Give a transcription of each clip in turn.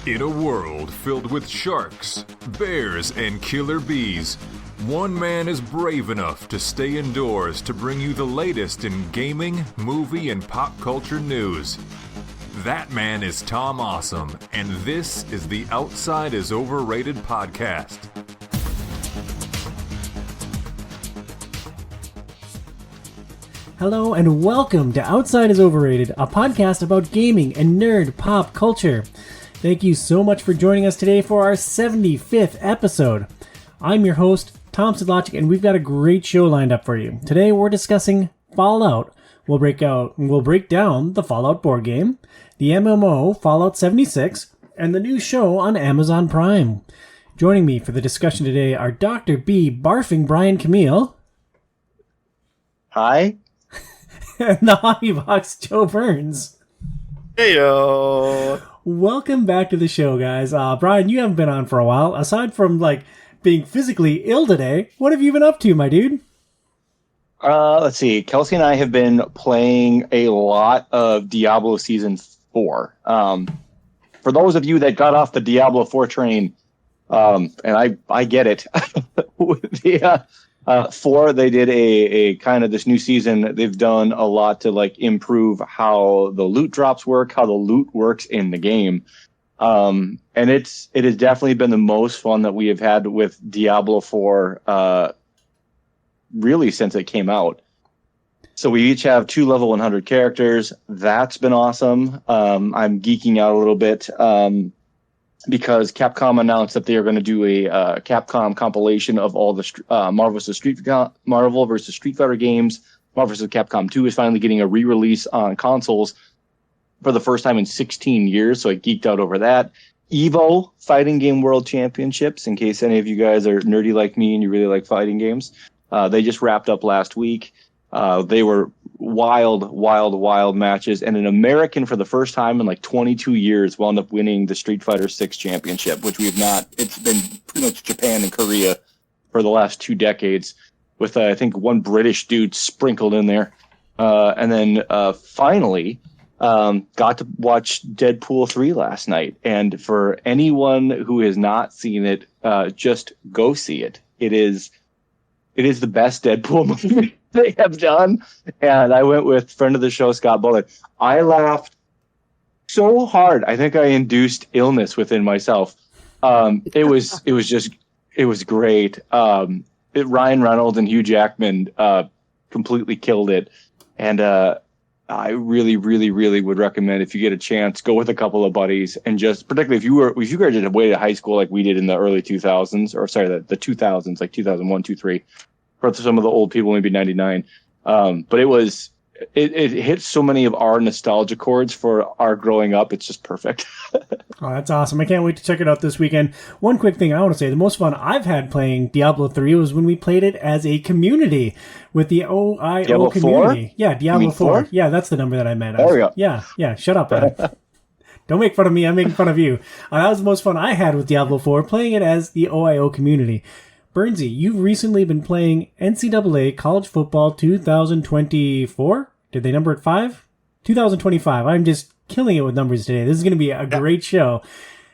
In a world filled with sharks, bears, and killer bees, one man is brave enough to stay indoors to bring you the latest in gaming, movie, and pop culture news. That man is Tom Awesome, and this is the Outside is Overrated podcast. Hello and welcome to Outside is Overrated, a podcast about gaming and nerd pop culture. Thank you so much for joining us today for our 75th episode. I'm your host, Tom Sidlogic, and we've got a great show lined up for you. Today we're discussing Fallout. We'll break down the Fallout board game, the MMO Fallout 76, and the new show on Amazon Prime. Joining me for the discussion today are Dr. B. Barfing Brian Camille. Hi. And the Hobby Box Joe Burns. Heyo. Welcome back to the show, guys. Brian, you haven't been on for a while. Aside from, being physically ill today, what have you been up to, my dude? Let's see. Kelsey and I have been playing a lot of Diablo Season 4. For those of you that got off the Diablo 4 train, and I get it, the 4, they did a kind of this new season. They've done a lot to improve how the loot drops work, how the loot works in the game. And it has definitely been the most fun that we have had with Diablo 4, really since it came out. So we each have 2 level 100 characters. That's been awesome. I'm geeking out a little bit, because Capcom announced that they are going to do a Capcom compilation of all the Marvel vs. Street Fighter games. Marvel vs. Capcom 2 is finally getting a re-release on consoles for the first time in 16 years, so I geeked out over that. EVO, Fighting Game World Championships, in case any of you guys are nerdy like me and you really like fighting games. They just wrapped up last week. They were wild matches, and an American for the first time in 22 years wound up winning the Street Fighter 6 championship, which we have not. It's been pretty much Japan and Korea for the last 2 decades, with I think one British dude sprinkled in there. And then finally got to watch Deadpool 3 last night. And for anyone who has not seen it, just go see it. It is the best Deadpool movie they have done. And I went with friend of the show, Scott Bullock. I laughed so hard. I think I induced illness within myself. It was great. Ryan Reynolds and Hugh Jackman completely killed it. And I really would recommend, if you get a chance, go with a couple of buddies, and just particularly if you graduated way to high school like we did in the early 2000s, or sorry, the 2000s, like 2001, 2, 3. For some of the old people, maybe 99. But it hits so many of our nostalgia chords for our growing up. It's just perfect. Oh, that's awesome. I can't wait to check it out this weekend. One quick thing I want to say, the most fun I've had playing Diablo 3 was when we played it as a community with the OiO Diablo community. 4? Yeah, Diablo 4. Yeah, that's the number that I meant. There we go. Yeah, shut up, Brian. Don't make fun of me. I'm making fun of you. That was the most fun I had with Diablo 4, playing it as the OiO community. Burnsy, you've recently been playing NCAA College Football 2024? Did they number it 5? 2025. I'm just killing it with numbers today. This is going to be a great show.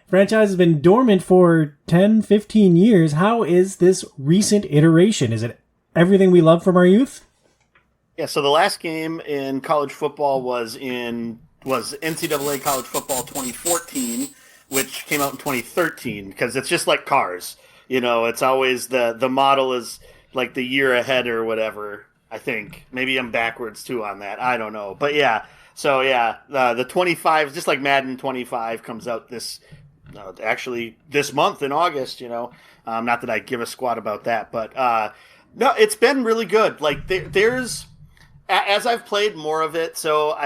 Franchise has been dormant for 10, 15 years. How is this recent iteration? Is it everything we love from our youth? Yeah, so the last game in college football was NCAA College Football 2014, which came out in 2013, because it's just like cars. You know, it's always the model is like the year ahead or whatever, I think. Maybe I'm backwards, too, on that. I don't know. But, yeah. So, yeah, the 25, just like Madden 25, comes out this month in August, you know. Not that I give a squat about that. But, no, it's been really good. There's, as I've played more of it, so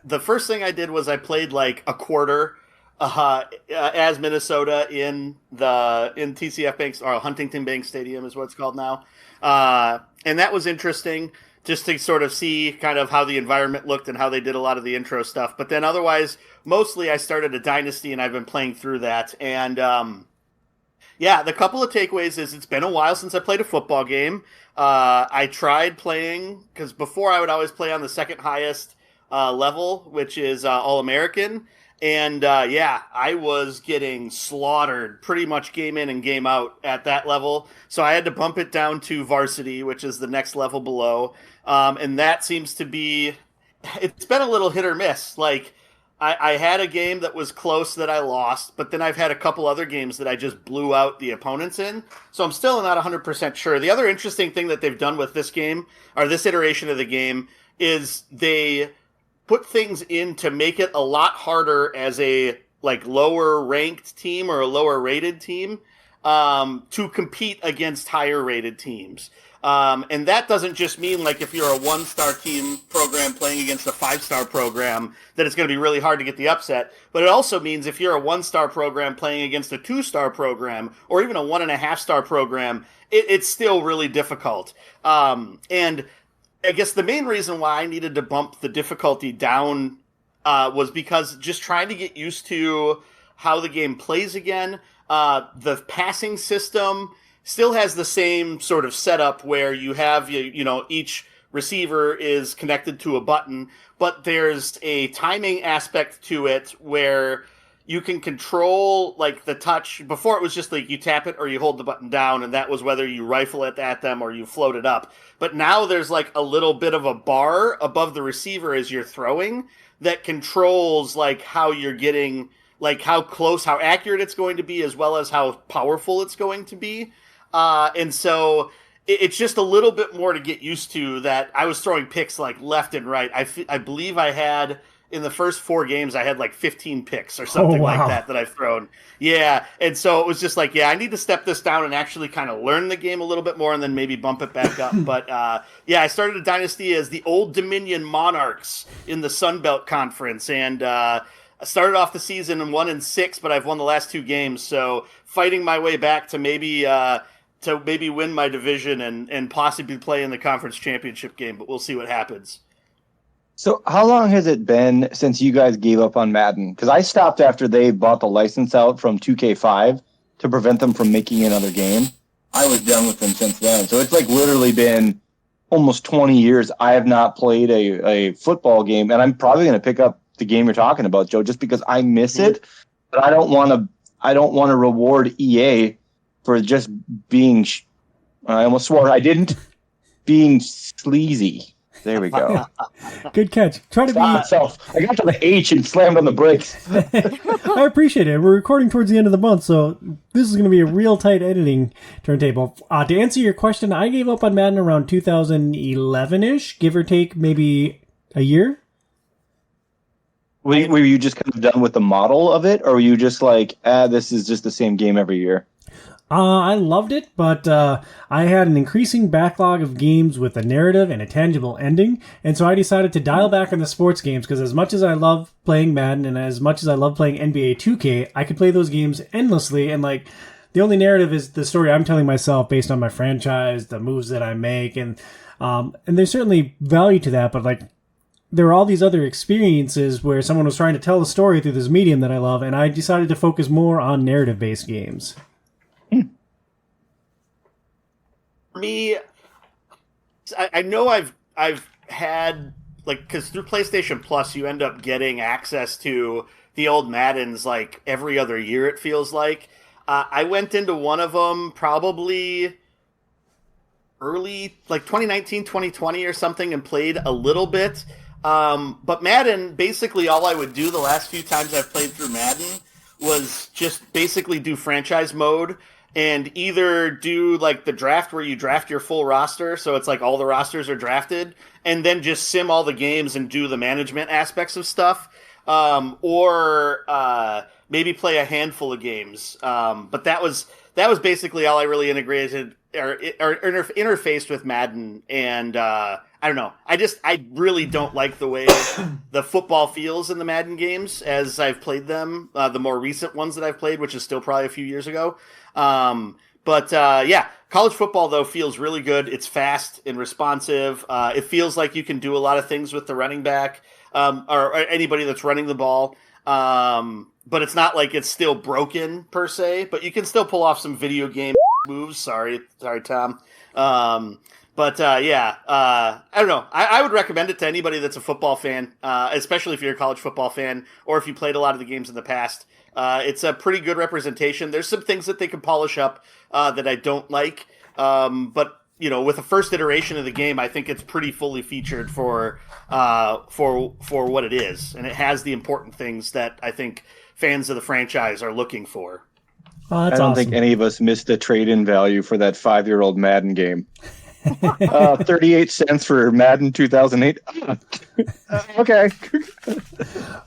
the first thing I did was I played a quarter as Minnesota in TCF Bank, or Huntington Bank Stadium is what it's called now. And that was interesting just to sort of see kind of how the environment looked and how they did a lot of the intro stuff. But then otherwise, mostly I started a Dynasty and I've been playing through that. And the couple of takeaways is it's been a while since I played a football game. I tried playing, because before I would always play on the second highest level, which is All-American. And I was getting slaughtered pretty much game in and game out at that level. So I had to bump it down to varsity, which is the next level below. And that seems to be, it's been a little hit or miss. Like, I had a game that was close that I lost, but then I've had a couple other games that I just blew out the opponents in. So I'm still not 100% sure. The other interesting thing that they've done with this game, or this iteration of the game, is they put things in to make it a lot harder as a lower ranked team or a lower rated team to compete against higher rated teams. And that doesn't just mean if you're a 1-star team program playing against a 5-star program that it's going to be really hard to get the upset. But it also means if you're a 1-star program playing against a 2-star program or even a 1.5-star program, it's still really difficult. And I guess the main reason why I needed to bump the difficulty down was because just trying to get used to how the game plays again. The passing system still has the same sort of setup where you have, each receiver is connected to a button, but there's a timing aspect to it where you can control the touch. Before it was just you tap it or you hold the button down, and that was whether you rifle it at them or you float it up. But now there's a little bit of a bar above the receiver as you're throwing that controls how you're getting, how close, how accurate it's going to be, as well as how powerful it's going to be. And so it's just a little bit more to get used to. That I was throwing picks left and right. I believe I had, in the first 4 games, I had 15 picks or something like that I've thrown. Yeah. And so it was just I need to step this down and actually kind of learn the game a little bit more and then maybe bump it back up. But I started a dynasty as the Old Dominion Monarchs in the Sun Belt Conference. And I started off the season in 1-6, but I've won the last 2 games. So fighting my way back to maybe win my division and possibly play in the conference championship game. But we'll see what happens. So how long has it been since you guys gave up on Madden? Because I stopped after they bought the license out from 2K5 to prevent them from making another game. I was done with them since then. So it's literally been almost 20 years. I have not played a football game, and I'm probably going to pick up the game you're talking about, Joe, just because I miss it. But I don't want to reward EA for just being. I almost swore I didn't. Being sleazy. There we go. Good catch. Try to be. I got to the H and slammed on the brakes. I appreciate it. We're recording towards the end of the month, so this is going to be a real tight editing turntable. To answer your question, I gave up on Madden around 2011-ish, give or take maybe a year. Were you just kind of done with the model of it, or were you just this is just the same game every year? I loved it, but I had an increasing backlog of games with a narrative and a tangible ending, and so I decided to dial back on the sports games, because as much as I love playing Madden and as much as I love playing NBA 2K, I could play those games endlessly, and the only narrative is the story I'm telling myself based on my franchise, the moves that I make, and there's certainly value to that, but there are all these other experiences where someone was trying to tell a story through this medium that I love, and I decided to focus more on narrative-based games. For me, I know I've had because through PlayStation Plus you end up getting access to the old Maddens every other year, it feels like. I went into one of them probably early 2019, 2020 or something and played a little bit. But Madden, basically all I would do the last few times I've played through Madden was just basically do franchise mode and either do the draft where you draft your full roster, so it's all the rosters are drafted, and then just sim all the games and do the management aspects of stuff, or maybe play a handful of games. But that was basically all I really integrated or interfaced with Madden, and I don't know. I really don't like the way the football feels in the Madden games as I've played them. The more recent ones that I've played, which is still probably a few years ago. But college football though feels really good. It's fast and responsive. It feels like you can do a lot of things with the running back, or anybody that's running the ball. But it's not it's still broken per se, but you can still pull off some video game moves. Sorry, Tom. But I don't know. I would recommend it to anybody that's a football fan, especially if you're a college football fan or if you played a lot of the games in the past. It's a pretty good representation. There's some things that they can polish up that I don't like, but with the first iteration of the game, I think it's pretty fully featured for what it is, and it has the important things that I think fans of the franchise are looking for. Oh, that's I don't awesome. think any of us missed a trade-in value for that 5-year-old Madden game. 38 cents for Madden 2008. Okay.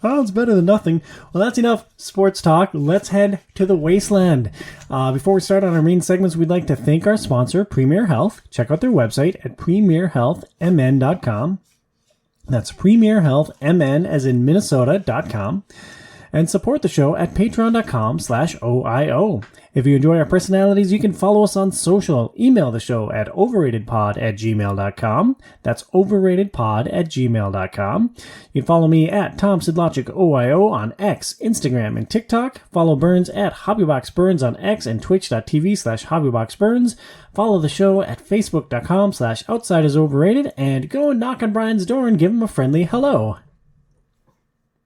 Well, it's better than nothing. Well, that's enough sports talk. Let's head to the wasteland. Before we start on our main segments, we'd like to thank our sponsor, Premier Health. Check out their website at premierhealthmn.com. That's premierhealthmn as in Minnesota.com. And support the show at patreon.com/OiO. If you enjoy our personalities, you can follow us on social. Email the show at overratedpod@gmail.com. That's overratedpod@gmail.com. You can follow me at TomSidlocicOiO on X, Instagram, and TikTok. Follow Burns at HobbyBoxBurns on X and twitch.tv/HobbyBoxBurns. Follow the show at facebook.com/OutsideIsOverrated. And go and knock on Brian's door and give him a friendly hello.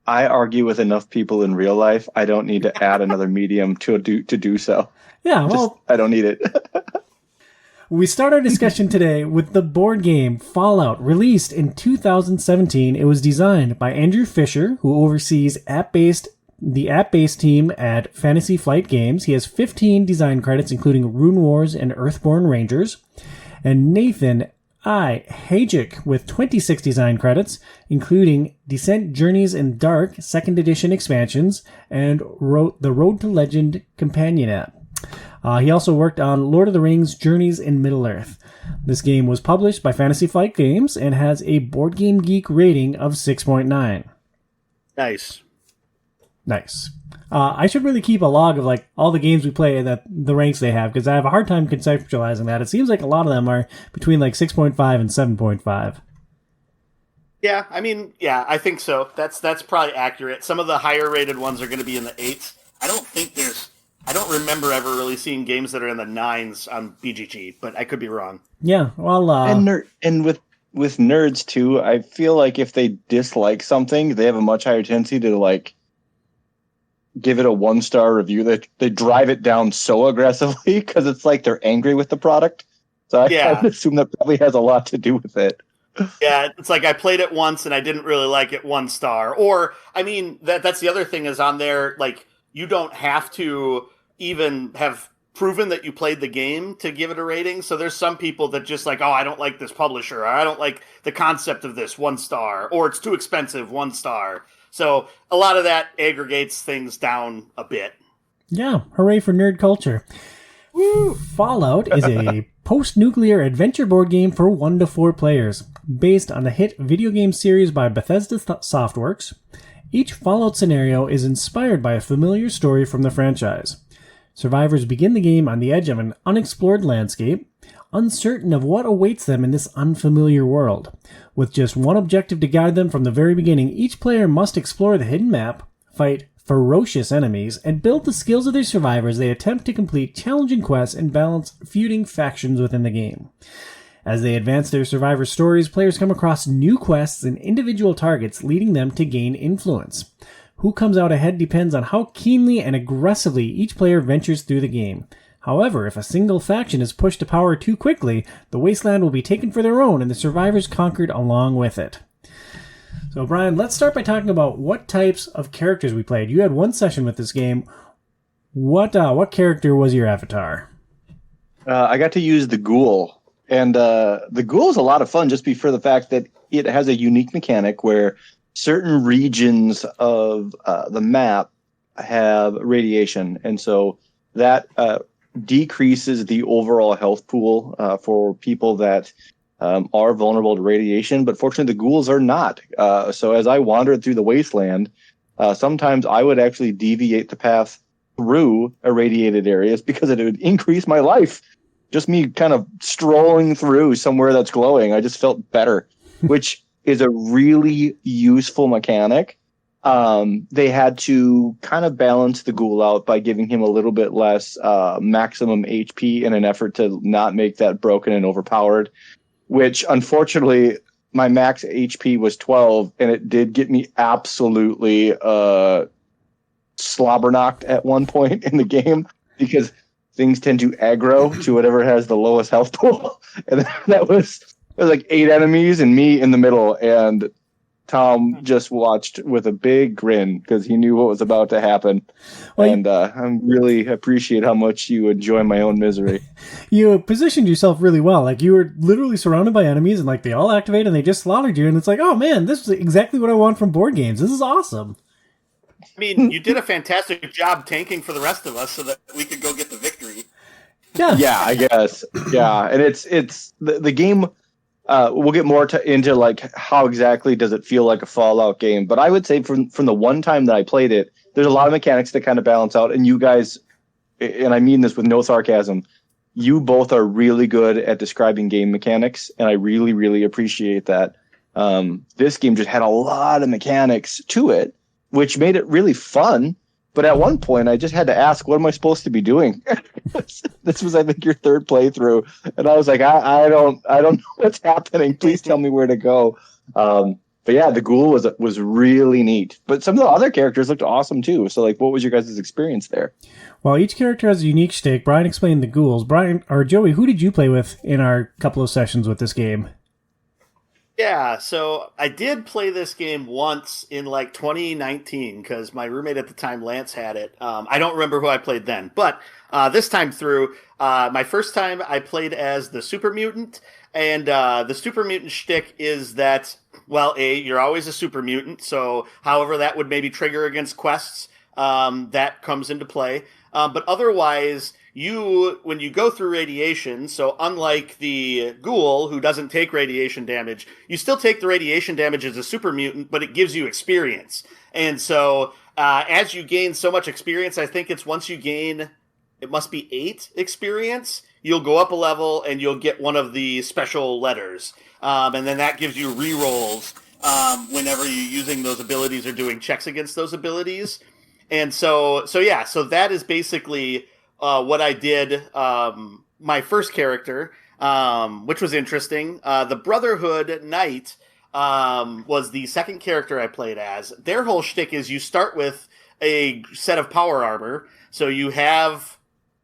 I argue with enough people in real life. I don't need to add another medium to do so. Yeah, well, I don't need it. we start our discussion today with the board game Fallout, released in 2017. It was designed by Andrew Fisher, who oversees the app-based team at Fantasy Flight Games. He has 15 design credits, including Rune Wars and Earthborn Rangers. And Nathan Hajic with 26 design credits, including Descent Journeys in Dark 2nd Edition expansions and the Road to Legend companion app. He also worked on Lord of the Rings Journeys in Middle-earth. This game was published by Fantasy Flight Games and has a Board Game Geek rating of 6.9. Nice. I should really keep a log of all the games we play and the ranks they have, because I have a hard time conceptualizing that. It seems like a lot of them are between 6.5 and 7.5. Yeah, I think so. That's probably accurate. Some of the higher rated ones are going to be in the 8s. I don't remember ever really seeing games that are in the 9s on BGG, but I could be wrong. Yeah, well, and with nerds too, I feel like if they dislike something, they have a much higher tendency to give it a 1-star review. They drive it down so aggressively because it's they're angry with the product. So I would assume that probably has a lot to do with it. Yeah, it's I played it once and I didn't really like it 1 star. Or that's the other thing is on there, you don't have to even have proven that you played the game to give it a rating. So there's some people that just I don't like this publisher, or I don't like the concept of this, 1 star, or it's too expensive, 1 star. So a lot of that aggregates things down a bit. Yeah, hooray for nerd culture. Woo! Fallout is a post-nuclear adventure board game for 1 to 4 players, based on the hit video game series by Bethesda Softworks. Each Fallout scenario is inspired by a familiar story from the franchise. Survivors begin the game on the edge of an unexplored landscape, uncertain of what awaits them in this unfamiliar world. With just one objective to guide them from the very beginning, each player must explore the hidden map, fight ferocious enemies, and build the skills of their survivors as they attempt to complete challenging quests and balance feuding factions within the game. As they advance their survivor stories, players come across new quests and individual targets, leading them to gain influence. Who comes out ahead depends on how keenly and aggressively each player ventures through the game. However, if a single faction is pushed to power too quickly, the wasteland will be taken for their own and the survivors conquered along with it. So, Brian, let's start by talking about what types of characters we played. You had 1 session with this game. What character was your avatar? I got to use the Ghoul. And the Ghoul is a lot of fun just for the fact that it has a unique mechanic where certain regions of the map have radiation. And so that decreases the overall health pool for people that are vulnerable to radiation. But fortunately, the ghouls are not. So as I wandered through the wasteland, sometimes I would actually deviate the path through irradiated areas because it would increase my life. Just me kind of strolling through somewhere that's glowing, I just felt better, which is a really useful mechanic. They had to kind of balance the ghoul out by giving him a little bit less maximum HP in an effort to not make that broken and overpowered. which unfortunately my max HP was 12, and it did get me absolutely slobber knocked at one point in the game because things tend to aggro to whatever has the lowest health pool. And that was like 8 enemies and me in the middle. And Tom just watched with a big grin because he knew what was about to happen. Well, and I really appreciate how much you enjoy my own misery. You positioned yourself really well. Like, you were literally surrounded by enemies, and like they all activate and they just slaughtered you. And it's like, oh man, this is exactly what I want from board games. This is awesome. I mean, you did a fantastic job tanking for the rest of us so that we could go get the victory. Yeah, I guess. Yeah, and it's the game. We'll get more into like how exactly does it feel like a Fallout game, but I would say from the one time that I played it, there's a lot of mechanics that kind of balance out. And you guys, and I mean this with no sarcasm, you both are really good at describing game mechanics, and I really, really appreciate that. This game just had a lot of mechanics to it, which made it really fun. But at one point, I just had to ask, what am I supposed to be doing? This was, I think, your third playthrough. And I was like, I don't know what's happening. Please tell me where to go. But yeah, the ghoul was really neat. But some of the other characters looked awesome, too. So, like, what was your guys' experience there? Well, each character has a unique shtick. Brian explained the ghouls. Brian, or Joey, who did you play with in our couple of sessions with this game? Yeah, so I did play this game once in like 2019 because my roommate at the time, Lance, had it. I don't remember who I played then, but this time through, my first time I played as the super mutant, and the super mutant shtick is that, well, you're always a super mutant, so however that would maybe trigger against quests, that comes into play. But otherwise, when you go through radiation, so unlike the ghoul who doesn't take radiation damage, you still take the radiation damage as a super mutant, but it gives you experience. And so as you gain so much experience, I think it's once you gain, it must be 8 experience, you'll go up a level and you'll get one of the special letters. And then that gives you rerolls whenever you're using those abilities or doing checks against those abilities. And so that is basically what I did, my first character, which was interesting. The Brotherhood Knight was the second character I played as. Their whole shtick is you start with a set of power armor. So you have,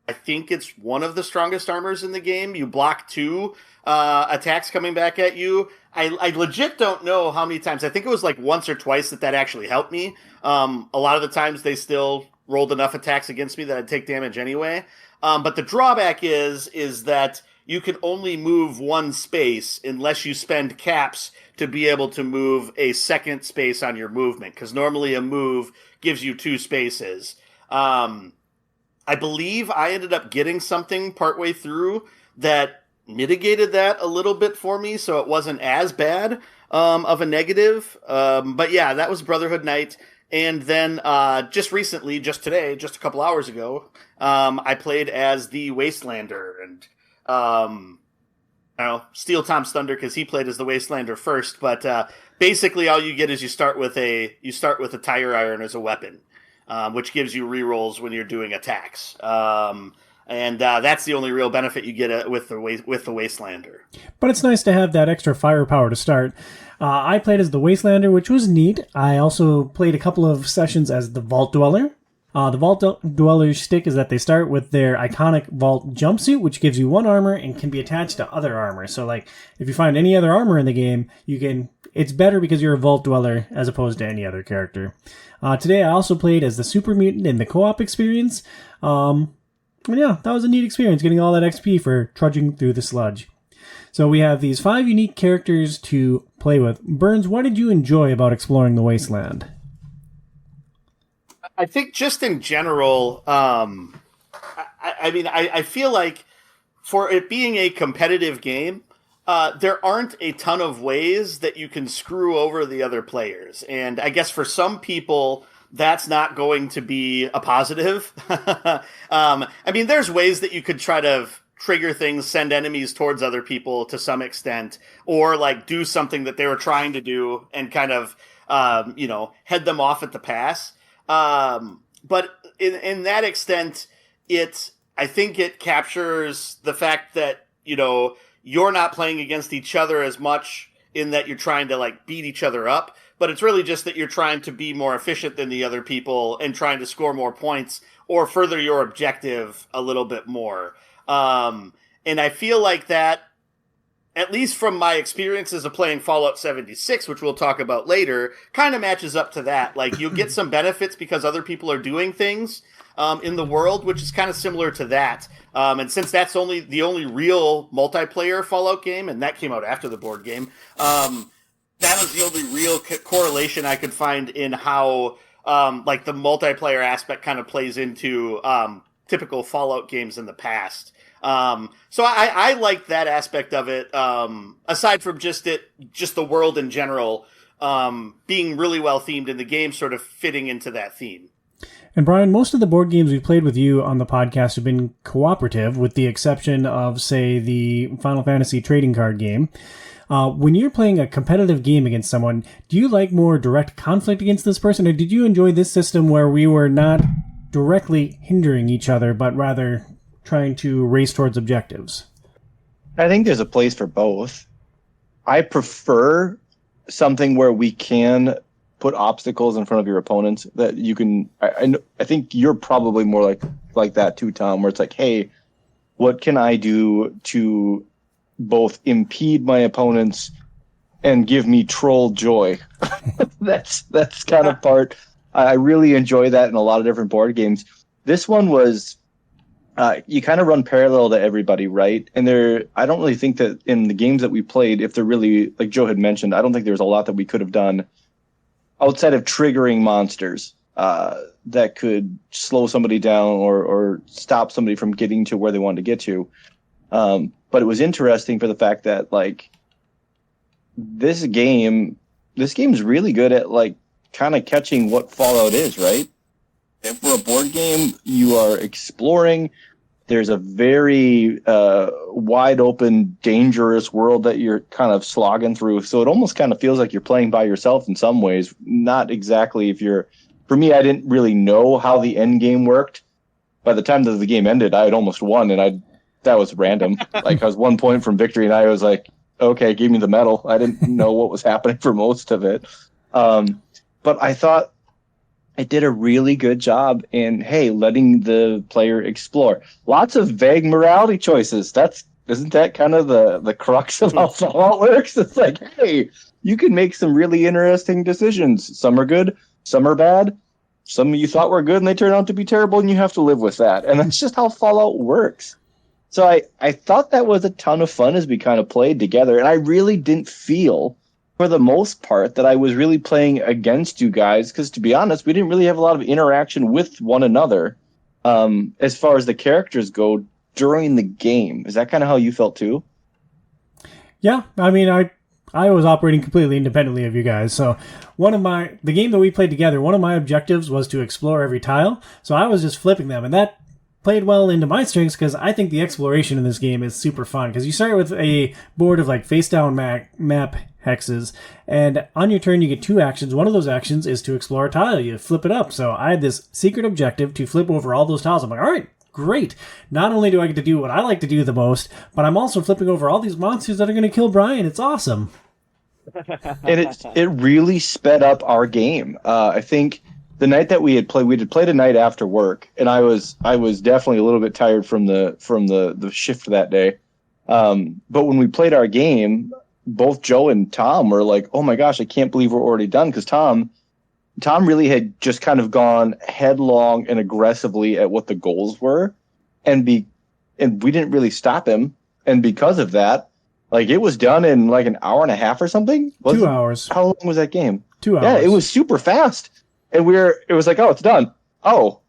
I think it's one of the strongest armors in the game. You block 2 attacks coming back at you. I legit don't know how many times. I think it was like once or twice that actually helped me. A lot of the times they still rolled enough attacks against me that I'd take damage anyway. But the drawback is that you can only move 1 space unless you spend caps to be able to move a second space on your movement, because normally a move gives you 2 spaces. I believe I ended up getting something partway through that mitigated that a little bit for me, so it wasn't as bad of a negative. But yeah, that was Brotherhood Knight. And then just recently, just today, just a couple hours ago, I played as the Wastelander, and I don't know, steal Tom's thunder because he played as the Wastelander first. But basically, all you get is you start with a tire iron as a weapon, which gives you rerolls when you're doing attacks. And that's the only real benefit you get with the Wastelander. But it's nice to have that extra firepower to start. I played as the Wastelander, which was neat. I also played a couple of sessions as the Vault Dweller. The Vault Dweller's shtick is that they start with their iconic Vault jumpsuit, which gives you 1 armor and can be attached to other armor. So, like, if you find any other armor in the game, it's better because you're a Vault Dweller as opposed to any other character. Today, I also played as the Super Mutant in the co-op experience. Yeah, that was a neat experience, getting all that XP for trudging through the sludge. So we have these 5 unique characters to play with. Burns, what did you enjoy about exploring the Wasteland? I think just in general, I feel like for it being a competitive game, there aren't a ton of ways that you can screw over the other players. And I guess for some people, that's not going to be a positive. There's ways that you could try to trigger things, send enemies towards other people to some extent, or like do something that they were trying to do and kind of, head them off at the pass. But in that extent, I think it captures the fact that, you're not playing against each other as much in that you're trying to like beat each other up, but it's really just that you're trying to be more efficient than the other people and trying to score more points or further your objective a little bit more. And I feel like that, at least from my experiences of playing Fallout 76, which we'll talk about later, kind of matches up to that. Like, you'll get some benefits because other people are doing things in the world, which is kind of similar to that. And since that's the only real multiplayer Fallout game, and that came out after the board game, that was the only real correlation I could find in how like the multiplayer aspect kind of plays into typical Fallout games in the past. So I like that aspect of it. Aside from just the world in general being really well themed and the game sort of fitting into that theme. And Brian, most of the board games we've played with you on the podcast have been cooperative, with the exception of, say, the Final Fantasy trading card game. When you're playing a competitive game against someone, do you like more direct conflict against this person, or did you enjoy this system where we were not directly hindering each other, but rather trying to race towards objectives? I think there's a place for both. I prefer something where we can put obstacles in front of your opponents that you can. I think you're probably more like that too, Tom, where it's like, hey, what can I do to both impede my opponents and give me troll joy? that's kind of part. I really enjoy that in a lot of different board games. This one was, you kind of run parallel to everybody, right? And I don't really think that in the games that we played, if they're really, like Joe had mentioned, I don't think there's a lot that we could have done outside of triggering monsters that could slow somebody down or stop somebody from getting to where they wanted to get to. But it was interesting for the fact that, like, this game's really good at, like, kind of catching what Fallout is, right? If for a board game, you are exploring. There's a very wide open, dangerous world that you're kind of slogging through. So it almost kind of feels like you're playing by yourself in some ways. Not exactly for me, I didn't really know how the end game worked. By the time that the game ended, I had almost won, and that was random. Like, I was 1 point from victory, and I was like, okay, give me the medal. I didn't know what was happening for most of it. But I thought it did a really good job in, hey, letting the player explore. Lots of vague morality choices. Isn't that kind of the crux of how Fallout works? It's like, hey, you can make some really interesting decisions. Some are good, some are bad. Some you thought were good and they turn out to be terrible, and you have to live with that. And that's just how Fallout works. So I thought that was a ton of fun as we kind of played together. And I really didn't feel, for the most part, that I was really playing against you guys, because, to be honest, we didn't really have a lot of interaction with one another as far as the characters go during the game. Is that kind of how you felt too? Yeah, I mean, I was operating completely independently of you guys. So the game that we played together, one of my objectives was to explore every tile. So I was just flipping them, and that played well into my strengths, because I think the exploration in this game is super fun, because you start with a board of like face down map hexes, and on your turn you get two actions. One of those actions is to explore a tile. You flip it up. So I had this secret objective to flip over all those tiles. I'm like, all right, great. Not only do I get to do what I like to do the most, but I'm also flipping over all these monsters that are going to kill Brian. It's awesome. And it really sped up our game. I think the night that we had played a night after work, and I was definitely a little bit tired from the shift that day. But when we played our game, both Joe and Tom were like, "Oh my gosh, I can't believe we're already done," because Tom really had just kind of gone headlong and aggressively at what the goals were, and we didn't really stop him, and because of that, like, it was done in like an hour and a half or something. 2 hours. How long was that game? 2 hours. Yeah, it was super fast. And it was like, oh, it's done. Oh,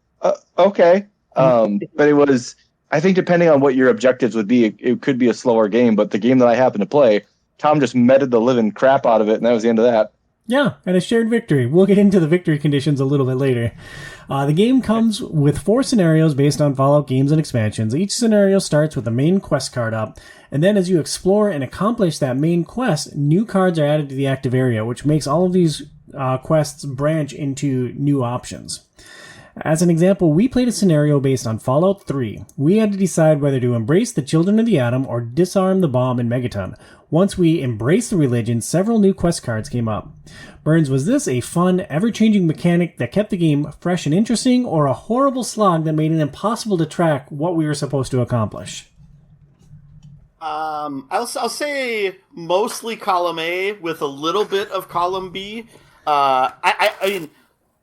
okay. But it was, I think, depending on what your objectives would be, it could be a slower game. But the game that I happened to play, Tom just meted the living crap out of it, and that was the end of that. Yeah, and a shared victory. We'll get into the victory conditions a little bit later. The game comes with 4 scenarios based on Fallout games and expansions. Each scenario starts with a main quest card up, and then as you explore and accomplish that main quest, new cards are added to the active area, which makes all of these quests branch into new options. As an example, we played a scenario based on Fallout 3. We had to decide whether to embrace the Children of the Atom or disarm the bomb in Megaton. Once we embraced the religion, several new quest cards came up. Burns, was this a fun, ever-changing mechanic that kept the game fresh and interesting, or a horrible slog that made it impossible to track what we were supposed to accomplish? I'll say mostly column A with a little bit of column B. I mean,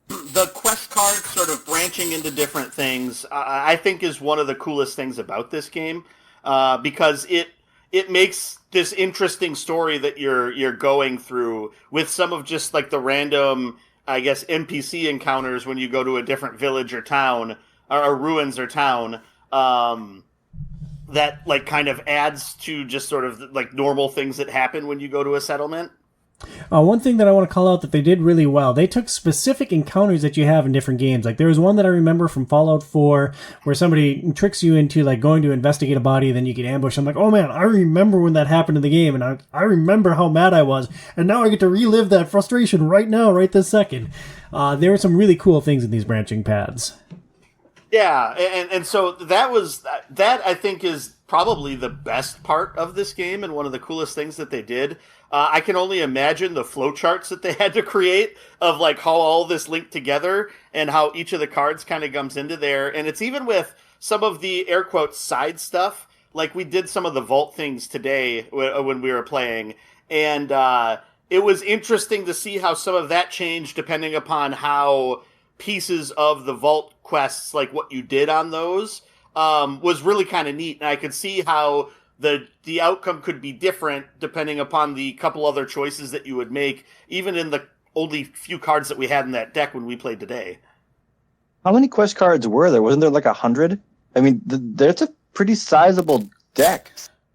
the quest cards sort of branching into different things, I think is one of the coolest things about this game, because it makes this interesting story that you're going through with some of just like the random, I guess, NPC encounters when you go to a different village or town, or ruins or town, that like kind of adds to just sort of like normal things that happen when you go to a settlement. One thing that I want to call out that they did really well, they took specific encounters that you have in different games. Like there was one that I remember from Fallout 4 where somebody tricks you into like going to investigate a body, then you get ambushed. I'm like, oh man, I remember when that happened in the game, and I remember how mad I was, and now I get to relive that frustration right now, right this second. There were some really cool things in these branching paths. Yeah, and so that I think is probably the best part of this game and one of the coolest things that they did. I can only imagine the flowcharts that they had to create of like how all this linked together and how each of the cards kind of comes into there. And it's even with some of the air quotes side stuff. Like we did some of the vault things today when we were playing, and it was interesting to see how some of that changed depending upon how pieces of the vault quests, like what you did on those, was really kind of neat. And I could see how the outcome could be different depending upon the couple other choices that you would make, even in the only few cards that we had in that deck when we played today. How many quest cards were there? Wasn't there like 100? I mean, there's a pretty sizable deck.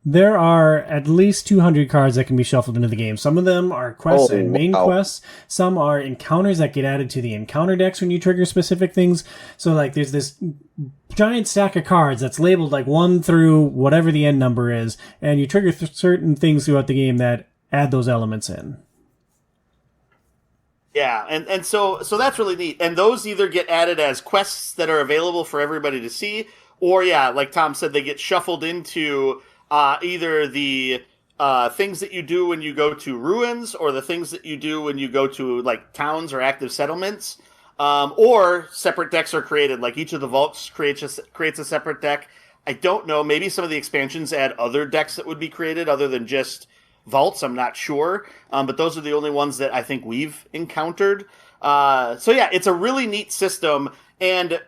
There are at least 200 cards that can be shuffled into the game. Some of them are quests and main quests. Some are encounters that get added to the encounter decks when you trigger specific things. So like there's this giant stack of cards that's labeled like 1 through whatever the end number is, and you trigger certain things throughout the game that add those elements in. Yeah, and so that's really neat. And those either get added as quests that are available for everybody to see, or yeah, like Tom said, they get shuffled into either the things that you do when you go to ruins, or the things that you do when you go to like towns or active settlements, or separate decks are created. Like each of the vaults creates a separate deck. I don't know. Maybe some of the expansions add other decks that would be created other than just vaults. I'm not sure. But those are the only ones that I think we've encountered. So yeah, it's a really neat system, and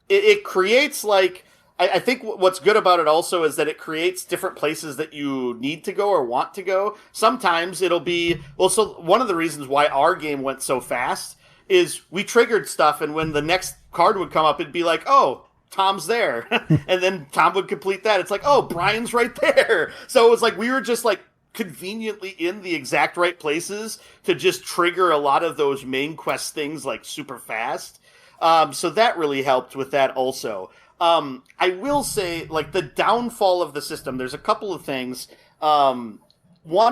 it creates like, I think what's good about it also is that it creates different places that you need to go or want to go. Sometimes it'll be, well, so one of the reasons why our game went so fast is we triggered stuff, and when the next card would come up, it'd be like, oh, Tom's there. And then Tom would complete that. It's like, oh, Brian's right there. So it was like we were just like conveniently in the exact right places to just trigger a lot of those main quest things like super fast. So that really helped with that also. I will say, like, the downfall of the system, there's a couple of things. One,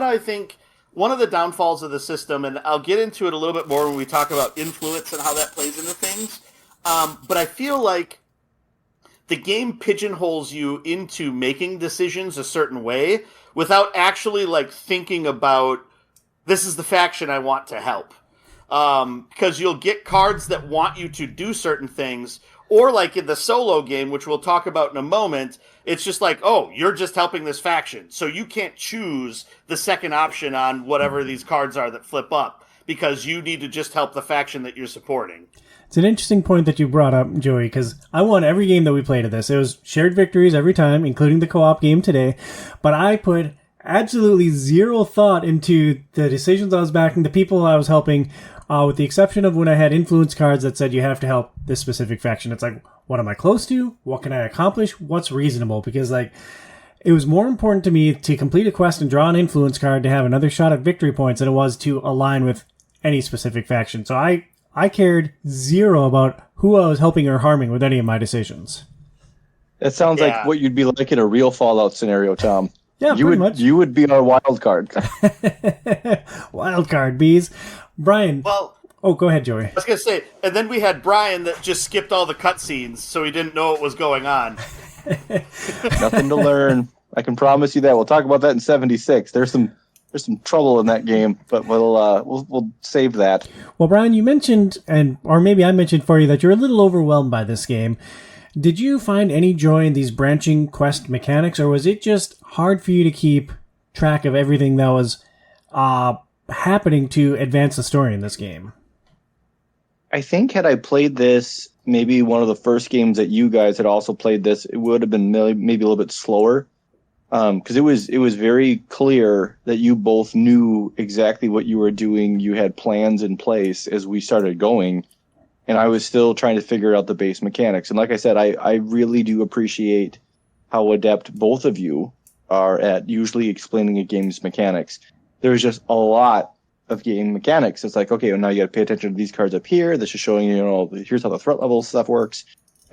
I think, one of the downfalls of the system, and I'll get into it a little bit more when we talk about influence and how that plays into things, but I feel like the game pigeonholes you into making decisions a certain way without actually, like, thinking about, this is the faction I want to help. Because you'll get cards that want you to do certain things, or like in the solo game, which we'll talk about in a moment, it's just like, oh, you're just helping this faction. So you can't choose the second option on whatever these cards are that flip up, because you need to just help the faction that you're supporting. It's an interesting point that you brought up, Joey, because I won every game that we played of this. It was shared victories every time, including the co-op game today. But I put absolutely zero thought into the decisions I was backing, the people I was helping, with the exception of when I had influence cards that said you have to help this specific faction. It's like, what am I close to? What can I accomplish? What's reasonable? Because like, it was more important to me to complete a quest and draw an influence card to have another shot at victory points than it was to align with any specific faction. So I cared zero about who I was helping or harming with any of my decisions. That sounds like what you'd be like in a real Fallout scenario, Tom. Yeah, pretty much. You would be our wild card. Wild card, bees. Brian. Well, Oh, go ahead, Joey. I was going to say, and then we had Brian that just skipped all the cutscenes, so he didn't know what was going on. Nothing to learn. I can promise you that. We'll talk about that in 76. There's some trouble in that game, but we'll save that. Well, Brian, you mentioned, or maybe I mentioned for you, that you're a little overwhelmed by this game. Did you find any joy in these branching quest mechanics, or was it just hard for you to keep track of everything that was happening to advance the story in this game? I think had I played this, maybe one of the first games that you guys had also played this, it would have been maybe a little bit slower. Because it was very clear that you both knew exactly what you were doing. You had plans in place as we started going, and I was still trying to figure out the base mechanics. And like I said, I really do appreciate how adept both of you are at usually explaining a game's mechanics. There's just a lot of game mechanics. It's like, okay, well, now you got to pay attention to these cards up here. This is showing you, here's how the threat level stuff works.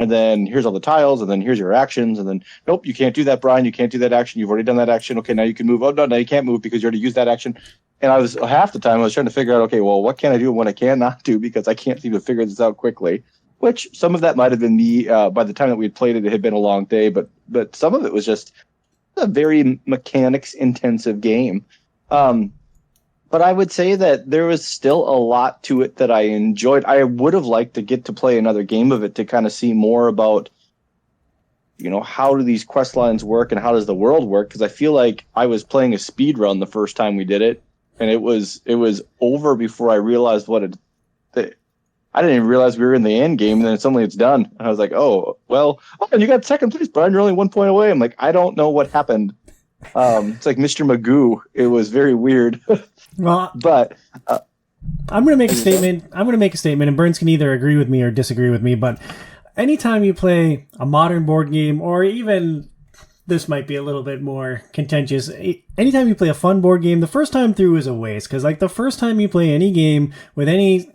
And then here's all the tiles, and then here's your actions, and then, nope, you can't do that, Brian. You can't do that action. You've already done that action. Okay, now you can move. Oh, no, now you can't move because you already used that action. And I was, half the time, I was trying to figure out, okay, well, what can I do and what I cannot do because I can't seem to figure this out quickly, which some of that might have been me. By the time that we had played it, it had been a long day, but some of it was just a very mechanics-intensive game. But I would say that there was still a lot to it that I enjoyed. I would have liked to get to play another game of it to kind of see more about, how do these quest lines work and how does the world work? Because I feel like I was playing a speed run the first time we did it, and it was over before I realized I didn't even realize we were in the end game, and then suddenly it's done. And I was like, and you got second place, Brian. You're only 1 point away. I'm like, I don't know what happened. It's like Mr. Magoo. It was very weird. Well, but I'm going to make a statement. And Burns can either agree with me or disagree with me. But anytime you play a modern board game, or even this might be a little bit more contentious, anytime you play a fun board game, the first time through is a waste. Because the first time you play any game with any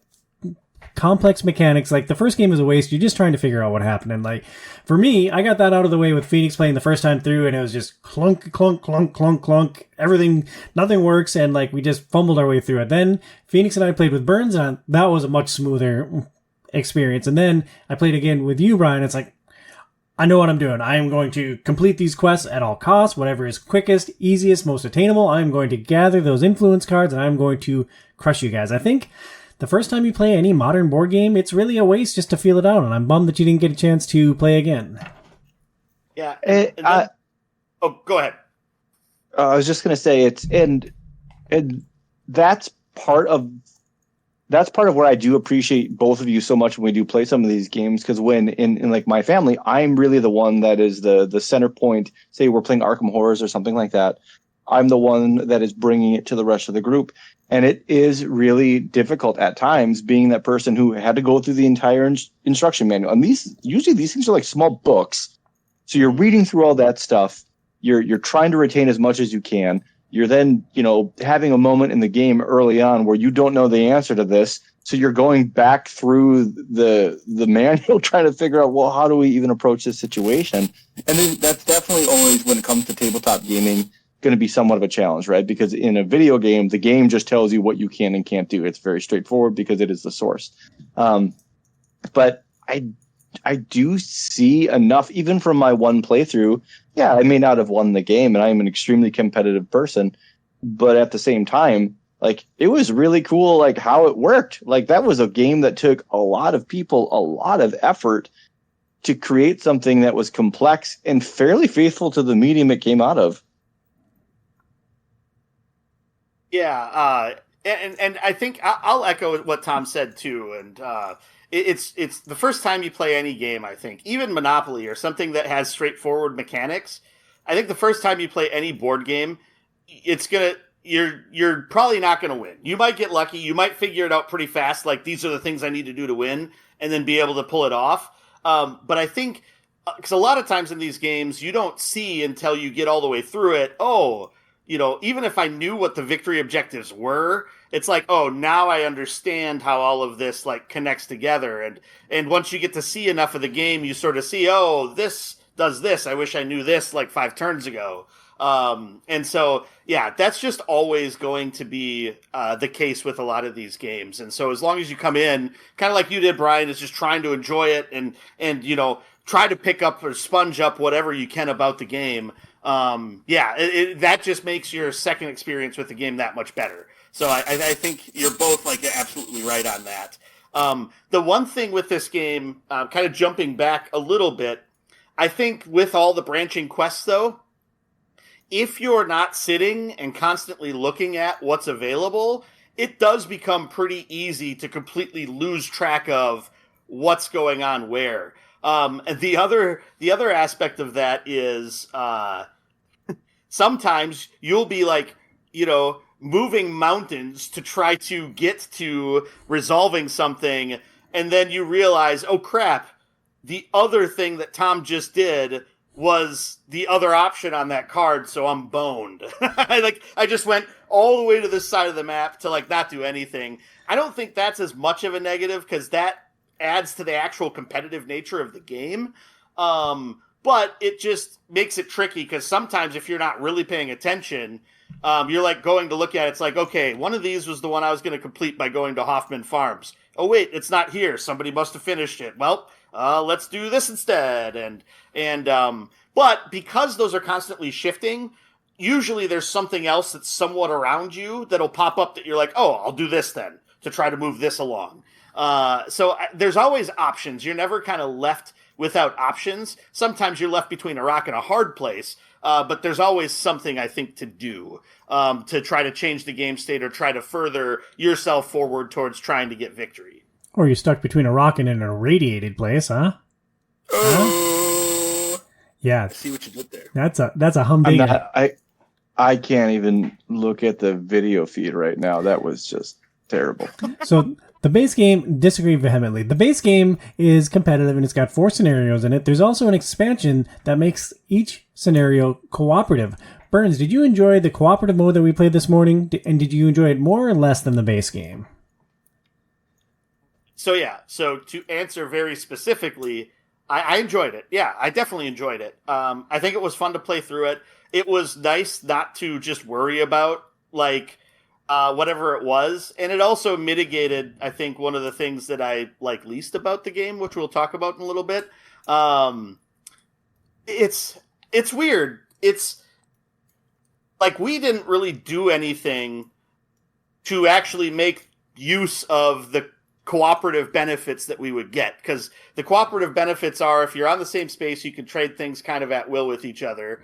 complex mechanics, the first game is a waste. You're just trying to figure out what happened. And for me, I got that out of the way with Phoenix playing the first time through, and it was just clunk, clunk, clunk, clunk, clunk. Everything, nothing works, and we just fumbled our way through it. Then Phoenix and I played with Burns, and that was a much smoother experience. And then I played again with you, Brian. It's I know what I'm doing. I am going to complete these quests at all costs, whatever is quickest, easiest, most attainable. I'm going to gather those influence cards, and I'm going to crush you guys. I think the first time you play any modern board game, it's really a waste just to feel it out, and I'm bummed that you didn't get a chance to play again. Yeah. Go ahead. I was just going to say and that's part of where I do appreciate both of you so much when we do play some of these games, because when in my family, I'm really the one that is the center point. Say we're playing Arkham Horrors or something like that. I'm the one that is bringing it to the rest of the group. And it is really difficult at times being that person who had to go through the entire instruction manual. And usually these things are like small books. So you're reading through all that stuff. You're trying to retain as much as you can. You're then, having a moment in the game early on where you don't know the answer to this. So you're going back through the manual trying to figure out, well, how do we even approach this situation? And then that's definitely always, when it comes to tabletop gaming, going to be somewhat of a challenge, right? Because in a video game, the game just tells you what you can and can't do. It's very straightforward because it is the source. But I do see enough, even from my one playthrough. Yeah, I may not have won the game, and I am an extremely competitive person, but at the same time, it was really cool, how it worked. That was a game that took a lot of people, a lot of effort to create something that was complex and fairly faithful to the medium it came out of. Yeah, and I think I'll echo what Tom said too. And it's the first time you play any game, I think, even Monopoly or something that has straightforward mechanics. I think the first time you play any board game, you're probably not gonna win. You might get lucky. You might figure it out pretty fast. These are the things I need to do to win, and then be able to pull it off. But I think because a lot of times in these games, you don't see until you get all the way through it. Even if I knew what the victory objectives were, it's now I understand how all of this connects together. And once you get to see enough of the game, you sort of see, this does this. I wish I knew this 5 turns ago. And so, yeah, that's just always going to be the case with a lot of these games. And so as long as you come in, kind of like you did, Brian, is just trying to enjoy it and try to pick up or sponge up whatever you can about the game. That just makes your second experience with the game that much better. So I think you're both absolutely right on that. The one thing with this game, kind of jumping back a little bit, I think with all the branching quests though, if you're not sitting and constantly looking at what's available, it does become pretty easy to completely lose track of what's going on where. And the other aspect of that is sometimes you'll be moving mountains to try to get to resolving something, and then you realize, oh crap, the other thing that Tom just did was the other option on that card, so I'm boned. I just went all the way to this side of the map to not do anything. I don't think that's as much of a negative because that adds to the actual competitive nature of the game. But it just makes it tricky because sometimes if you're not really paying attention, you're going to look at it, it's okay, one of these was the one I was going to complete by going to Hoffman Farms. Oh wait, it's not here. Somebody must have finished it. Well, let's do this instead. But because those are constantly shifting, usually there's something else that's somewhat around you that'll pop up that you're oh, I'll do this then to try to move this along. So there's always options. You're never kind of left without options. Sometimes you're left between a rock and a hard place, but there's always something, I think, to do to try to change the game state or try to further yourself forward towards trying to get victory. Or you're stuck between a rock and an irradiated place, huh? Yeah. I see what you did there. That's a humdinger. I can't even look at the video feed right now. That was just terrible. So the base game, disagree vehemently. The base game is competitive and it's got 4 scenarios in it. There's also an expansion that makes each scenario cooperative. Burns, did you enjoy the cooperative mode that we played this morning? And did you enjoy it more or less than the base game? So to answer very specifically, I enjoyed it. Yeah, I definitely enjoyed it. I think it was fun to play through it. It was nice not to just worry about whatever it was, and it also mitigated, I think, one of the things that I like least about the game, which we'll talk about in a little bit. It's weird. It's we didn't really do anything to actually make use of the cooperative benefits that we would get, because the cooperative benefits are if you're on the same space, you can trade things kind of at will with each other,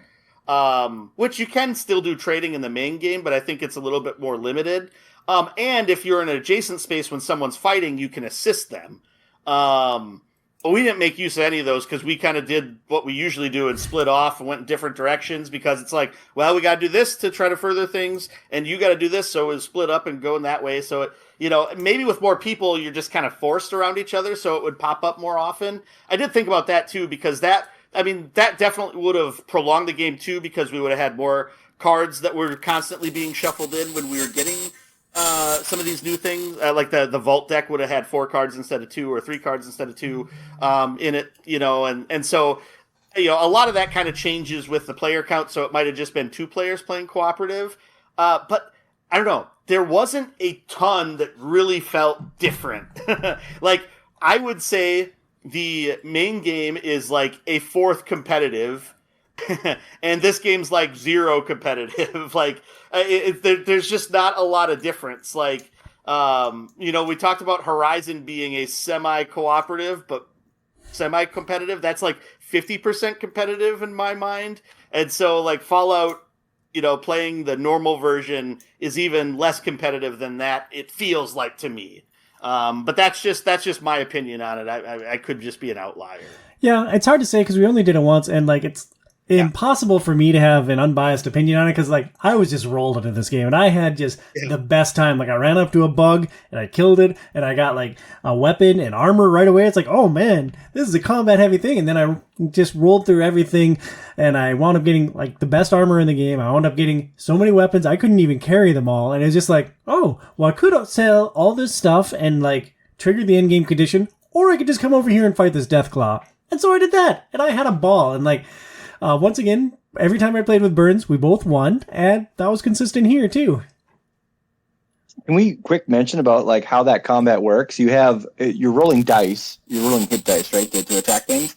which you can still do trading in the main game, but I think it's a little bit more limited. And if you're in an adjacent space when someone's fighting, you can assist them. But we didn't make use of any of those because we kind of did what we usually do and split off and went in different directions, because it's well, we got to do this to try to further things, and you got to do this, so we split up and go in that way. So maybe with more people, you're just kind of forced around each other, so it would pop up more often. I did think about that too, because that definitely would have prolonged the game too, because we would have had more cards that were constantly being shuffled in when we were getting some of these new things. The vault deck would have had 4 cards instead of 2, or 3 cards instead of 2 in it, and so a lot of that kind of changes with the player count, so it might have just been 2 players playing cooperative. But I don't know. There wasn't a ton that really felt different. I would say the main game is a 4th competitive, and this game's 0 competitive. There's just not a lot of difference. We talked about Horizon being a semi-cooperative, but semi-competitive. That's 50% competitive in my mind. And so Fallout, playing the normal version is even less competitive than that, it feels like to me. But that's just my opinion on it. I could just be an outlier. Yeah, it's hard to say because we only did it once, and it's impossible for me to have an unbiased opinion on it because I was just rolled into this game and I had just the best time. I ran up to a bug and I killed it and I got a weapon and armor right away. It's oh man, this is a combat heavy thing. And then I just rolled through everything and I wound up getting the best armor in the game. I wound up getting so many weapons I couldn't even carry them all. And it's just oh, well, I could sell all this stuff and trigger the end game condition, or I could just come over here and fight this Deathclaw. And so I did that and I had a ball. And Once again, every time I played with Burns, we both won, and that was consistent here too. Can we quick mention about like how that combat works? You're rolling dice, you're rolling hit dice, right, to attack things.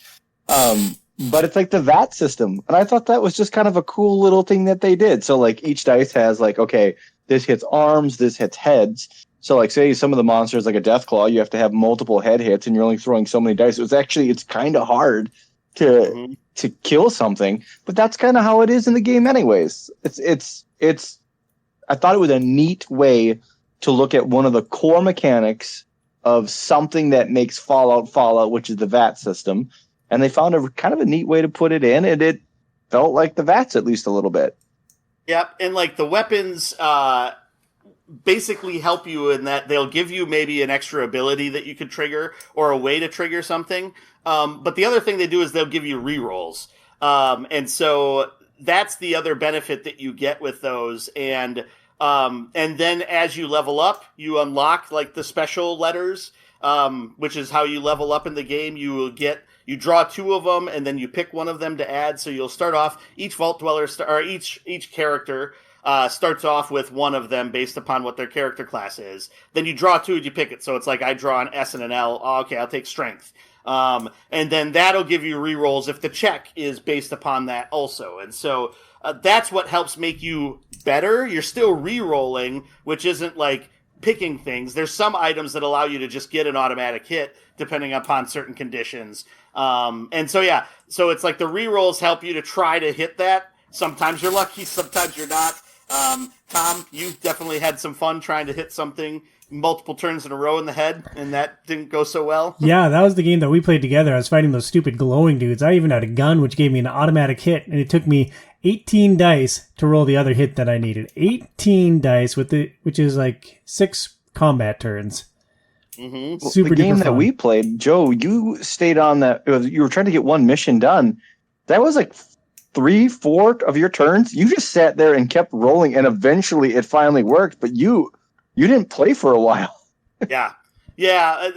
But it's like the VAT system, and I thought that was just kind of a cool little thing that they did. So like each dice has like, okay, this hits arms, this hits heads. So like say some of the monsters like a Deathclaw, you have to have multiple head hits, and you're only throwing so many dice. It's kind of hard to kill something, but that's kind of how it is in the game, anyways. It's. I thought it was a neat way to look at one of the core mechanics of something that makes Fallout, which is the VAT system. And they found a kind of a neat way to put it in, and it felt like the VATs at least a little bit. Yep, and like the weapons basically help you in that they'll give you maybe an extra ability that you could trigger or a way to trigger something. But the other thing they do is they'll give you rerolls. And so that's the other benefit that you get with those. And then as you level up, you unlock like the special letters, which is how you level up in the game. You draw 2 of them, and then you pick one of them to add. So you'll start off, each Vault Dweller, or each character starts off with one of them based upon what their character class is. Then you draw 2 and you pick it. So it's like I draw an S and an L. Oh, okay, I'll take Strength. And then that'll give you rerolls if the check is based upon that also. And so that's what helps make you better. You're still rerolling, which isn't like picking things. There's some items that allow you to just get an automatic hit depending upon certain conditions. And so, yeah, so it's like the rerolls help you to try to hit that. Sometimes you're lucky, sometimes you're not. Tom, you definitely had some fun trying to hit something multiple turns in a row in the head, and that didn't go so well. Yeah, that was the game that we played together. I was fighting those stupid glowing dudes. I even had a gun, which gave me an automatic hit, and it took me 18 dice to roll the other hit that I needed. 18 dice, which is like 6 combat turns. Mm-hmm. Super the game that we played, Joe, you stayed on that. You were trying to get one mission done. That was like 3-4 of your turns. You just sat there and kept rolling, and eventually it finally worked. But you didn't play for a while. Yeah,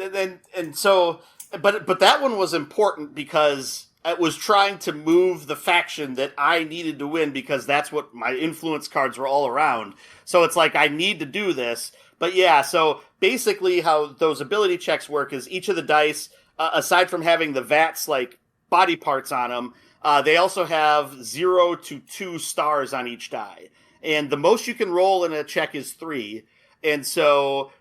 and so, but that one was important because it was trying to move the faction that I needed to win because that's what my influence cards were all around. So it's like I need to do this. But yeah, so basically how those ability checks work is each of the dice, aside from having the VATs like body parts on them, they also have 0 to 2 stars on each die. And the most you can roll in a check is 3. And so,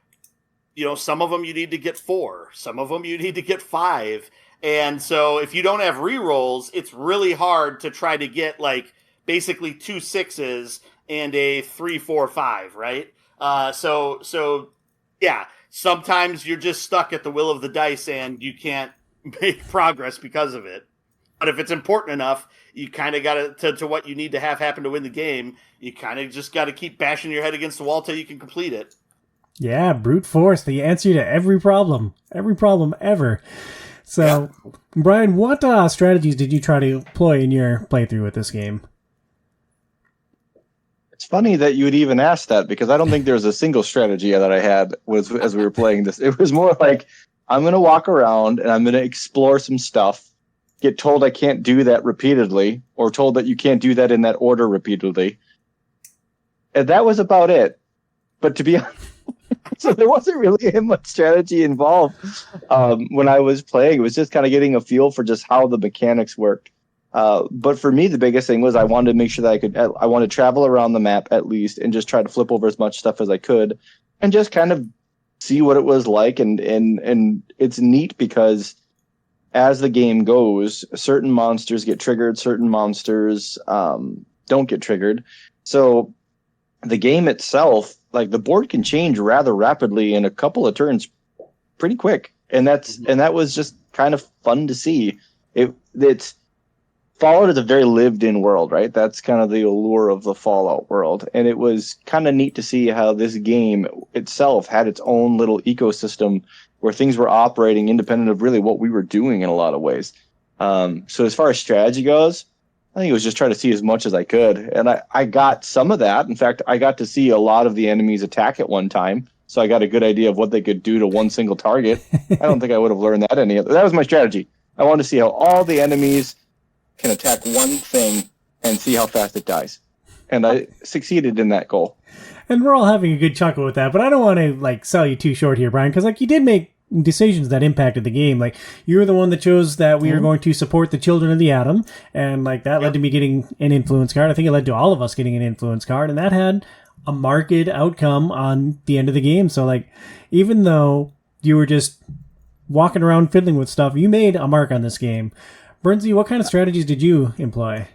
some of them you need to get 4. Some of them you need to get 5. And so if you don't have rerolls, it's really hard to try to get like basically 2 6s and a 3, 4, 5, right? So yeah, sometimes you're just stuck at the will of the dice and you can't make progress because of it. But if it's important enough, you kind of got to what you need to have happen to win the game. You kind of just got to keep bashing your head against the wall till you can complete it. Yeah, brute force, the answer to every problem ever. So, yeah. Brian, what strategies did you try to employ in your playthrough with this game? It's funny that you would even ask that because I don't think there's a single strategy that I had as we were playing this. It was more like, I'm going to walk around and I'm going to explore some stuff, get told I can't do that repeatedly, or told that you can't do that in that order repeatedly. And that was about it. But to be honest, so there wasn't really much strategy involved when I was playing. It was just kind of getting a feel for just how the mechanics work. But for me, the biggest thing was I wanted to make sure that I wanted to travel around the map at least and just try to flip over as much stuff as I could and just kind of see what it was like. And it's neat because as the game goes, certain monsters get triggered, certain monsters don't get triggered. So the game itself, like the board can change rather rapidly in a couple of turns pretty quick. And that was just kind of fun to see. It's Fallout is a very lived-in world, right? That's kind of the allure of the Fallout world. And it was kind of neat to see how this game itself had its own little ecosystem where things were operating independent of really what we were doing in a lot of ways. So as far as strategy goes, I think it was just trying to see as much as I could. And I got some of that. In fact, I got to see a lot of the enemies attack at one time. So I got a good idea of what they could do to one single target. I don't think I would have learned that any other. That was my strategy. I wanted to see how all the enemies can attack one thing and see how fast it dies. And I succeeded in that goal. And we're all having a good chuckle with that, but I don't want to sell you too short here, Brian, because you did make decisions that impacted the game. You were the one that chose that we were going to support the Children of the Atom, and that led to me getting an influence card. I think it led to all of us getting an influence card, and that had a marked outcome on the end of the game. So even though you were just walking around fiddling with stuff, you made a mark on this game. Bernsey, what kind of strategies did you employ?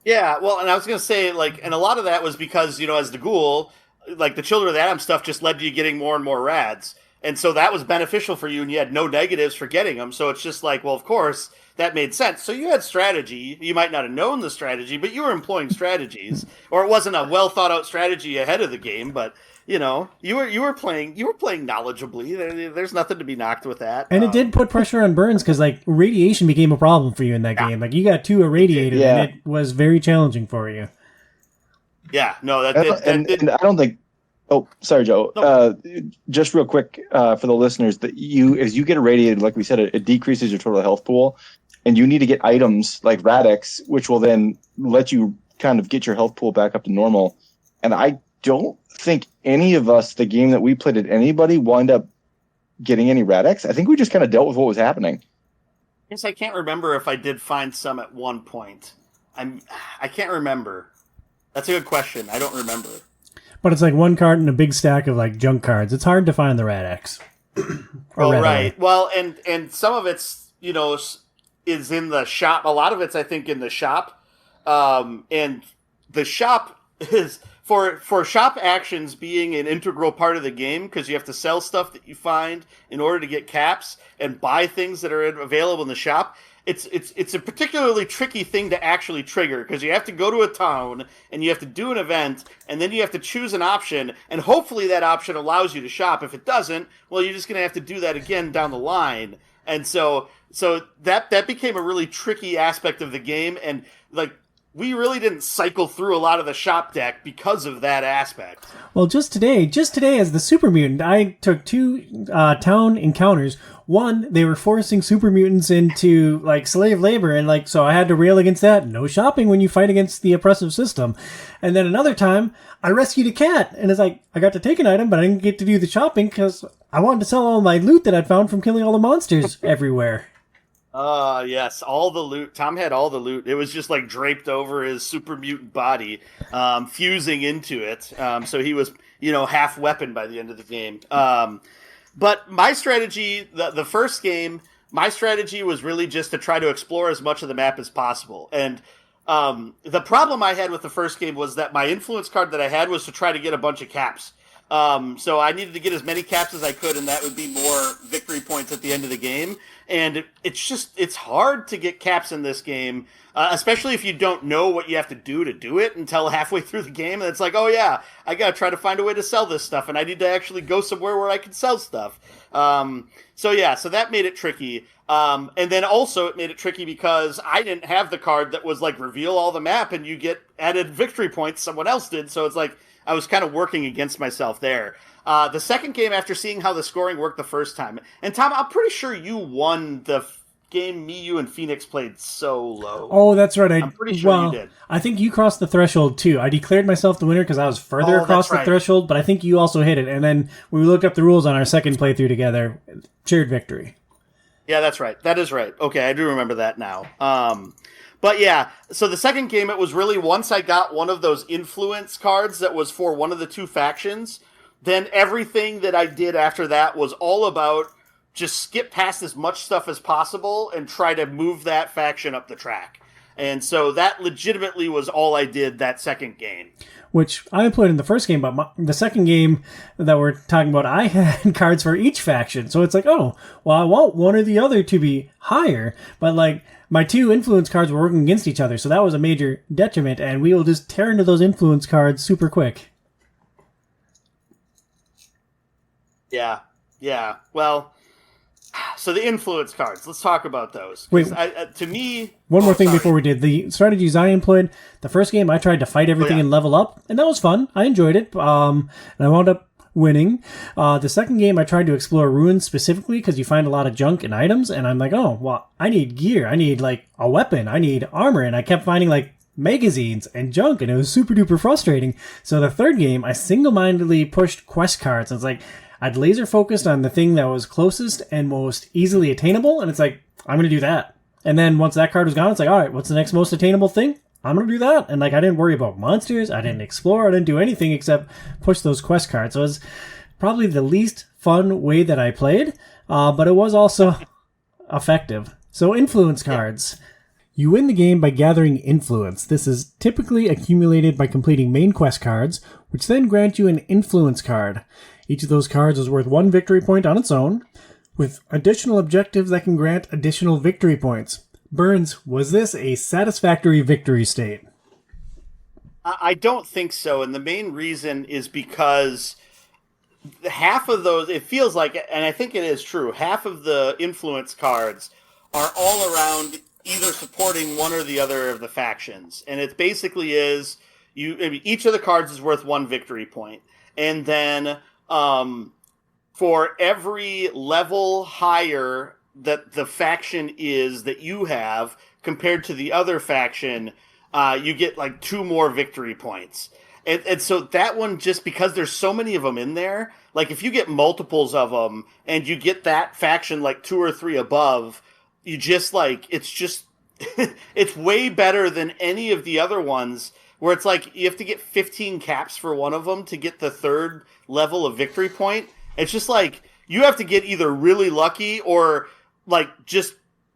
Yeah, well, and I was going to say, and a lot of that was because, as the ghoul, the Children of the Atom stuff just led to you getting more and more rads. And so that was beneficial for you, and you had no negatives for getting them. So it's just well, of course, that made sense. So you had strategy. You might not have known the strategy, but you were employing strategies. Or it wasn't a well-thought-out strategy ahead of the game, but, you were playing knowledgeably. There's nothing to be knocked with that. And it did put pressure on Burns because, radiation became a problem for you in that game. You got too irradiated, and it was very challenging for you. Yeah, no, and I don't think... Oh, sorry, Joe. No. Just real quick for the listeners, that as you get irradiated, like we said, it decreases your total health pool, and you need to get items like Radix, which will then let you kind of get your health pool back up to normal. And I don't think any of us, the game that we played, did anybody wind up getting any Radix. I think we just kind of dealt with what was happening. Yes, I can't remember if I did find some at one point. I can't remember. That's a good question. I don't remember. But it's one card in a big stack of junk cards. It's hard to find the Rad-X. Right. Well, and some of it's, is in the shop. A lot of it's, I think, in the shop. And the shop is, for shop actions being an integral part of the game, because you have to sell stuff that you find in order to get caps and buy things that are available in the shop. It's a particularly tricky thing to actually trigger, because you have to go to a town and you have to do an event, and then you have to choose an option, and hopefully that option allows you to shop. If it doesn't, well, you're just going to have to do that again down the line. And so that became a really tricky aspect of the game, and we really didn't cycle through a lot of the shop deck because of that aspect. Well, just today as the super mutant, I took 2 town encounters. One, they were forcing super mutants into slave labor, and so I had to rail against that. No shopping when you fight against the oppressive system. And then another time, I rescued a cat, and it's I got to take an item, but I didn't get to do the shopping because I wanted to sell all my loot that I'd found from killing all the monsters everywhere. Yes, all the loot. Tom had all the loot. It was just draped over his super mutant body, fusing into it. So he was, half weapon by the end of the game. But my strategy, the first game, my strategy was really just to try to explore as much of the map as possible. And the problem I had with the first game was that my influence card that I had was to try to get a bunch of caps. So I needed to get as many caps as I could, and that would be more victory points at the end of the game. And it's hard to get caps in this game, especially if you don't know what you have to do it until halfway through the game. And it's oh yeah, I got to try to find a way to sell this stuff, and I need to actually go somewhere where I can sell stuff. So that made it tricky. And then also it made it tricky because I didn't have the card that was reveal all the map and you get added victory points. Someone else did. So it's I was kind of working against myself there. The second game, after seeing how the scoring worked the first time, and Tom, I'm pretty sure you won the game you and Phoenix played solo. Oh, that's right. I'm pretty sure you did. I think you crossed the threshold too. I declared myself the winner because I was further across the threshold, but I think you also hit it. And then when we looked up the rules on our second playthrough together, shared victory. Yeah, that's right. That is right. Okay, I do remember that now. But yeah, so the second game, it was really once I got one of those influence cards that was for one of the 2 factions, then everything that I did after that was all about just skip past as much stuff as possible and try to move that faction up the track. And so that legitimately was all I did that second game. Which I played in the first game, but the second game that we're talking about, I had cards for each faction. So it's oh, well, I want one or the other to be higher, but my 2 influence cards were working against each other, so that was a major detriment, and we will just tear into those influence cards super quick. Yeah. Well, so the influence cards, let's talk about those. Wait, to me... One more thing before we did. The strategies I employed, the first game I tried to fight everything and level up, and that was fun. I enjoyed it, and I wound up winning. The second game, I tried to explore ruins specifically because you find a lot of junk and items, and I'm like, oh, well, I need gear. I need, like, a weapon. I need armor, and I kept finding, like, magazines and junk, and it was super duper frustrating. So the third game, I single-mindedly pushed quest cards, and it's like, I'd laser focused on the thing that was closest and most easily attainable, and it's like, I'm going to do that. And then once that card was gone, it's like, all right, what's the next most attainable thing? I'm going to do that. And like, I didn't worry about monsters. I didn't explore. I didn't do anything except push those quest cards. So it was probably the least fun way that I played, but it was also effective. So influence cards. You win the game by gathering influence. This is typically accumulated by completing main quest cards, which then grant you an influence card. Each of those cards is worth 1 victory point on its own, with additional objectives that can grant additional victory points. Burns, was this a satisfactory victory state? I don't think so, and the main reason is because half of those, it feels like, and I think it is true, half of the influence cards are all around either supporting one or the other of the factions. And it basically is, each of the cards is worth 1 victory point. And then for every level higher that the faction is that you have compared to the other faction, you get like 2 more victory points. And so that one, just because there's so many of them in there, like if you get multiples of them and you get that faction like 2 or 3 above, you just like, it's just, it's way better than any of the other ones where it's like you have to get 15 caps for one of them to get the 3rd level of victory point. It's just like you have to get either really lucky or like just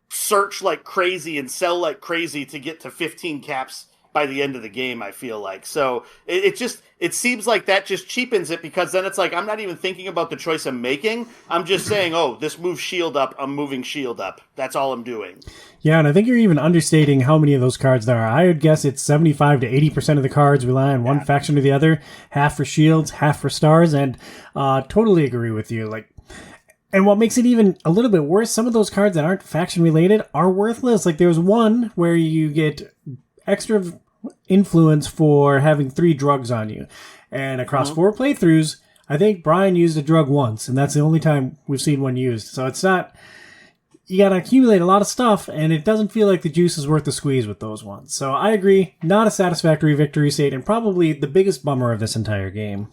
search like crazy and sell like crazy to get to 15 caps by the end of the game, I feel like. So it seems like that just cheapens it, because then it's like I'm not even thinking about the choice I'm making. I'm just saying, oh, this moves shield up, I'm moving shield up. That's all I'm doing. Yeah, and I think you're even understating how many of those cards there are. I would guess it's 75 to 80% of the cards rely on one faction or the other, half for shields, half for stars, and totally agree with you. Like, and what makes it even a little bit worse, some of those cards that aren't faction related are worthless. Like there's one where you get extra influence for having 3 drugs on you. And across 4 playthroughs, I think Brian used a drug once, and that's the only time we've seen one used. So it's not, you gotta accumulate a lot of stuff, and it doesn't feel like the juice is worth the squeeze with those ones. So I agree, not a satisfactory victory state, and probably the biggest bummer of this entire game.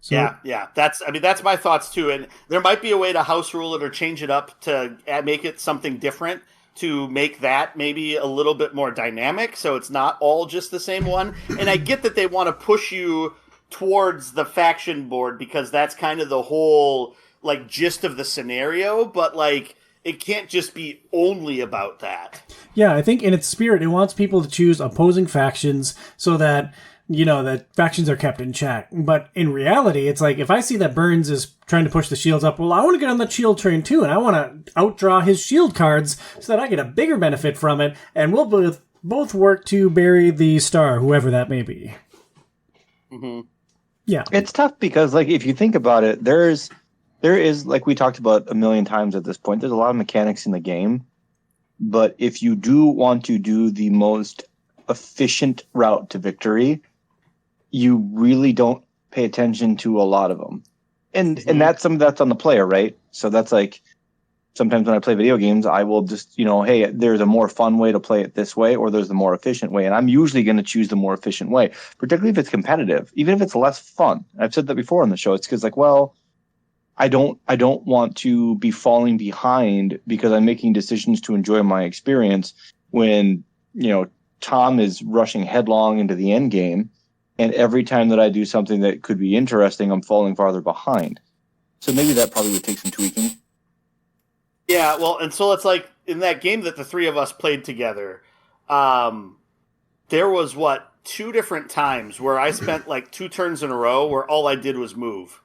So, yeah. That's my thoughts too. And there might be a way to house rule it or change it up to make it something different, to make that maybe a little bit more dynamic, so it's not all just the same one. And I get that they want to push you towards the faction board because that's kind of the whole like gist of the scenario, but like it can't just be only about that. Yeah, I think in its spirit, it wants people to choose opposing factions so that, you know, that factions are kept in check. But in reality, it's like, if I see that Burns is trying to push the shields up, well, I want to get on that shield train too, and I want to outdraw his shield cards so that I get a bigger benefit from it, and we'll both work to bury the star, whoever that may be. Mm-hmm. Yeah. It's tough because, like, if you think about it, there is, like we talked about a million times at this point, there's a lot of mechanics in the game. But if you do want to do the most efficient route to victory, you really don't pay attention to a lot of them. And that's something that's on the player, right? So that's like, sometimes when I play video games, I will just, you know, hey, there's a more fun way to play it this way, or there's the more efficient way. And I'm usually going to choose the more efficient way, particularly if it's competitive, even if it's less fun. I've said that before on the show. It's because, like, well, I don't want to be falling behind because I'm making decisions to enjoy my experience when, you know, Tom is rushing headlong into the end game. And every time that I do something that could be interesting, I'm falling farther behind. So maybe that probably would take some tweaking. Yeah, well, and so it's like in that game that the 3 of us played together, there was 2 different times where I spent like 2 turns in a row where all I did was move.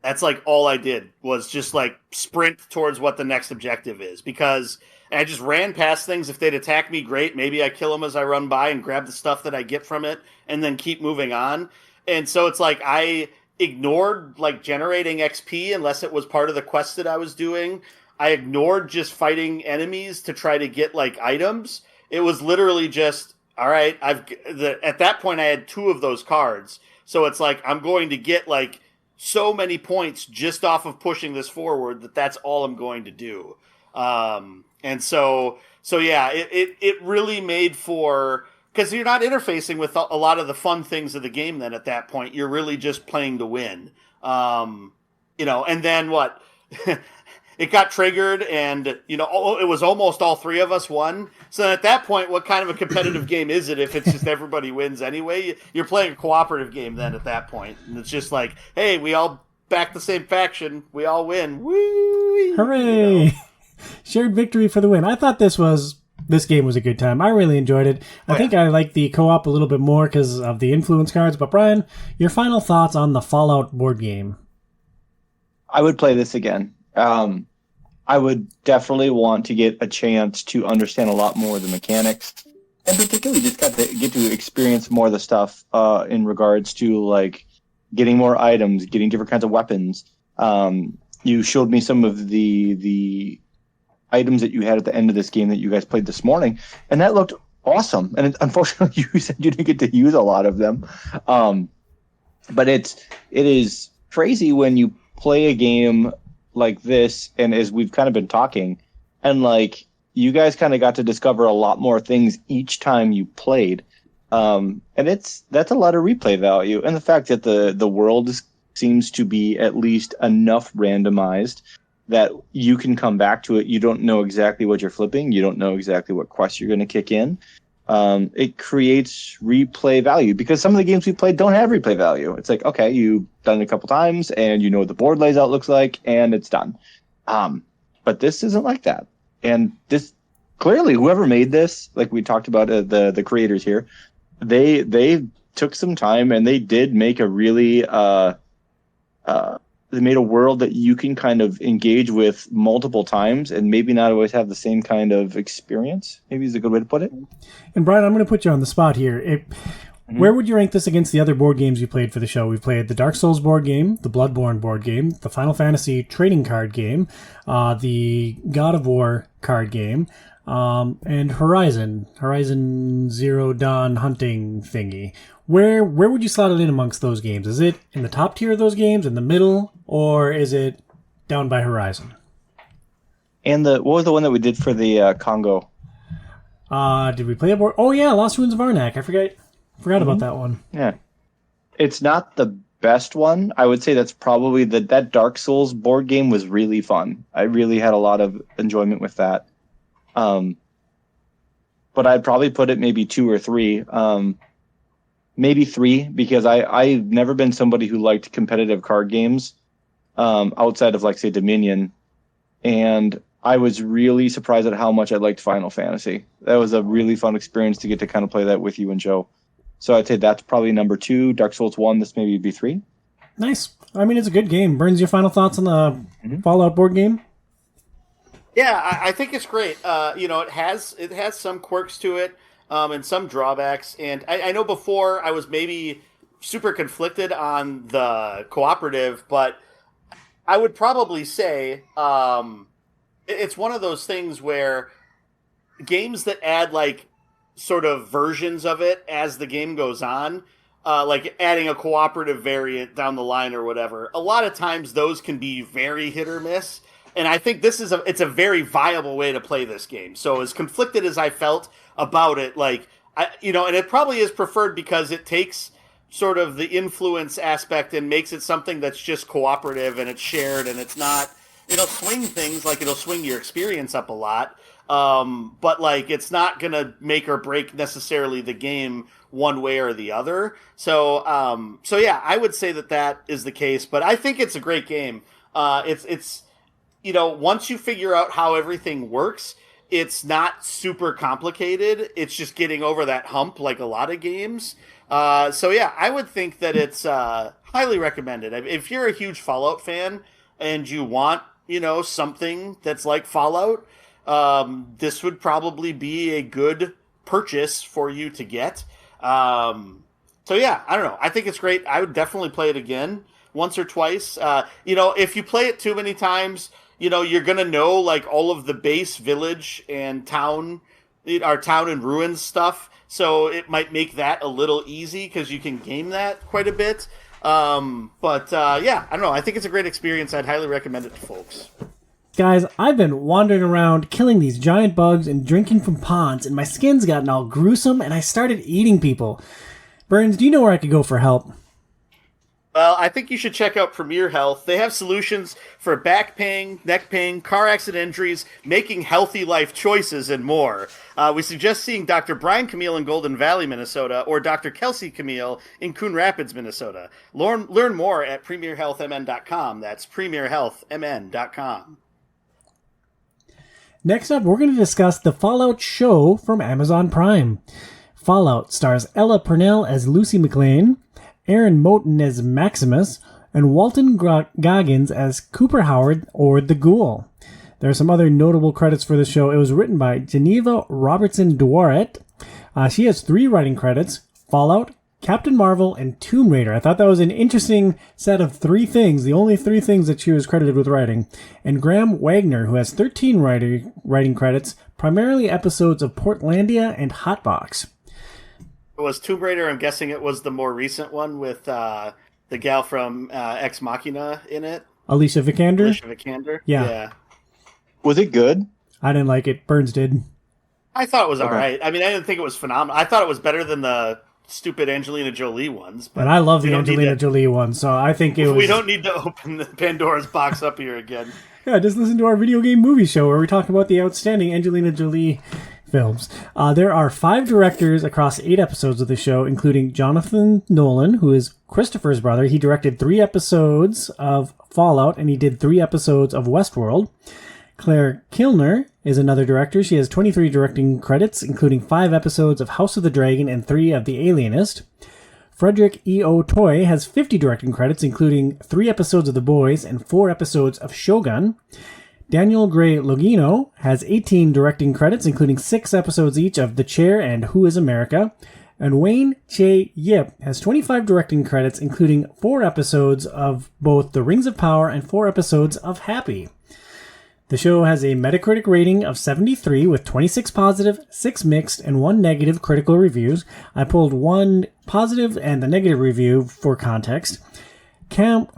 That's like all I did was just like sprint towards what the next objective is, because I just ran past things. If they'd attack me, great. Maybe I kill them as I run by and grab the stuff that I get from it and then keep moving on. And so it's like I ignored like generating XP unless it was part of the quest that I was doing. I ignored just fighting enemies to try to get like items. It was literally just, all right, at that point I had 2 of those cards. So it's like I'm going to get like so many points just off of pushing this forward that's all I'm going to do. And so yeah, it really made for, because you're not interfacing with a lot of the fun things of the game then at that point. You're really just playing to win. And then what? It got triggered and, it was almost all three of us won. So at that point, what kind of a competitive game is it if it's just everybody wins anyway? You're playing a cooperative game then at that point. And it's just like, hey, we all back the same faction. We all win. Woo! Hooray! Shared victory for the win. I thought this game was a good time. I really enjoyed it. I think I like the co-op a little bit more because of the influence cards. But Brian, your final thoughts on the Fallout board game? I would play this again. I would definitely want to get a chance to understand a lot more of the mechanics, and particularly just get to experience more of the stuff in regards to like getting more items, getting different kinds of weapons. You showed me some of the items that you had at the end of this game that you guys played this morning, and that looked awesome. And unfortunately, you said you didn't get to use a lot of them. But it is crazy when you play a game like this, and as we've kind of been talking, and like you guys kind of got to discover a lot more things each time you played, and that's a lot of replay value, and the fact that the world seems to be at least enough randomized that you can come back to it. You don't know exactly what you're flipping, you don't know exactly what quest you're going to kick in. It creates replay value, because some of the games we played don't have replay value. It's like, okay, you've done it a couple times and you know what the board layout looks like and it's done. But this isn't like that. And this, clearly whoever made this, like we talked about the creators here, they took some time and they did make a really they made a world that you can kind of engage with multiple times and maybe not always have the same kind of experience. Maybe is a good way to put it. And Brian, I'm going to put you on the spot here. Where would you rank this against the other board games you played for the show? We've played the Dark Souls board game, the Bloodborne board game, the Final Fantasy trading card game, the God of War card game, and Horizon Zero Dawn hunting thingy. Where would you slot it in amongst those games? Is it in the top tier of those games, in the middle, or is it down by Horizon? And what was the one that we did for the Congo? Did we play a board? Oh yeah, Lost Ruins of Arnak. I forgot about that one. Yeah, it's not the best one. I would say that's probably that Dark Souls board game was really fun. I really had a lot of enjoyment with that. But I'd probably put it maybe 2 or 3. Maybe 3, because I've never been somebody who liked competitive card games outside of, like, say, Dominion. And I was really surprised at how much I liked Final Fantasy. That was a really fun experience to get to kind of play that with you and Joe. So I'd say that's probably number 2. Dark Souls 1, this maybe be 3. Nice. I mean, it's a good game. Burns, your final thoughts on the Fallout board game? Yeah, I think it's great. It has some quirks to it. And some drawbacks. And I know before I was maybe super conflicted on the cooperative, but I would probably say it's one of those things where games that add like sort of versions of it as the game goes on, like adding a cooperative variant down the line or whatever, a lot of times those can be very hit or miss. And I think it's a very viable way to play this game. So as conflicted as I felt about it, and it probably is preferred because it takes sort of the influence aspect and makes it something that's just cooperative and it's shared and it's not, it'll swing things, like it'll swing your experience up a lot. But like, it's not going to make or break necessarily the game one way or the other. So yeah, I would say that is the case, but I think it's a great game. It's once you figure out how everything works, it's not super complicated. It's just getting over that hump like a lot of games. So yeah, I would think that it's highly recommended. If you're a huge Fallout fan and you want, something that's like Fallout, this would probably be a good purchase for you to get. So yeah, I don't know. I think it's great. I would definitely play it again once or twice. If you play it too many times, you're going to know like all of the base village and town our Town and Ruins stuff. So it might make that a little easy because you can game that quite a bit. Yeah, I don't know. I think it's a great experience. I'd highly recommend it to folks. Guys, I've been wandering around killing these giant bugs and drinking from ponds, and my skin's gotten all gruesome, and I started eating people. Burns, do you know where I could go for help? Well, I think you should check out Premier Health. They have solutions for back pain, neck pain, car accident injuries, making healthy life choices, and more. We suggest seeing Dr. Brian Camille in Golden Valley, Minnesota, or Dr. Kelsey Camille in Coon Rapids, Minnesota. Learn more at premierhealthmn.com. That's premierhealthmn.com. Next up, we're going to discuss the Fallout show from Amazon Prime. Fallout stars Ella Purnell as Lucy McLean, Aaron Moten as Maximus, and Walton Goggins as Cooper Howard or the Ghoul. There are some other notable credits for the show. It was written by Geneva Robertson Dworet. She has 3 writing credits: Fallout, Captain Marvel, and Tomb Raider. I thought that was an interesting set of 3 things, the only 3 things that she was credited with writing. And Graham Wagner, who has 13 writing credits, primarily episodes of Portlandia and Hotbox. It was Tomb Raider. I'm guessing it was the more recent one with the gal from Ex Machina in it. Alicia Vikander? Alicia Vikander. Yeah. Was it good? I didn't like it. Burns did. I thought it was all right. I mean, I didn't think it was phenomenal. I thought it was better than the stupid Angelina Jolie ones. But I love the Angelina Jolie one, so I think it was... We don't need to open the Pandora's box up here again. Yeah, just listen to our video game movie show where we talk about the outstanding Angelina Jolie films. There are 5 directors across 8 episodes of the show, including Jonathan Nolan, who is Christopher's brother. He directed 3 episodes of Fallout, and he did 3 episodes of Westworld. Claire Kilner is another director. She has 23 directing credits, including 5 episodes of House of the Dragon and 3 of The Alienist. Frederick E.O. Toy has 50 directing credits, including 3 episodes of The Boys and 4 episodes of Shogun. Daniel Gray Logino has 18 directing credits, including 6 episodes each of The Chair and Who is America. And Wayne Che Yip has 25 directing credits, including 4 episodes of both The Rings of Power and 4 episodes of Happy. The show has a Metacritic rating of 73 with 26 positive, 6 mixed, and 1 negative critical reviews. I pulled 1 positive and the negative review for context. Campbell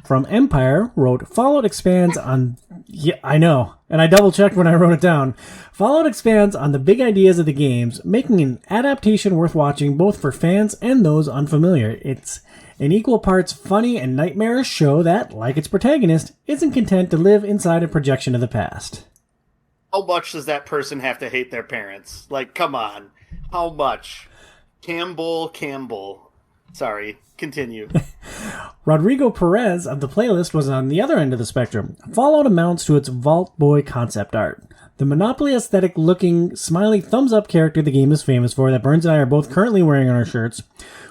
from Empire wrote, Fallout expands on... Yeah, I know. And I double-checked when I wrote it down. Fallout expands on the big ideas of the games, making an adaptation worth watching both for fans and those unfamiliar. It's an equal parts funny and nightmarish show that, like its protagonist, isn't content to live inside a projection of the past. How much does that person have to hate their parents? Like, come on. How much? Campbell. Sorry, continue. Rodrigo Perez of the playlist was on the other end of the spectrum. Fallout amounts to its Vault Boy concept art. The Monopoly aesthetic-looking, smiley thumbs-up character the game is famous for that Burns and I are both currently wearing on our shirts,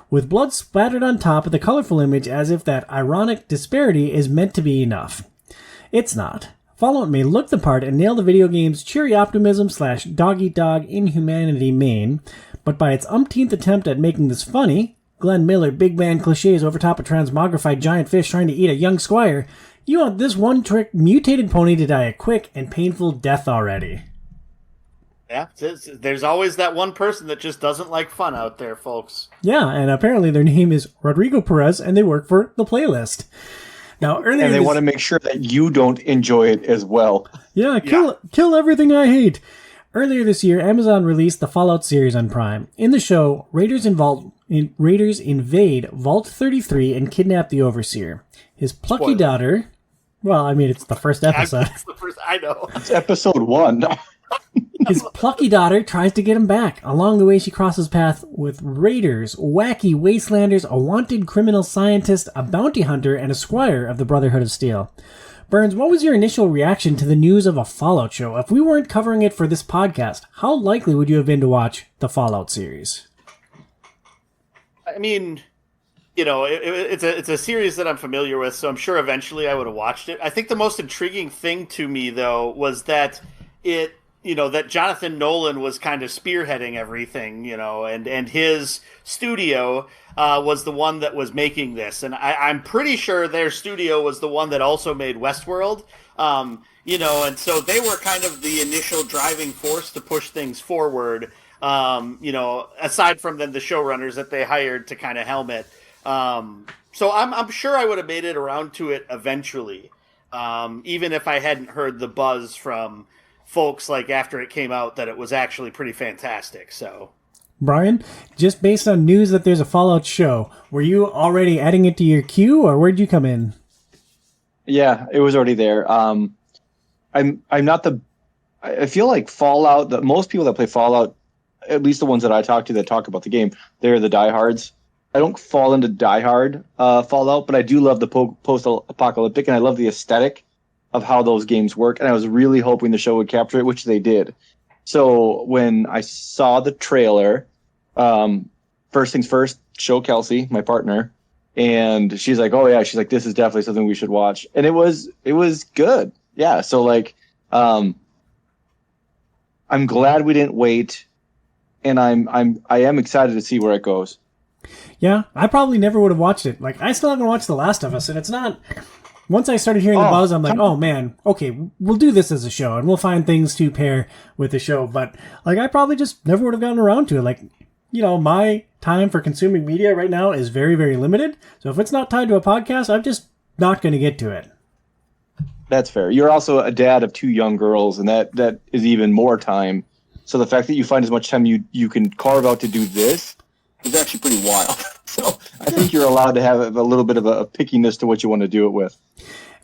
with blood splattered on top of the colorful image as if that ironic disparity is meant to be enough. It's not. Fallout may look the part and nail the video game's cheery optimism / dog-eat-dog inhumanity main, but by its umpteenth attempt at making this funny, Glenn Miller big band cliches over top a transmogrified giant fish trying to eat a young squire, you want this one-trick mutated pony to die a quick and painful death already. Yeah, there's always that one person that just doesn't like fun out there, folks. Yeah, and apparently their name is Rodrigo Perez, and they work for the playlist. Now, and they want to make sure that you don't enjoy it as well. Yeah, kill everything I hate. Earlier this year, Amazon released the Fallout series on Prime. In the show, Raiders invade Vault 33 and kidnap the Overseer. His plucky daughter... Well, I mean, it's the first episode. I know. It's episode 1. His plucky daughter tries to get him back. Along the way, she crosses paths with raiders, wacky wastelanders, a wanted criminal scientist, a bounty hunter, and a squire of the Brotherhood of Steel. Burns, what was your initial reaction to the news of a Fallout show? If we weren't covering it for this podcast, how likely would you have been to watch the Fallout series? I mean, you know, it's a series that I'm familiar with, so I'm sure eventually I would have watched it. I think the most intriguing thing to me, though, was that that Jonathan Nolan was kind of spearheading everything, and his studio was the one that was making this. And I'm pretty sure their studio was the one that also made Westworld. And so they were kind of the initial driving force to push things forward. Aside from then the showrunners that they hired to kind of helm it. So I'm sure I would have made it around to it eventually, even if I hadn't heard the buzz from folks like after it came out that it was actually pretty fantastic. So, Brian, just based on news that there's a Fallout show, were you already adding it to your queue, or where'd you come in? Yeah, it was already there. I'm not the. I feel like Fallout. That most people that play Fallout, at least the ones that I talk to that talk about the game, they're the diehards. I don't fall into diehard Fallout, but I do love the post-apocalyptic, and I love the aesthetic of how those games work. And I was really hoping the show would capture it, which they did. So when I saw the trailer, first things first, show Kelsey, my partner, and she's like, "Oh yeah," she's like, "This is definitely something we should watch," and it was good. Yeah, so like, I'm glad we didn't wait, and I am excited to see where it goes. Yeah, I probably never would have watched it. Like, I still haven't watched The Last of Us, and it's not. Once I started hearing the buzz, I'm like, oh man, okay, we'll do this as a show, and we'll find things to pair with the show. But like, I probably just never would have gotten around to it. Like, my time for consuming media right now is very, very limited. So if it's not tied to a podcast, I'm just not going to get to it. That's fair. You're also a dad of 2 young girls, and that is even more time. So the fact that you find as much time you can carve out to do this is actually pretty wild. So I think you're allowed to have a little bit of a pickiness to what you want to do it with.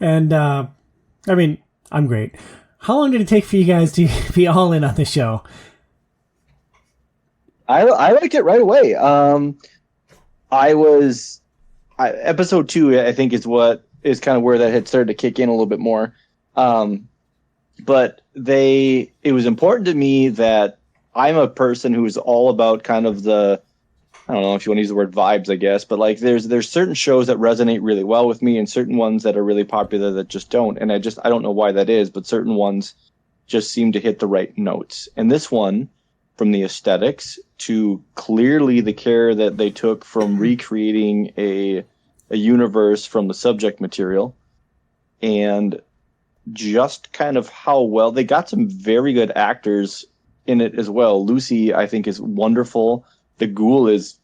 And, I'm great. How long did it take for you guys to be all in on the show? I liked it right away. Episode 2, I think, is what is kind of where that had started to kick in a little bit more. But it was important to me that I'm a person who is all about kind of I don't know if you want to use the word vibes, I guess, but like there's certain shows that resonate really well with me and certain ones that are really popular that just don't. And I don't know why that is, but certain ones just seem to hit the right notes. And this one, from the aesthetics to clearly the care that they took from recreating a universe from the subject material, and just kind of how well they got some very good actors in it as well. Lucy, I think, is wonderful. The ghoul is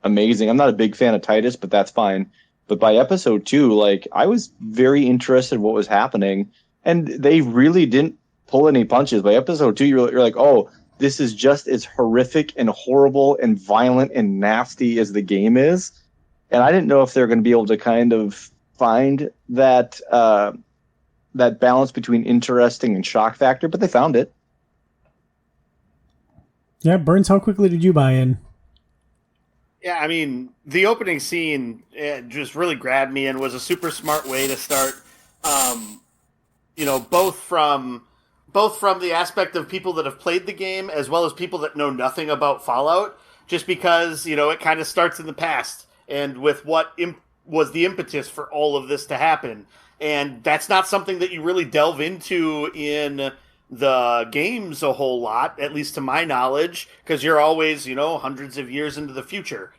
amazing. I'm not a big fan of Titus, but that's fine. But by episode 2, like, I was very interested in what was happening, and they really didn't pull any punches. By episode 2, you're like, oh, this is just as horrific and horrible and violent and nasty as the game is. And I didn't know if they're going to be able to kind of find that that balance between interesting and shock factor, but they found it. Yeah, Burns, how quickly did you buy in? Yeah, I mean, the opening scene just really grabbed me and was a super smart way to start, both from the aspect of people that have played the game as well as people that know nothing about Fallout, just because, it kind of starts in the past and with what was the impetus for all of this to happen. And that's not something that you really delve into in the games a whole lot, at least to my knowledge, because you're always, hundreds of years into the future.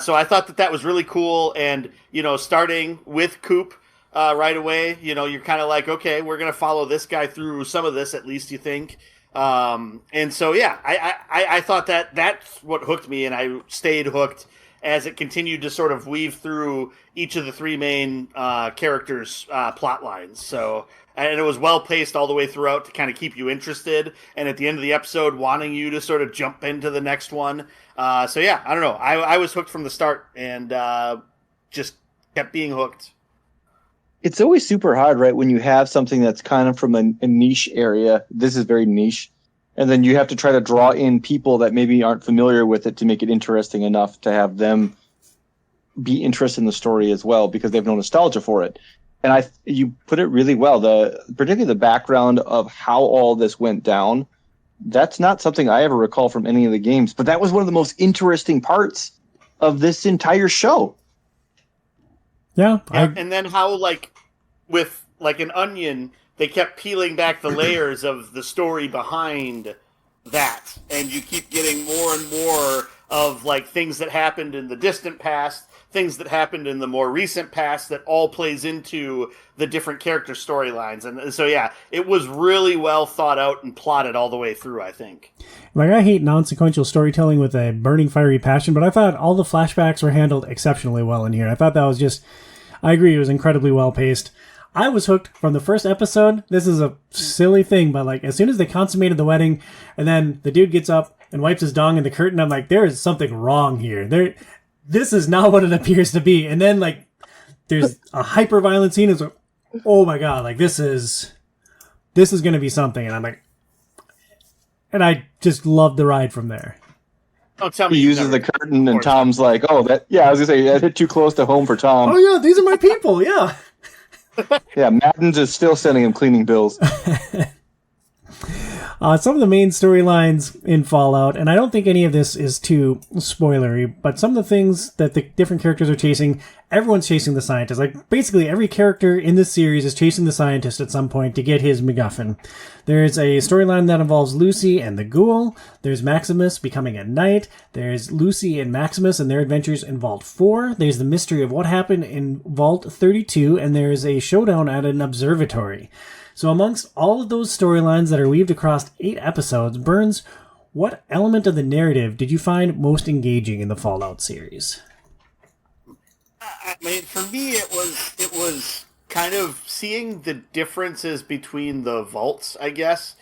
So I thought that was really cool. And, starting with Coop right away, you're kind of like, okay, we're going to follow this guy through some of this, at least you think. And so, yeah, I thought that's what hooked me, and I stayed hooked as it continued to sort of weave through each of the 3 main characters' plot lines. So, and it was well paced all the way throughout to kind of keep you interested, and at the end of the episode, wanting you to sort of jump into the next one. So yeah, I don't know. I was hooked from the start, and just kept being hooked. It's always super hard, right, when you have something that's kind of from a niche area. This is very niche. And then you have to try to draw in people that maybe aren't familiar with it to make it interesting enough to have them be interested in the story as well, because they have no nostalgia for it. And you put it really well. Particularly the background of how all this went down, that's not something I ever recall from any of the games. But that was one of the most interesting parts of this entire show. Yeah. And then how, with an onion, they kept peeling back the layers of the story behind that, and you keep getting more and more of like things that happened in the distant past, things that happened in the more recent past that all plays into the different character storylines. And so, yeah, it was really well thought out and plotted all the way through, I think. Like, I hate non-sequential storytelling with a burning fiery passion, but I thought all the flashbacks were handled exceptionally well in here. I thought that was just, I agree, it was incredibly well paced. I was hooked from the first episode. This is a silly thing, but like as soon as they consummated the wedding and then the dude gets up and wipes his dong in the curtain, I'm like, there is something wrong here. This is not what it appears to be. And then like there's a hyper violent scene. It's like, oh my God, like this is going to be something. And I'm like, and I just loved the ride from there. Don't tell me he uses the curtain and Tom's like, oh, that, yeah, I was going to say, that hit too close to home for Tom. Oh yeah, these are my people. Yeah. Yeah, Madden's is still sending him cleaning bills. Some of the main storylines in Fallout, and I don't think any of this is too spoilery, but some of the things that the different characters are chasing, everyone's chasing the scientist. Like, basically every character in this series is chasing the scientist at some point to get his MacGuffin. There's a storyline that involves Lucy and the Ghoul. There's Maximus becoming a knight. There's Lucy and Maximus and their adventures in Vault 4. There's the mystery of what happened in Vault 32, and there's a showdown at an observatory. So amongst all of those storylines that are weaved across 8 episodes, Burns, what element of the narrative did you find most engaging in the Fallout series? I mean, for me, it was kind of seeing the differences between the vaults, I guess,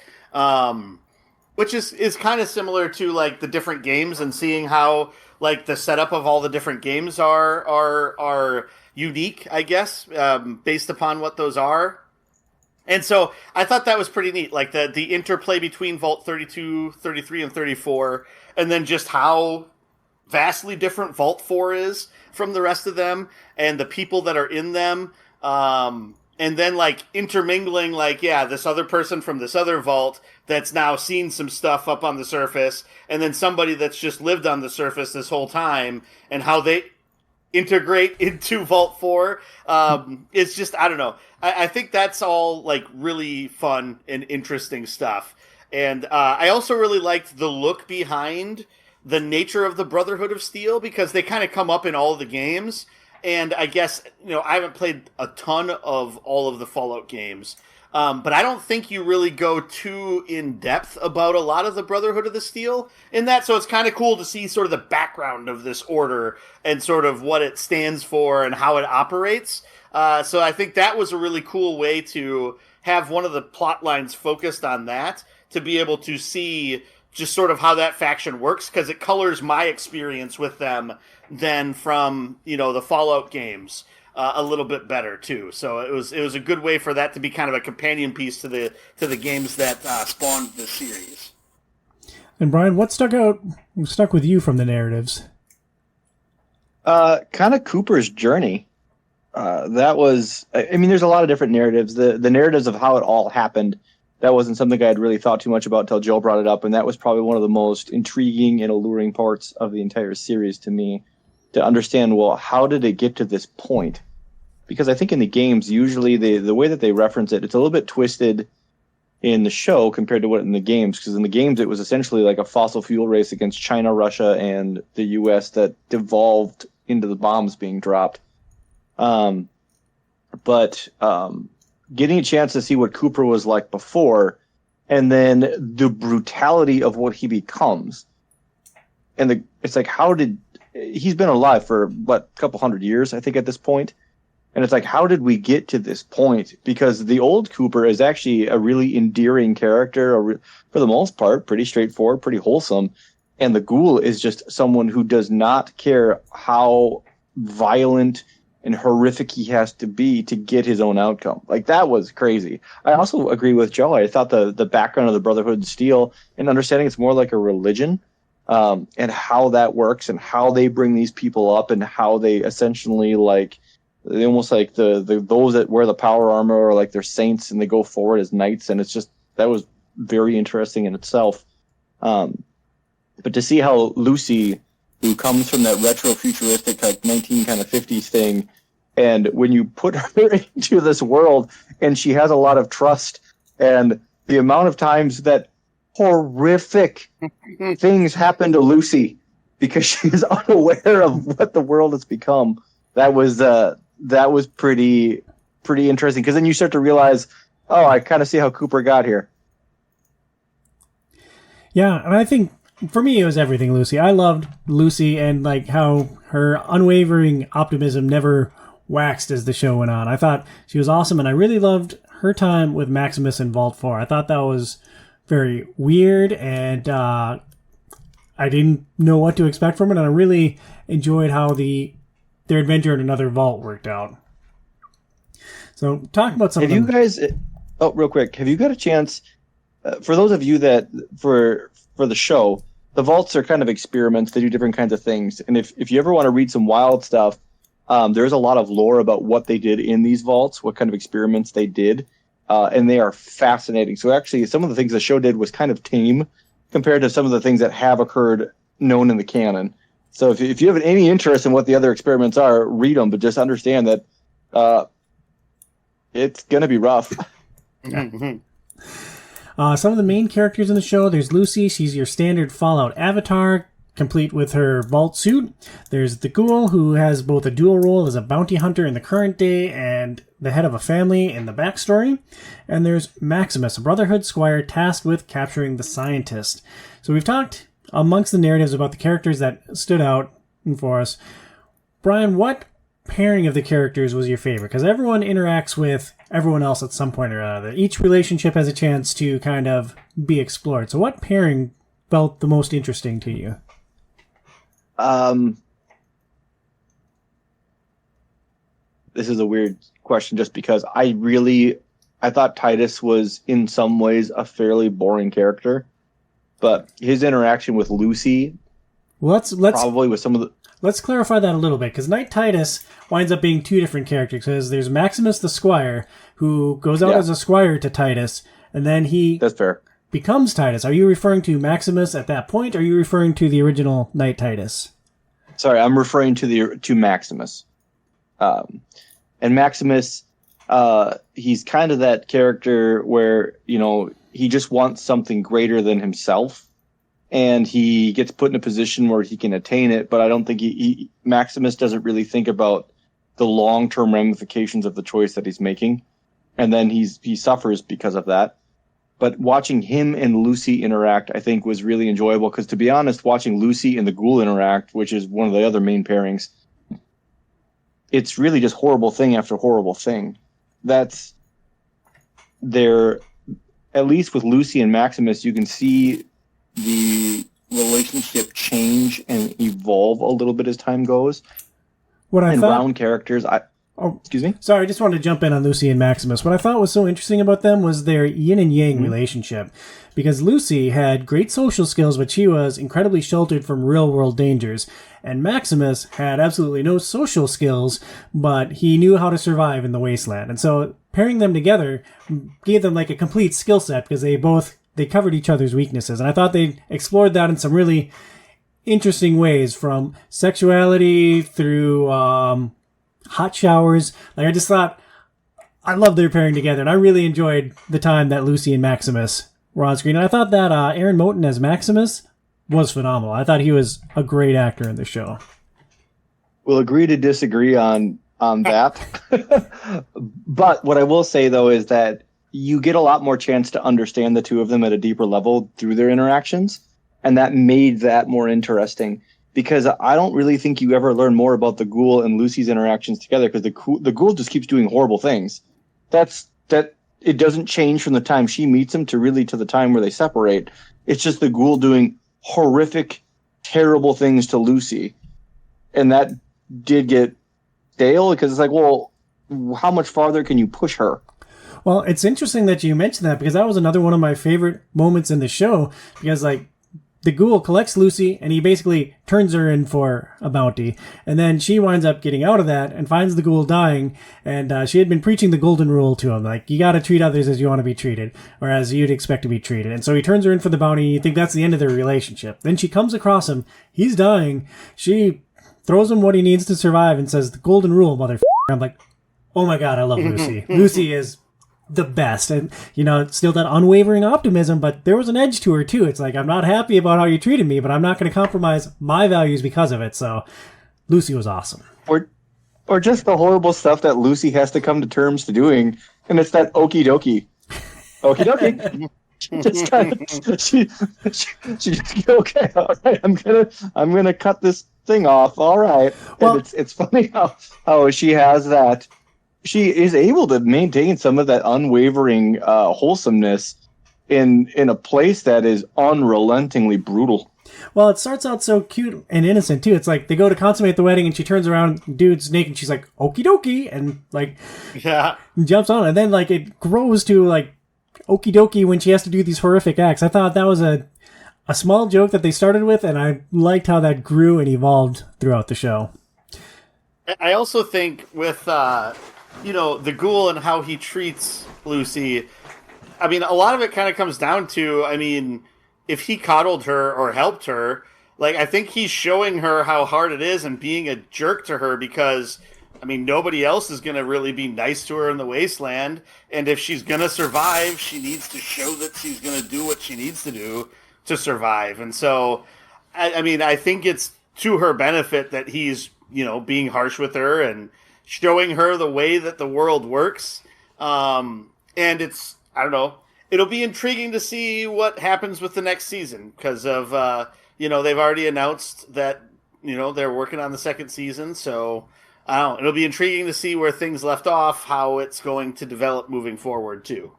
which is kind of similar to like the different games and seeing how like the setup of all the different games are unique, I guess, based upon what those are. And so I thought that was pretty neat, like the interplay between Vault 32, 33, and 34, and then just how vastly different Vault 4 is from the rest of them, and the people that are in them, and then like intermingling, like, yeah, this other person from this other vault that's now seen some stuff up on the surface, and then somebody that's just lived on the surface this whole time, and how they integrate into Vault 4. It's just, I don't know. I think that's all like really fun and interesting stuff. And I also really liked the look behind the nature of the Brotherhood of Steel, because they kind of come up in all of the games. And I guess, you know, I haven't played a ton of all of the Fallout games, but I don't think you really go too in depth about a lot of the Brotherhood of the Steel in that. So it's kind of cool to see sort of the background of this order and sort of what it stands for and how it operates. So I think that was a really cool way to have one of the plot lines focused on that, to be able to see just sort of how that faction works, because it colors my experience with them than from, you know, the Fallout games a little bit better too. So it was a good way for that to be kind of a companion piece to the games that spawned this series. And Brian, what stuck with you from the narratives? Kind of Cooper's journey. That was, I mean, there's a lot of different narratives. The narratives of how it all happened, that wasn't something I had really thought too much about until Joe brought it up, and that was probably one of the most intriguing and alluring parts of the entire series to me, to understand, well, how did it get to this point? Because I think in the games, usually the way that they reference it, it's a little bit twisted in the show compared to what in the games, because in the games it was essentially like a fossil fuel race against China, Russia, and the U.S. that devolved into the bombs being dropped. But getting a chance to see what Cooper was like before, and then the brutality of what he becomes, and it's like, he's been alive for a couple hundred years, I think, at this point. And it's like, how did we get to this point? Because the old Cooper is actually a really endearing character, for the most part, pretty straightforward, pretty wholesome. And the Ghoul is just someone who does not care how violent and horrific he has to be to get his own outcome. Like, that was crazy. I also agree with Joe. I thought the background of the Brotherhood of Steel and understanding it's more like a religion, and how that works and how they bring these people up and how they essentially they almost like those that wear the power armor are like they're saints and they go forward as knights. And it's just, that was very interesting in itself. But to see how Lucy, who comes from that retro futuristic like 1950s thing, and when you put her into this world and she has a lot of trust, and the amount of times that horrific things happen to Lucy, because she is unaware of what the world has become. That was pretty interesting, because then you start to realize, oh, I kind of see how Cooper got here. Yeah, and I think for me it was everything Lucy. I loved Lucy and like how her unwavering optimism never waxed as the show went on. I thought she was awesome, and I really loved her time with Maximus in Vault 4. I thought that was very weird, and I didn't know what to expect from it, and I really enjoyed how their adventure in another vault worked out. So, talk about some. Have you guys? Oh, real quick, have you got a chance? For those of you that for the show, the vaults are kind of experiments. They do different kinds of things, and if you ever want to read some wild stuff, there's a lot of lore about what they did in these vaults, what kind of experiments they did, and they are fascinating. So actually, some of the things the show did was kind of tame compared to some of the things that have occurred known in the canon. So if you have any interest in what the other experiments are, read them, but just understand that it's going to be rough. Some of the main characters in the show, there's Lucy. She's your standard Fallout avatar, complete with her vault suit. There's the Ghoul, who has both a dual role as a bounty hunter in the current day and the head of a family in the backstory. And there's Maximus, a Brotherhood squire tasked with capturing the scientist. So we've talked amongst the narratives about the characters that stood out for us. Brian, what pairing of the characters was your favorite? Because everyone interacts with everyone else at some point or other. Each relationship has a chance to kind of be explored. So what pairing felt the most interesting to you? This is a weird question just because I thought Titus was in some ways a fairly boring character, but his interaction with Lucy probably was some of the... Let's clarify that a little bit, because Knight Titus winds up being two different characters, because there's Maximus the Squire, who goes out as a squire to Titus, and then That's fair. becomes Titus. Are you referring to Maximus at that point, or are you referring to the original Knight Titus? Sorry, I'm referring to Maximus. And Maximus, he's kind of that character where, he just wants something greater than himself, and he gets put in a position where he can attain it, but I don't think Maximus doesn't really think about the long-term ramifications of the choice that he's making, and then he suffers because of that. But watching him and Lucy interact, I think, was really enjoyable, because to be honest, watching Lucy and the Ghoul interact, which is one of the other main pairings, it's really just horrible thing after horrible thing. That's there. At least with Lucy and Maximus, you can see the relationship change and evolve a little bit as time goes. Round characters, excuse me? Sorry, I just wanted to jump in on Lucy and Maximus. What I thought was so interesting about them was their yin and yang relationship. Because Lucy had great social skills, but she was incredibly sheltered from real-world dangers. And Maximus had absolutely no social skills, but he knew how to survive in the wasteland. And so pairing them together gave them like a complete skill set, because they covered each other's weaknesses. And I thought they explored that in some really interesting ways, from sexuality through hot showers. Like, I just thought, I loved their pairing together, and I really enjoyed the time that Lucy and Maximus were on screen. And I thought that Aaron Moten as Maximus was phenomenal. I thought he was a great actor in the show. We'll agree to disagree on that. But what I will say, though, is that you get a lot more chance to understand the two of them at a deeper level through their interactions, and that made that more interesting. Because I don't really think you ever learn more about the Ghoul and Lucy's interactions together, because the Ghoul just keeps doing horrible things. It doesn't change from the time she meets him to the time where they separate. It's just the Ghoul doing horrific, terrible things to Lucy. And that did get stale, because it's like, well, how much farther can you push her? Well, it's interesting that you mentioned that, because that was another one of my favorite moments in the show, because the Ghoul collects Lucy, and he basically turns her in for a bounty. And then she winds up getting out of that and finds the Ghoul dying. And she had been preaching the golden rule to him. Like, you got to treat others as you want to be treated, or as you'd expect to be treated. And so he turns her in for the bounty, and you think that's the end of their relationship. Then she comes across him. He's dying. She throws him what he needs to survive and says, "The golden rule, motherfucker." I'm like, oh my God, I love Lucy. Lucy is the best. And, it's still that unwavering optimism, but there was an edge to her too. It's like, I'm not happy about how you treated me, but I'm not going to compromise my values because of it. So Lucy was awesome. Or just the horrible stuff that Lucy has to come to terms to doing. And it's that okie dokie. Okie dokie. Just kind of, she just, okay, all right, I'm gonna cut this thing off. All right. Well, and it's funny how she has that. She is able to maintain some of that unwavering wholesomeness in a place that is unrelentingly brutal. Well, it starts out so cute and innocent too. It's like they go to consummate the wedding, and she turns around, dude's naked. And she's like, "Okie dokie," and jumps on. And then it grows to okie dokie when she has to do these horrific acts. I thought that was a small joke that they started with, and I liked how that grew and evolved throughout the show. I also think with the ghoul and how he treats Lucy, I mean, a lot of it kind of comes down to, if he coddled her or helped her, I think he's showing her how hard it is and being a jerk to her because, nobody else is going to really be nice to her in the wasteland. And if she's going to survive, she needs to show that she's going to do what she needs to do to survive. And so, I think it's to her benefit that he's, being harsh with her and showing her the way that the world works. And it's, I don't know, it'll be intriguing to see what happens with the next season because of, they've already announced that, they're working on the second season. So I don't know, it'll be intriguing to see where things left off, how it's going to develop moving forward too.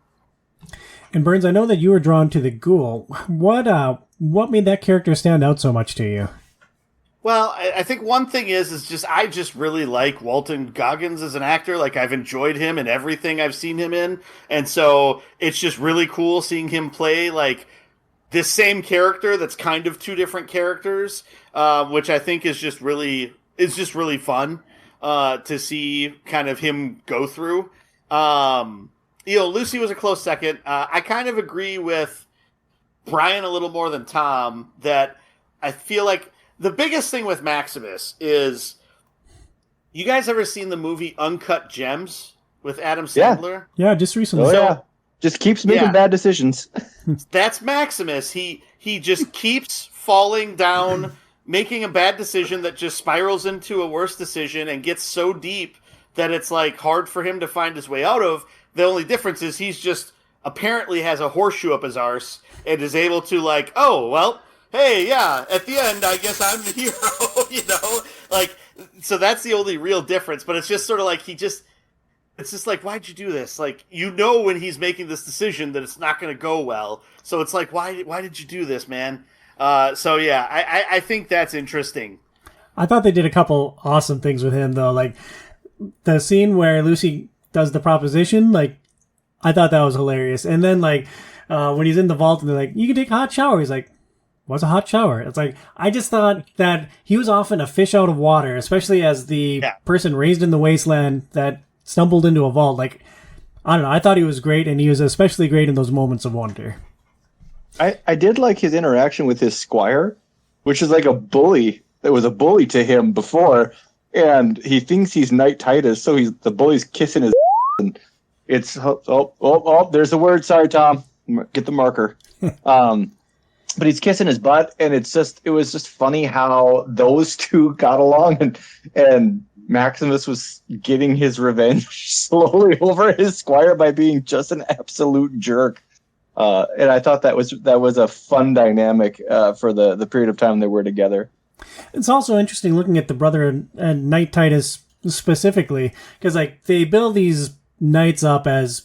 And Burns, I know that you were drawn to the ghoul. What made that character stand out so much to you? Well, I think one thing is just I just really like Walton Goggins as an actor. I've enjoyed him in everything I've seen him in, and so it's just really cool seeing him play this same character that's kind of two different characters, which I think is just really fun to see kind of him go through. Lucy was a close second. I kind of agree with Brian a little more than Tom that I feel like the biggest thing with Maximus is, you guys ever seen the movie Uncut Gems with Adam Sandler? Yeah, just recently. Oh, yeah. Just keeps making bad decisions. That's Maximus. He just keeps falling down, making a bad decision that just spirals into a worse decision and gets so deep that it's hard for him to find his way out of. The only difference is he's just apparently has a horseshoe up his arse and is able to hey, yeah, at the end, I guess I'm the hero, so that's the only real difference, but it's just sort of it's just why'd you do this? When he's making this decision that it's not going to go well, so it's why did you do this, man? I think that's interesting. I thought they did a couple awesome things with him, though, the scene where Lucy does the proposition, I thought that was hilarious, and then, when he's in the vault and they're like, you can take a hot shower, he's like, what's a hot shower? It's I just thought that he was often a fish out of water, especially as the person raised in the wasteland that stumbled into a vault. I don't know. I thought he was great, and he was especially great in those moments of wonder. I did like his interaction with his squire, which is a bully. That was a bully to him before, and he thinks he's Knight Titus, so the bully's kissing his and it's, there's the word. Sorry, Tom. Get the marker. But he's kissing his butt, and it was just funny how those two got along, and Maximus was getting his revenge slowly over his squire by being just an absolute jerk. And I thought that was a fun dynamic for the period of time they were together. It's also interesting looking at the brother and Knight Titus specifically, because they build these knights up as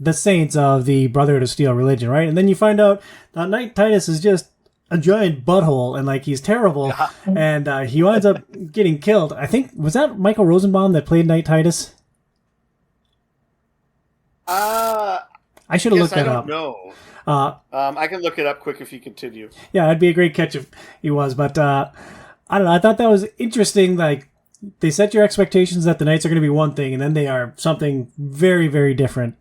the saints of the Brotherhood of Steel religion, right? And then you find out that Knight Titus is just a giant butthole, and he's terrible, and he winds up getting killed. I think, was that Michael Rosenbaum that played Knight Titus? I should have looked that up. No, I can look it up quick if you continue. Yeah, that'd be a great catch if he was, but I don't know. I thought that was interesting. They set your expectations that the knights are going to be one thing, and then they are something very, very different.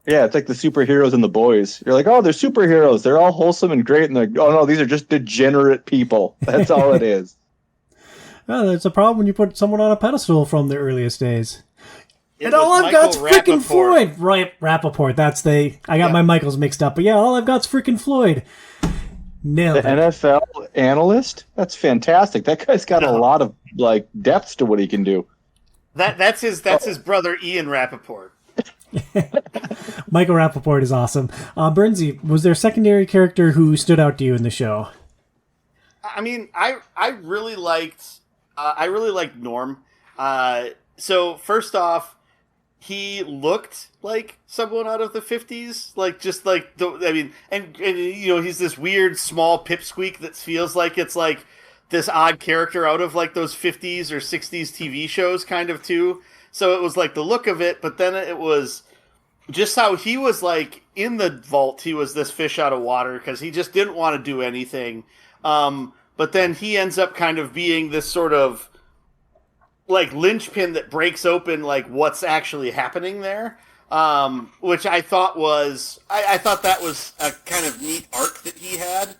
Yeah, it's like the superheroes and the boys. You're like, oh, they're superheroes. They're all wholesome and great. And oh, no, these are just degenerate people. That's all it is. Well, it's a problem when you put someone on a pedestal from the earliest days. And all I've got's freaking Floyd. Right, Rappaport. I got my Michaels mixed up. But yeah, all I've got's freaking Floyd. Nailed it. The NFL analyst? That's fantastic. That guy's got a lot of depths to what he can do. That's his brother Ian Rappaport. Michael Rappaport is awesome. Bernsey, was there a secondary character who stood out to you in the show? I mean, I really liked Norm. So first off, he looked like someone out of the 50s, and he's this weird small pipsqueak that feels like it's like this odd character out of like those 50s or 60s TV shows kind of too. So it was like the look of it, but then it was just how he was like in the vault. He was this fish out of water because he just didn't want to do anything. But then he ends up kind of being this sort of like linchpin that breaks open like what's actually happening there, which I thought I thought that was a kind of neat arc that he had,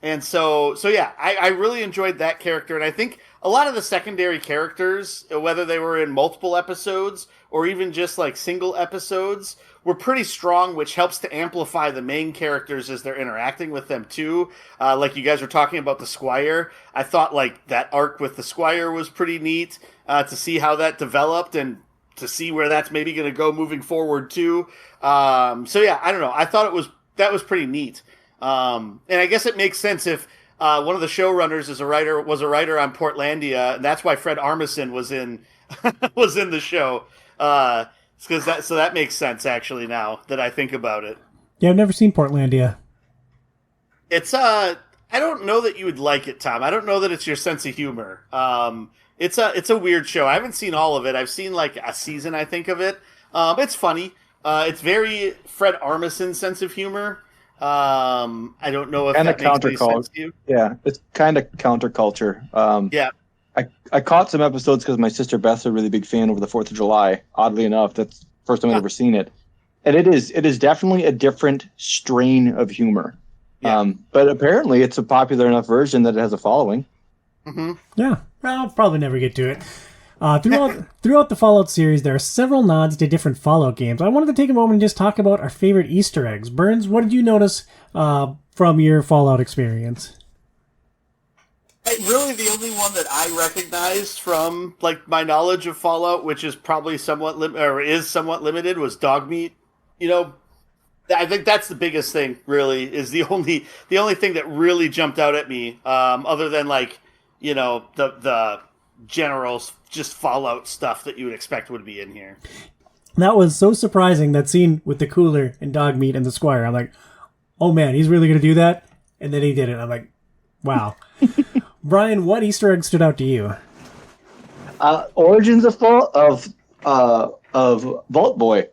and so yeah, I really enjoyed that character, and I think a lot of the secondary characters, whether they were in multiple episodes or even just like single episodes, were pretty strong, which helps to amplify the main characters as they're interacting with them too. Like you guys were talking about the Squire. I thought like that arc with the Squire was pretty neat to see how that developed and to see where that's maybe going to go moving forward too. So yeah, I don't know. I thought that was pretty neat. And I guess it makes sense if one of the showrunners was a writer on Portlandia, and that's why Fred Armisen was in the show. So that makes sense actually now that I think about it. Yeah, I've never seen Portlandia. It's I don't know that you would like it, Tom. I don't know that it's your sense of humor. It's a weird show. I haven't seen all of it. I've seen like a season, I think, of it. It's funny. It's very Fred Armisen sense of humor. I don't know if that makes any sense to you. Yeah, it's kind of counterculture. Yeah. I caught some episodes because my sister Beth's a really big fan over the 4th of July. Oddly enough, that's the first time I've ever seen it. And it is definitely a different strain of humor. Yeah. But apparently it's a popular enough version that it has a following. Mm-hmm. Yeah, well, I'll probably never get to it. Throughout the Fallout series, there are several nods to different Fallout games. I wanted to take a moment and just talk about our favorite Easter eggs. Burns, what did you notice from your Fallout experience? Really, the only one that I recognized from like my knowledge of Fallout, which is probably somewhat limited, was dog meat. I think that's the biggest thing. Really, is the only thing that really jumped out at me, other than like the general just Fallout stuff that you would expect would be in here. That was so surprising, that scene with the cooler and dog meat and the Squire. I'm like, oh man, he's really going to do that? And then he did it. I'm like, wow. Brian, what Easter egg stood out to you? Origins of Vault Boy.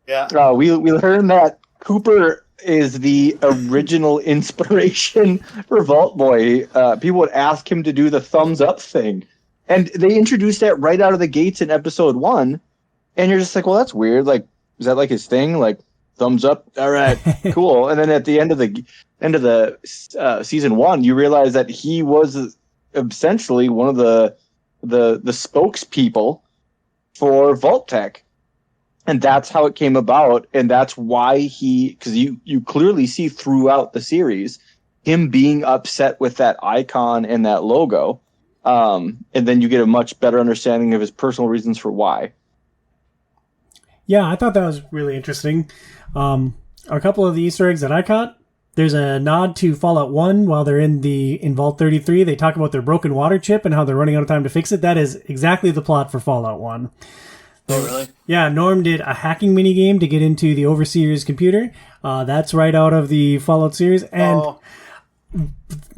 Yeah. We learned that Cooper is the original inspiration for Vault Boy. People would ask him to do the thumbs up thing. And they introduced that right out of the gates in episode 1. And you're just like, well, that's weird. Like, is that like his thing? Like, thumbs up? All right, cool. And then at the end of the season 1, you realize that he was essentially one of the spokespeople for Vault Tech. And that's how it came about. And that's why because you clearly see throughout the series him being upset with that icon and that logo. And then you get a much better understanding of his personal reasons for why. Yeah, I thought that was really interesting. A couple of the Easter eggs that I caught, there's a nod to Fallout 1 while they're in Vault 33. They talk about their broken water chip and how they're running out of time to fix it. That is exactly the plot for Fallout 1. Oh, really? Yeah, Norm did a hacking minigame to get into the Overseer's computer. That's right out of the Fallout series. And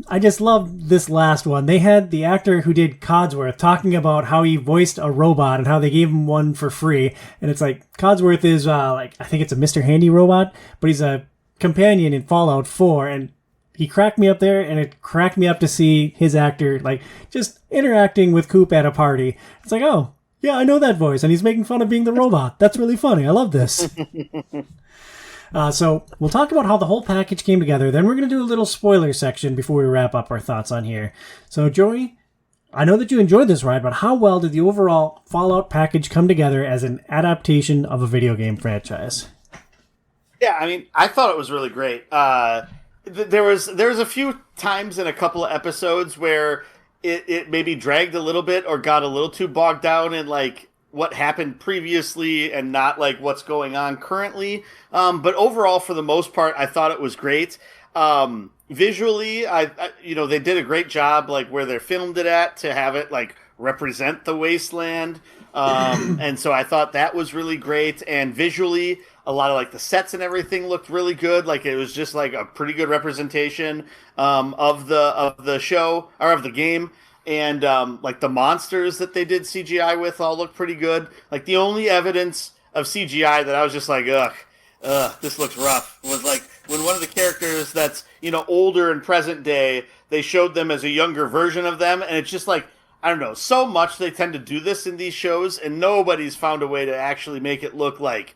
I just love this last one. They had the actor who did Codsworth talking about how he voiced a robot and how they gave him one for free. And it's like, Codsworth is I think it's a Mr. Handy robot, but he's a companion in Fallout 4. And he cracked me up there, and it cracked me up to see his actor like just interacting with Coop at a party. It's like, oh, yeah, I know that voice, and he's making fun of being the robot. That's really funny. I love this. So we'll talk about how the whole package came together. Then we're going to do a little spoiler section before we wrap up our thoughts on here. So, Joey, I know that you enjoyed this ride, but how well did the overall Fallout package come together as an adaptation of a video game franchise? Yeah, I mean, I thought it was really great. There was a few times in a couple of episodes where it maybe dragged a little bit or got a little too bogged down in like what happened previously and not like what's going on currently. But overall, for the most part, I thought it was great. Visually, I they did a great job like where they filmed it at to have it like represent the wasteland. And so I thought that was really great. And visually, a lot of like the sets and everything looked really good. Like it was just like a pretty good representation of the show or of the game. And like the monsters that they did CGI with all looked pretty good. Like the only evidence of CGI that I was just like, ugh, this looks rough, was like when one of the characters that's, older in present day, they showed them as a younger version of them. And it's just like, I don't know, so much they tend to do this in these shows, and nobody's found a way to actually make it look like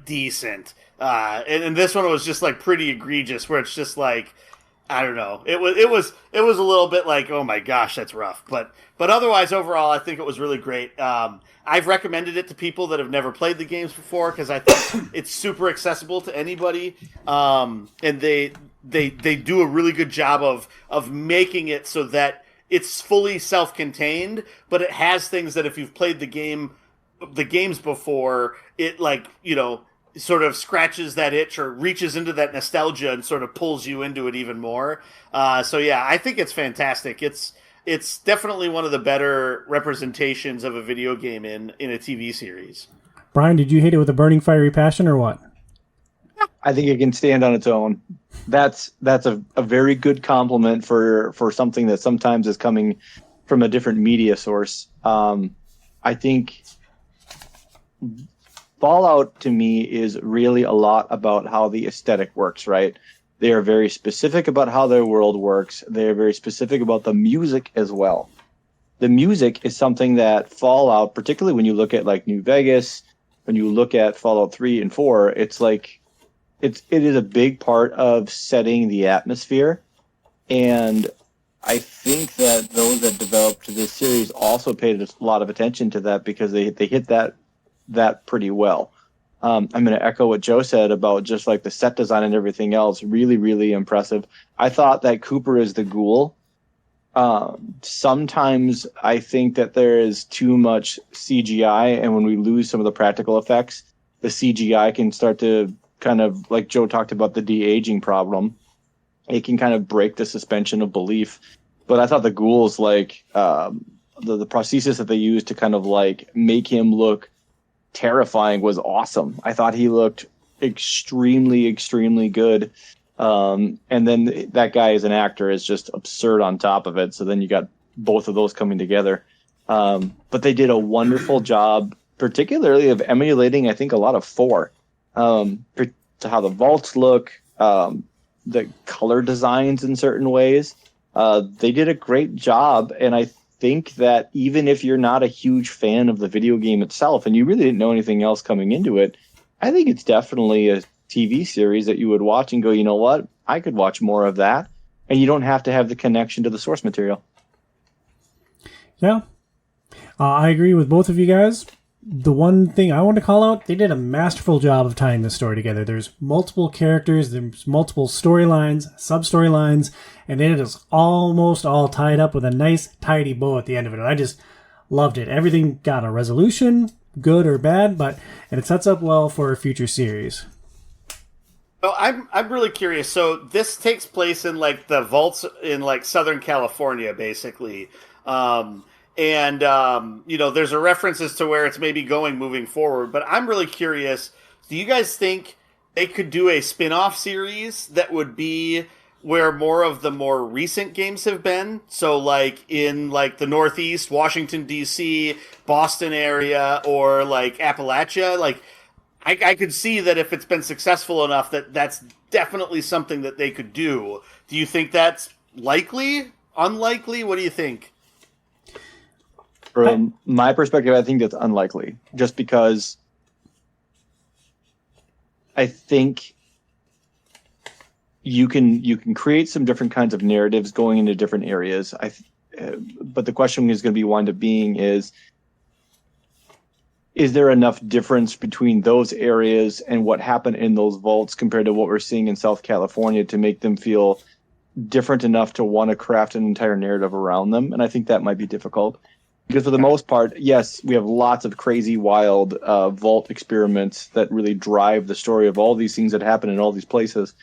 decent. And this one was just like pretty egregious, where it's just like, I don't know. It was a little bit like, oh my gosh, that's rough. But otherwise, overall, I think it was really great. I've recommended it to people that have never played the games before because I think it's super accessible to anybody. And they do a really good job of making it so that it's fully self-contained, but it has things that if you've played the games before, it sort of scratches that itch or reaches into that nostalgia and sort of pulls you into it even more. So yeah, I think it's fantastic. It's definitely one of the better representations of a video game in a TV series. Brian, did you hate it with a burning fiery passion or what? I think it can stand on its own. That's a very good compliment for something that sometimes is coming from a different media source. I think Fallout to me is really a lot about how the aesthetic works, right? They are very specific about how their world works. They are very specific about the music as well. The music is something that Fallout, particularly when you look at like New Vegas, when you look at Fallout 3 and 4, it's like it is a big part of setting the atmosphere. And I think that those that developed this series also paid a lot of attention to that because they hit that pretty well. I'm going to echo what Joe said about just like the set design and everything else. Really, really impressive. I thought that Cooper is the ghoul. Sometimes I think that there is too much CGI, and when we lose some of the practical effects, the CGI can start to kind of, like Joe talked about, the de-aging problem. It can kind of break the suspension of belief. But I thought the ghouls, like the prosthesis that they used to kind of like make him look terrifying was awesome. I thought he looked extremely, extremely good. And then that guy as an actor is just absurd on top of it. So then you got both of those coming together. But they did a wonderful job, particularly of emulating, I think, a lot of 4. To how the vaults look, the color designs in certain ways. They did a great job, and I think that even if you're not a huge fan of the video game itself and you really didn't know anything else coming into it, I think it's definitely a TV series that you would watch and go, you know what, I could watch more of that, and you don't have to have the connection to the source material. Yeah, I agree with both of you guys. The one thing I want to call out, they did a masterful job of tying this story together. There's multiple characters, there's multiple storylines, sub-storylines, and it is almost all tied up with a nice, tidy bow at the end of it. And I just loved it. Everything got a resolution, good or bad, and it sets up well for a future series. Oh, I'm really curious. So this takes place in like the vaults in like Southern California, basically. And there's a reference as to where it's maybe going moving forward. But I'm really curious, do you guys think they could do a spin-off series that would be where more of the more recent games have been? So like in like the Northeast, Washington, D.C., Boston area, or like Appalachia? Like I could see that if it's been successful enough that's definitely something that they could do. Do you think that's likely? Unlikely? What do you think? From my perspective, I think that's unlikely, just because I think you can create some different kinds of narratives going into different areas. but the question is going to be wind up being is there enough difference between those areas and what happened in those vaults compared to what we're seeing in South California to make them feel different enough to want to craft an entire narrative around them? And I think that might be difficult because for the most part, yes, we have lots of crazy, wild vault experiments that really drive the story of all these things that happen in all these places.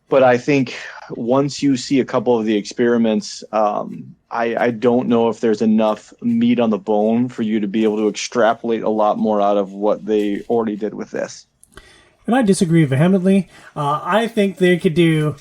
But I think once you see a couple of the experiments, I don't know if there's enough meat on the bone for you to be able to extrapolate a lot more out of what they already did with this. And I disagree vehemently. I think they could do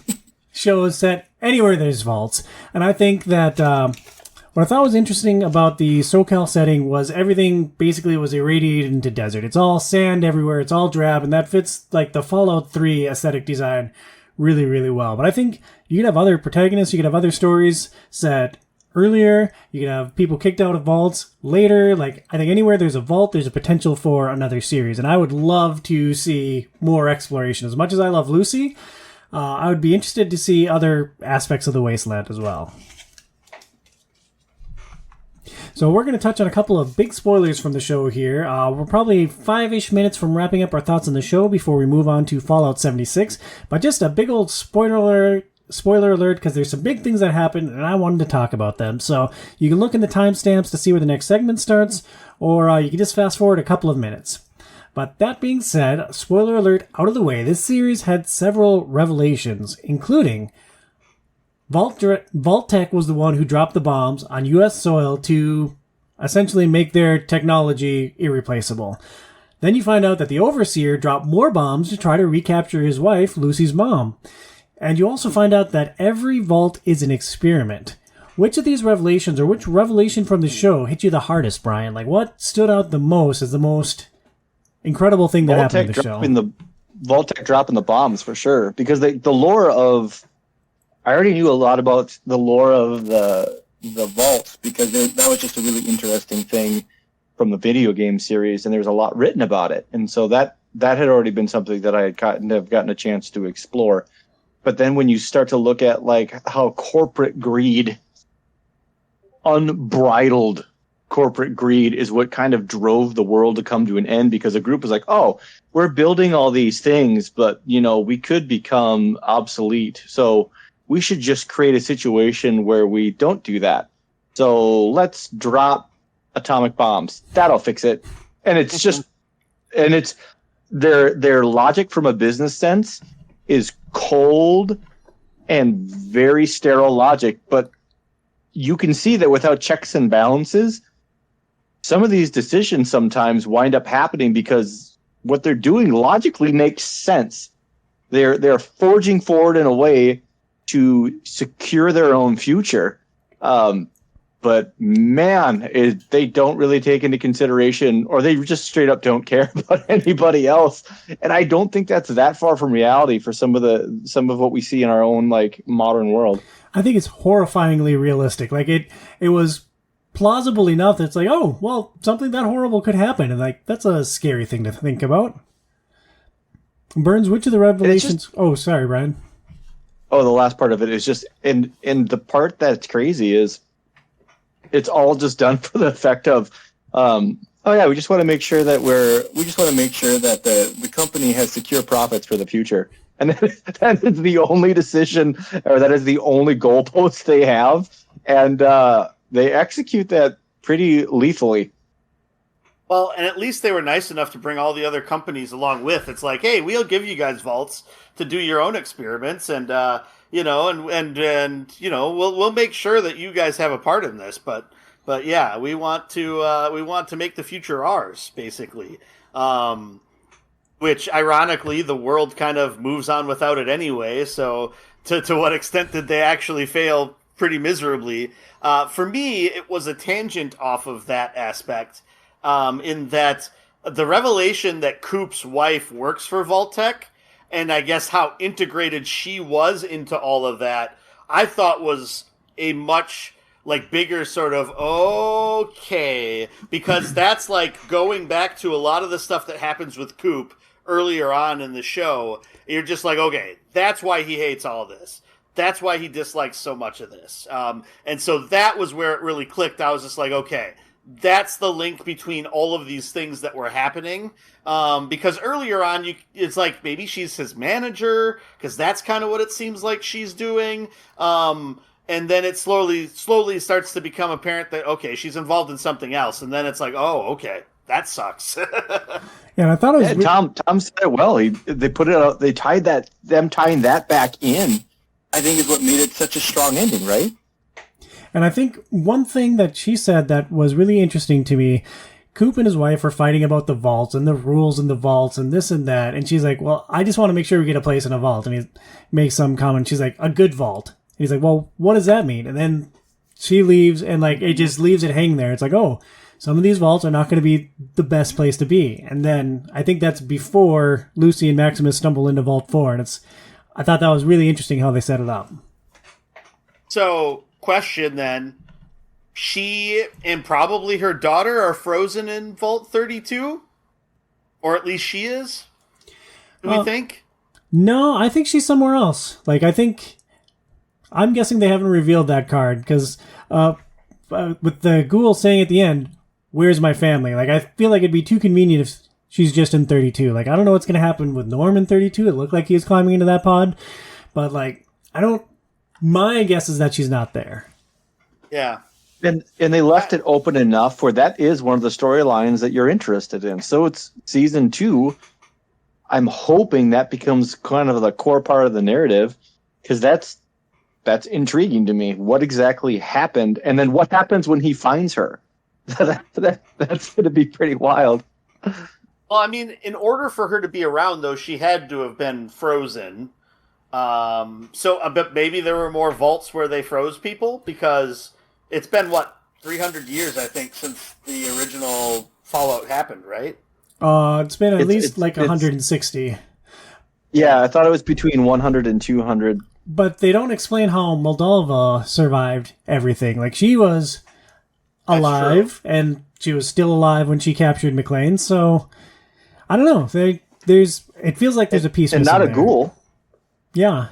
shows set anywhere there's vaults. And I think that what I thought was interesting about the SoCal setting was everything basically was irradiated into desert. It's all sand everywhere. It's all drab. And that fits like the Fallout 3 aesthetic design really, really well. But I think you could have other protagonists. You could have other stories set earlier. You could have people kicked out of vaults later. Like, I think anywhere there's a vault, there's a potential for another series. And I would love to see more exploration. As much as I love Lucy, I would be interested to see other aspects of the Wasteland as well. So we're going to touch on a couple of big spoilers from the show here. We're probably 5-ish minutes from wrapping up our thoughts on the show before we move on to Fallout 76. But just a big old spoiler alert, because there's some big things that happened, and I wanted to talk about them. So you can look in the timestamps to see where the next segment starts, or you can just fast forward a couple of minutes. But that being said, spoiler alert out of the way, this series had several revelations, including Vault-Tec was the one who dropped the bombs on U.S. soil to essentially make their technology irreplaceable. Then you find out that the Overseer dropped more bombs to try to recapture his wife, Lucy's mom. And you also find out that every vault is an experiment. Which of these revelations, or which revelation from the show hit you the hardest, Brian? Like, what stood out the most as the most incredible thing that happened in the show? Vault-Tec dropping the bombs, for sure. Because the lore of... I already knew a lot about the lore of the vaults because that was just a really interesting thing from the video game series, and there was a lot written about it. And so that had already been something that I had gotten a chance to explore. But then when you start to look at like how corporate greed, unbridled corporate greed, is what kind of drove the world to come to an end, because a group was like, oh, we're building all these things, but we could become obsolete. So we should just create a situation where we don't do that. So let's drop atomic bombs. That'll fix it. And it's just, and it's their logic from a business sense is cold and very sterile logic. But you can see that without checks and balances, some of these decisions sometimes wind up happening because what they're doing logically makes sense. They're forging forward in a way to secure their own future. But man, they don't really take into consideration, or they just straight up don't care about anybody else. And I don't think that's that far from reality for some of what we see in our own like modern world. I think it's horrifyingly realistic. Like it was plausible enough that it's like, oh, well, something that horrible could happen. And like, that's a scary thing to think about. Burns, which of the revelations... Oh, sorry, Brian. Oh, the last part of it is just, and the part that's crazy is it's all just done for the effect of, we just want to make sure that the company has secure profits for the future. And that is the only decision, or that is the only goalpost they have. And they execute that pretty lethally. Well, and at least they were nice enough to bring all the other companies along with. It's like, hey, we'll give you guys vaults to do your own experiments, and we'll make sure that you guys have a part in this. But yeah, we want to make the future ours, basically. Which ironically, the world kind of moves on without it anyway. So to what extent did they actually fail? Pretty miserably. For me, it was a tangent off of that aspect. In that the revelation that Coop's wife works for Vault-Tec, and I guess how integrated she was into all of that, I thought was a much like bigger sort of okay, because that's like going back to a lot of the stuff that happens with Coop earlier on in the show. You're just like, okay, that's why he hates all this. That's why he dislikes so much of this. And so that was where it really clicked. I was just like, okay, that's the link between all of these things that were happening. Because earlier on, it's like maybe she's his manager, because that's kind of what it seems like she's doing. And then it slowly starts to become apparent that, okay, she's involved in something else. And then it's like, oh, okay, that sucks. Yeah, I thought it was Tom said it well. They put it out. They tied that. Them tying that back in, I think, is what made it such a strong ending, right? And I think one thing that she said that was really interesting to me, Coop and his wife were fighting about the vaults and the rules in the vaults and this and that. And she's like, well, I just want to make sure we get a place in a vault. And he makes some comment. She's like, a good vault. And he's like, well, what does that mean? And then she leaves and like it just leaves it hanging there. It's like, oh, some of these vaults are not going to be the best place to be. And then I think that's before Lucy and Maximus stumble into Vault 4. And I thought that was really interesting how they set it up. So, question then. She and probably her daughter are frozen in Vault 32? Or at least she is? Do we think? No, I think she's somewhere else. Like, I'm guessing they haven't revealed that card because with the ghoul saying at the end, where's my family? Like, I feel like it'd be too convenient if she's just in 32. Like, I don't know what's going to happen with Norm in 32. It looked like he was climbing into that pod. But, like, my guess is that she's not there. Yeah. And they left it open enough where that is one of the storylines that you're interested in. So it's season 2. I'm hoping that becomes kind of the core part of the narrative, because that's intriguing to me. What exactly happened? And then what happens when he finds her? That's going to be pretty wild. Well, I mean, in order for her to be around, though, she had to have been frozen. But maybe there were more vaults where they froze people, because it's been, 300 years, I think, since the original Fallout happened, right? It's been at least 160. Yeah, I thought it was between 100 and 200. But they don't explain how Moldova survived everything. Like, she was alive, and she was still alive when she captured McLean. So I don't know. It feels like there's a piece, and not a there. ghoul. Yeah,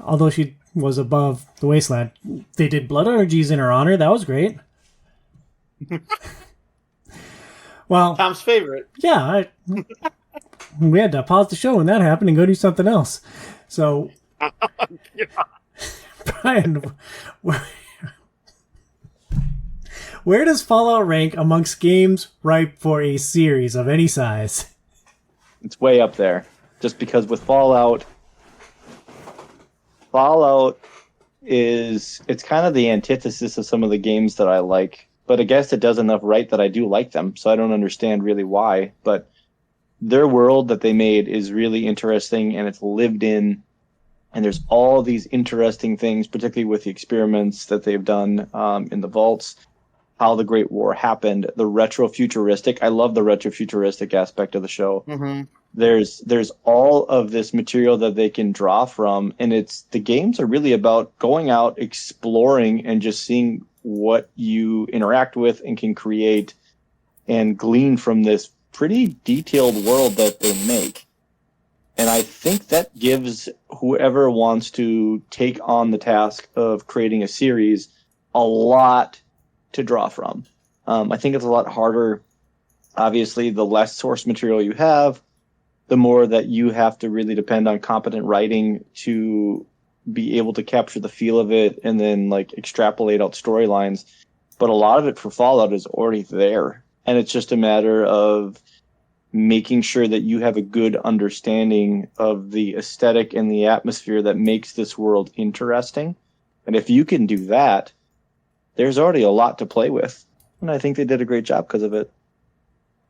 although she was above the wasteland. They did blood orgies in her honor. That was great. Well, Tom's favorite. Yeah, we had to pause the show when that happened and go do something else. So, Brian, where does Fallout rank amongst games ripe for a series of any size? It's way up there. Just because with Fallout it's kind of the antithesis of some of the games that I like. But I guess it does enough right that I do like them. So I don't understand really why. But their world that they made is really interesting, and it's lived in. And there's all these interesting things, particularly with the experiments that they've done in the vaults, how the Great War happened, the retro-futuristic. I love the retro-futuristic aspect of the show. Mm-hmm. There's all of this material that they can draw from, and the games are really about going out, exploring, and just seeing what you interact with and can create and glean from this pretty detailed world that they make. And I think that gives whoever wants to take on the task of creating a series a lot to draw from. I think it's a lot harder. Obviously, the less source material you have, the more that you have to really depend on competent writing to be able to capture the feel of it and then extrapolate out storylines. But a lot of it for Fallout is already there. And it's just a matter of making sure that you have a good understanding of the aesthetic and the atmosphere that makes this world interesting. And if you can do that, there's already a lot to play with. And I think they did a great job because of it.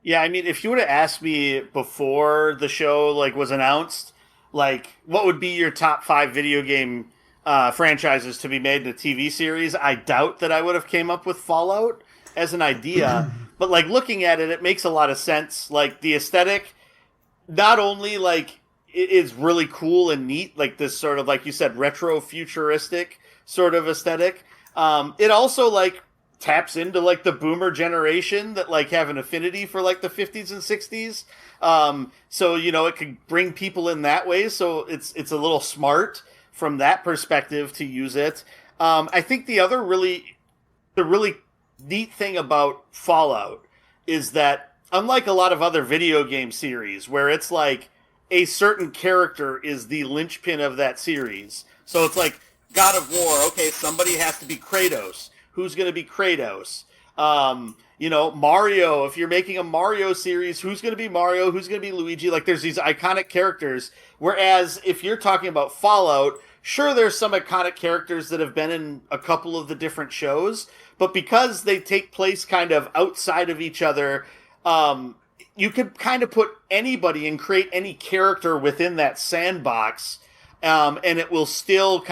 Yeah, I mean, if you would have asked me before the show was announced, what would be your top 5 video game franchises to be made in a TV series, I doubt that I would have came up with Fallout as an idea. But looking at it, it makes a lot of sense. The aesthetic, not only it is really cool and neat, this sort of, like you said, retro futuristic sort of aesthetic. It also taps into the boomer generation that have an affinity for the 50s and 60s. So it could bring people in that way. So it's a little smart. from that perspective to use it. I think the really neat thing about Fallout is that unlike a lot of other video game series where it's like a certain character is the linchpin of that series. So it's like God of War, okay, somebody has to be Kratos. Who's going to be Kratos? Mario, if you're making a Mario series, who's going to be Mario? Who's going to be Luigi? Like, there's these iconic characters. Whereas if you're talking about Fallout, sure, there's some iconic characters that have been in a couple of the different shows, but because they take place kind of outside of each other, you could kind of put anybody and create any character within that sandbox, and it will still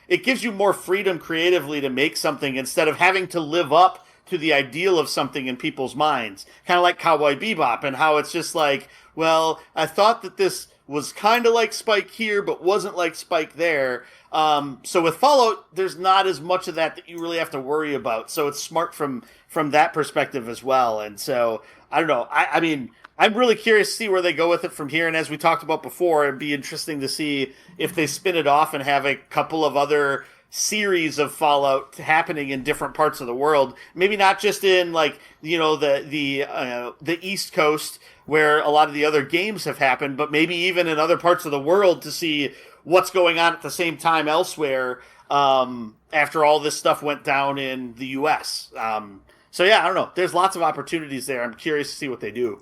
it gives you more freedom creatively to make something instead of having to live up to the ideal of something in people's minds. Kind of like Cowboy Bebop and how it's just like, well, I thought that this was kind of like Spike here, but wasn't like Spike there. So with Fallout, there's not as much of that you really have to worry about. So it's smart from that perspective as well. And so, I don't know. I mean, I'm really curious to see where they go with it from here. And as we talked about before, it'd be interesting to see if they spin it off and have a couple of other series of Fallout happening in different parts of the world. Maybe not just in the East Coast where a lot of the other games have happened, but maybe even in other parts of the world to see what's going on at the same time elsewhere after all this stuff went down in the U.S. So yeah, I don't know. There's lots of opportunities there. I'm curious to see what they do.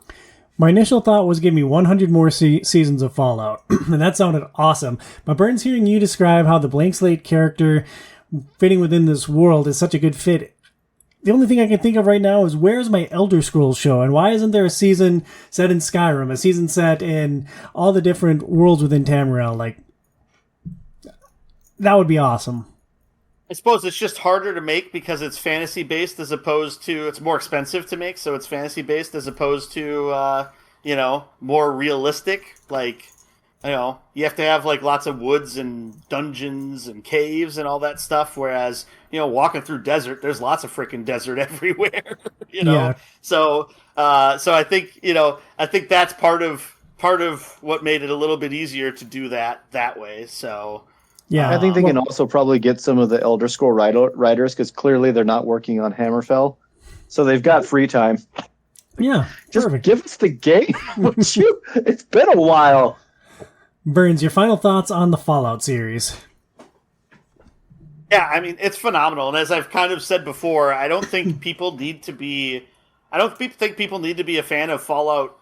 My initial thought was give me 100 more seasons of Fallout, and that sounded awesome. But Burns, hearing you describe how the blank slate character fitting within this world is such a good fit, the only thing I can think of right now is where's my Elder Scrolls show, and why isn't there a season set in Skyrim, a season set in all the different worlds within Tamriel? Like, that would be awesome. I suppose it's just harder to make because it's fantasy based as opposed to it's more expensive to make, so it's fantasy based as opposed to more realistic. Like, you have to have like lots of woods and dungeons and caves and all that stuff. Whereas walking through desert, there's lots of freaking desert everywhere. Yeah. So I think I think that's part of what made it a little bit easier to do that way. So. Yeah, I think they can also probably get some of the Elder Scroll writers because clearly they're not working on Hammerfell, so they've got free time. Yeah, just perfect. Give us the game, would you? It's been a while. Burns, your final thoughts on the Fallout series? Yeah, I mean it's phenomenal, and as I've kind of said before, I don't think people need to be. I don't think people need to be a fan of Fallout,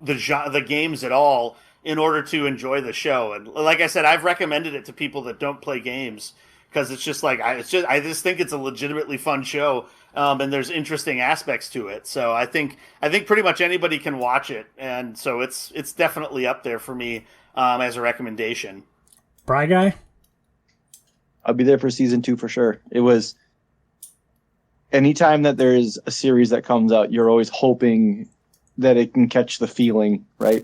the games at all, in order to enjoy the show. And like I said, I've recommended it to people that don't play games because it's just like I just think it's a legitimately fun show, and there's interesting aspects to it. So I think pretty much anybody can watch it, and so it's definitely up there for me as a recommendation. Bry Guy? I'll be there for season 2 for sure. It was anytime that there's a series that comes out, you're always hoping that it can catch the feeling, right?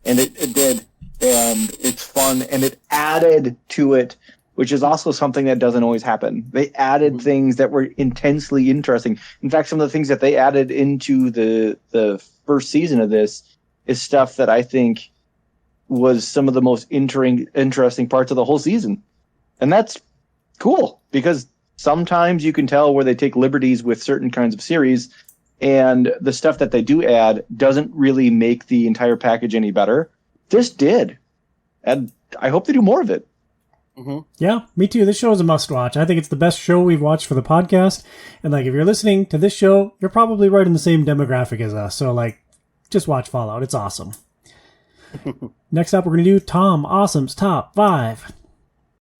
And it did, and it's fun, and it added to it, which is also something that doesn't always happen. They added things that were intensely interesting. In fact, some of the things that they added into the first season of this is stuff that I think was some of the most interesting parts of the whole season. And that's cool, because sometimes you can tell where they take liberties with certain kinds of series, and the stuff that they do add doesn't really make the entire package any better. This did. And I hope they do more of it. Mm-hmm. Yeah, me too. This show is a must-watch. I think it's the best show we've watched for the podcast. And, if you're listening to this show, you're probably right in the same demographic as us. So, just watch Fallout. It's awesome. Next up, we're going to do Tom Awesome's Top 5.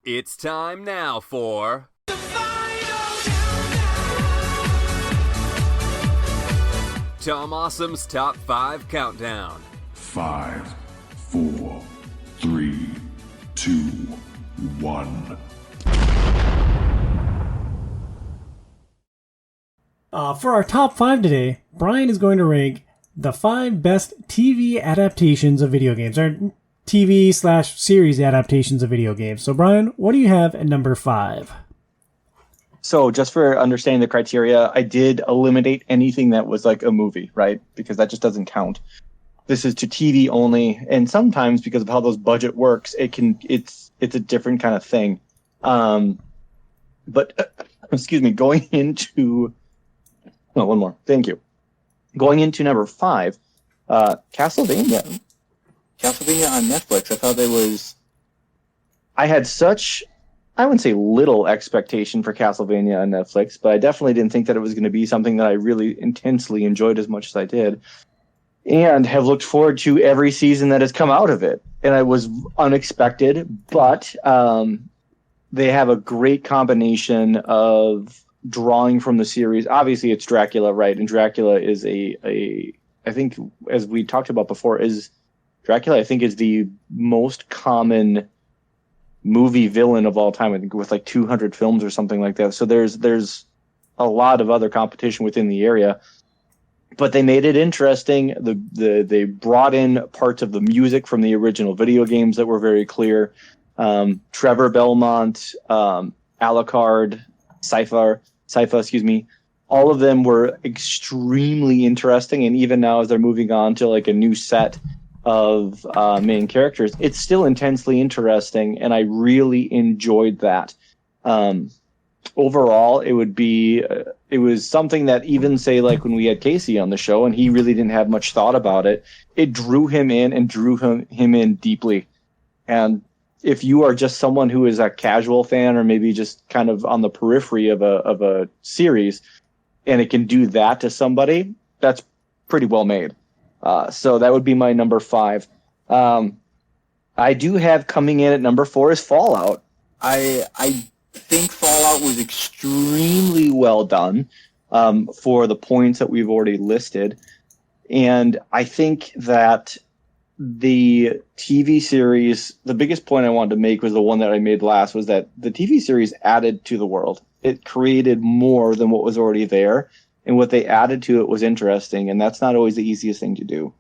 It's time now for... Tom Awesome's Top 5 Countdown. 5, 4, 3, 2, 1. For our top 5 today, Brian is going to rank the 5 best TV adaptations of video games, or TV/series adaptations of video games. So, Brian, what do you have at number 5? So just for understanding the criteria, I did eliminate anything that was like a movie, right? Because that just doesn't count. This is to TV only, and sometimes because of how those budget works, it's it's a different kind of thing. But excuse me, going into one more. Thank you. Going into number 5, Castlevania. Castlevania on Netflix. I thought I had such, I wouldn't say little expectation for Castlevania on Netflix, but I definitely didn't think that it was going to be something that I really intensely enjoyed as much as I did, and have looked forward to every season that has come out of it. And it was unexpected, but they have a great combination of drawing from the series. Obviously, it's Dracula, right? And Dracula is I think, as we talked about before, is the most common movie villain of all time. I think with like 200 films or something like that. So there's a lot of other competition within the area, but they made it interesting. They brought in parts of the music from the original video games that were very clear. Trevor Belmont, Alucard, Sypha, excuse me. All of them were extremely interesting, and even now as they're moving on to like a new set of main characters, it's still intensely interesting, and I really enjoyed that. Overall, it was something that, even say like when we had Casey on the show and he really didn't have much thought about it, it drew him in and drew him in deeply. And if you are just someone who is a casual fan or maybe just kind of on the periphery of a series, and it can do that to somebody, that's pretty well made. So that would be my number 5. I do have coming in at number 4 is Fallout. I think Fallout was extremely well done for the points that we've already listed. And I think that the TV series, the biggest point I wanted to make was the one that I made last, was that the TV series added to the world. It created more than what was already there, and what they added to it was interesting, and that's not always the easiest thing to do.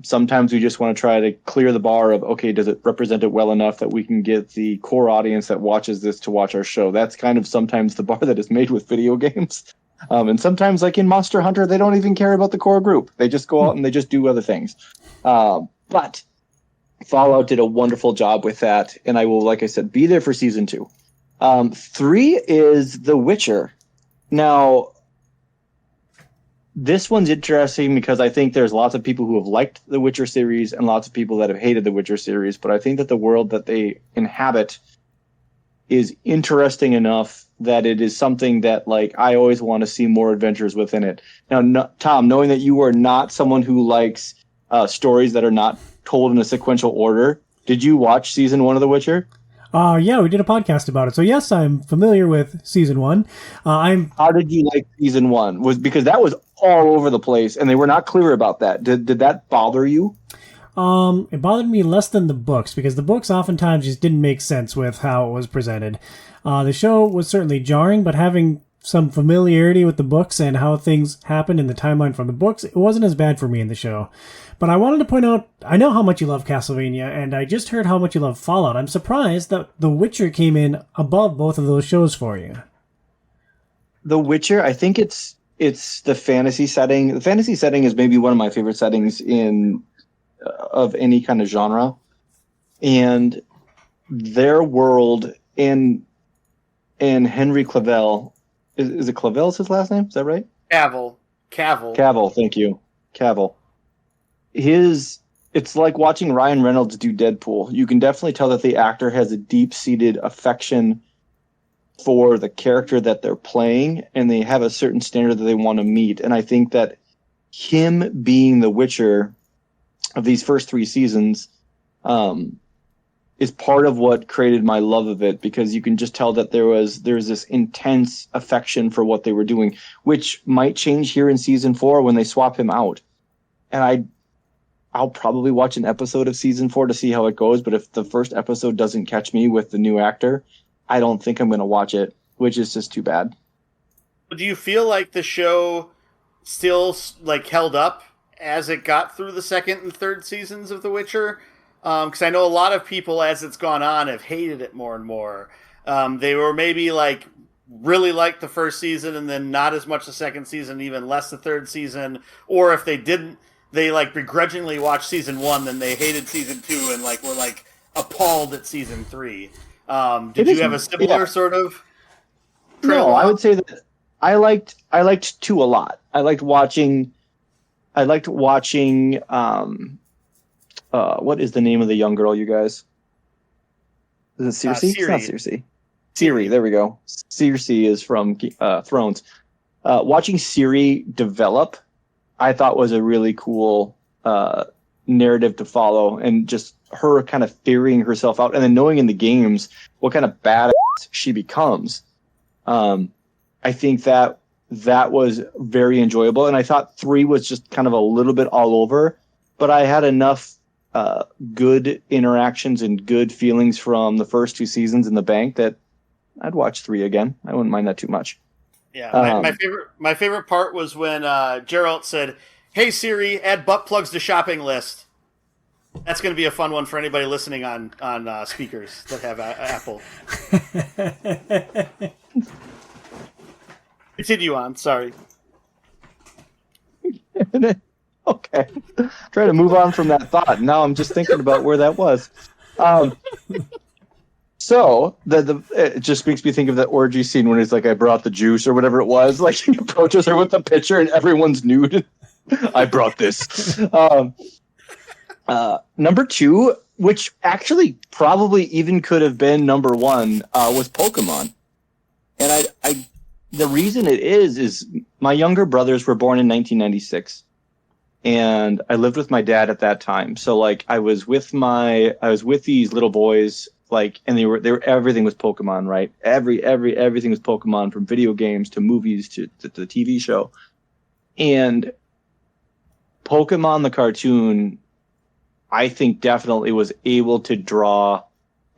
Sometimes we just want to try to clear the bar of, okay, does it represent it well enough that we can get the core audience that watches this to watch our show? That's kind of sometimes the bar that is made with video games. And sometimes, like in Monster Hunter, they don't even care about the core group. They just go out and they just do other things. But Fallout did a wonderful job with that, and I will, like I said, be there for season 2. 3 is The Witcher. Now, this one's interesting because I think there's lots of people who have liked the Witcher series and lots of people that have hated the Witcher series, but I think that the world that they inhabit is interesting enough that it is something that, like, I always want to see more adventures within it. Now, Tom, knowing that you are not someone who likes stories that are not told in a sequential order, did you watch season 1 of The Witcher? Yeah, we did a podcast about it. So yes, I'm familiar with season 1. How did you like season 1? Was because that was all over the place, and they were not clear about that. Did that bother you? It bothered me less than the books, because the books oftentimes just didn't make sense with how it was presented. The show was certainly jarring, but having some familiarity with the books and how things happened in the timeline from the books, it wasn't as bad for me in the show. But I wanted to point out, I know how much you love Castlevania, and I just heard how much you love Fallout. I'm surprised that The Witcher came in above both of those shows for you. The Witcher, I think it's the fantasy setting. The fantasy setting is maybe one of my favorite settings of any kind of genre. And their world, and Henry Cavill, is it Cavill's his last name? Is that right? Cavill. Thank you. Cavill. It's like watching Ryan Reynolds do Deadpool. You can definitely tell that the actor has a deep-seated affection for the character that they're playing, and they have a certain standard that they want to meet. And I think that him being the Witcher of these first 3 seasons is part of what created my love of it, because you can just tell that there's this intense affection for what they were doing, which might change here in season 4 when they swap him out. And I'll probably watch an episode of season 4 to see how it goes, but if the first episode doesn't catch me with the new actor, I don't think I'm going to watch it, which is just too bad. Do you feel like the show still held up as it got through the 2nd and 3rd seasons of The Witcher? Because I know a lot of people, as it's gone on, have hated it more and more. They were maybe really liked the first season and then not as much the 2nd season, even less the 3rd season. Or if they didn't, they begrudgingly watched season 1, then they hated season 2 and were appalled at season 3. Did you have a similar sort of? No, I would say that I liked 2 a lot. I liked watching. What is the name of the young girl, you guys? Is it Circe? It's not Circe. Ciri, there we go. Circe is from Thrones. Watching Ciri develop, I thought was a really cool narrative to follow, and just her kind of figuring herself out, and then knowing in the games what kind of badass she becomes. I think that was very enjoyable, and I thought 3 was just kind of a little bit all over, but I had enough good interactions and good feelings from the first 2 seasons in the bank that I'd watch 3 again. I wouldn't mind that too much. Yeah, my favorite part was when Geralt said, "Hey Siri, add butt plugs to shopping list." That's going to be a fun one for anybody listening on speakers that have Apple. Continue on. Sorry. Okay. Trying to move on from that thought. Now I'm just thinking about where that was. So it just makes me think of that orgy scene when he's like, "I brought the juice," or whatever it was. Like he approaches her with the pitcher and everyone's nude. I brought this. Number 2, which actually probably even could have been number 1, was Pokemon. And the reason it is my younger brothers were born in 1996. And I lived with my dad at that time. So like I was with these little boys, like, and they were everything was Pokemon, right? Everything was Pokemon, from video games to movies to the TV show. And Pokemon the cartoon, I think, definitely was able to draw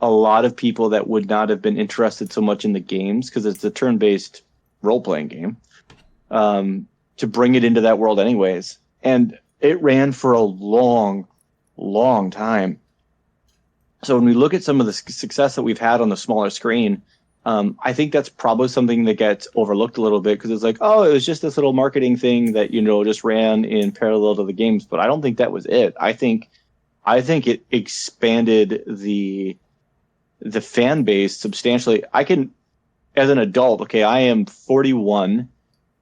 a lot of people that would not have been interested so much in the games, because it's a turn-based role-playing game, to bring it into that world anyways. And it ran for a long, long time. So when we look at some of the success that we've had on the smaller screen, I think that's probably something that gets overlooked a little bit, because it's like, oh, it was just this little marketing thing that, just ran in parallel to the games. But I don't think that was it. I think it expanded the fan base substantially. I can, as an adult, okay, I am 41.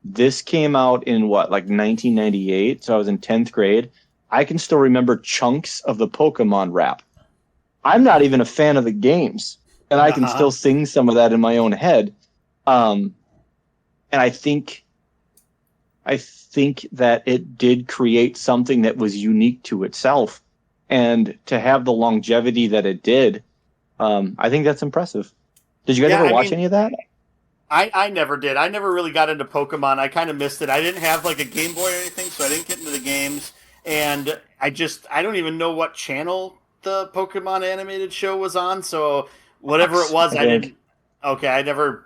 This came out in like 1998, so I was in 10th grade. I can still remember chunks of the Pokemon rap. I'm not even a fan of the games, and I can still sing some of that in my own head. And I think that it did create something that was unique to itself, and to have the longevity that it did, I think that's impressive. Did you guys ever watch any of that? I never did. I never really got into Pokemon. I kind of missed it. I didn't have like a Game Boy or anything, so I didn't get into the games. And I don't even know what channel the Pokemon animated show was on. So whatever it was, I didn't. Okay, I never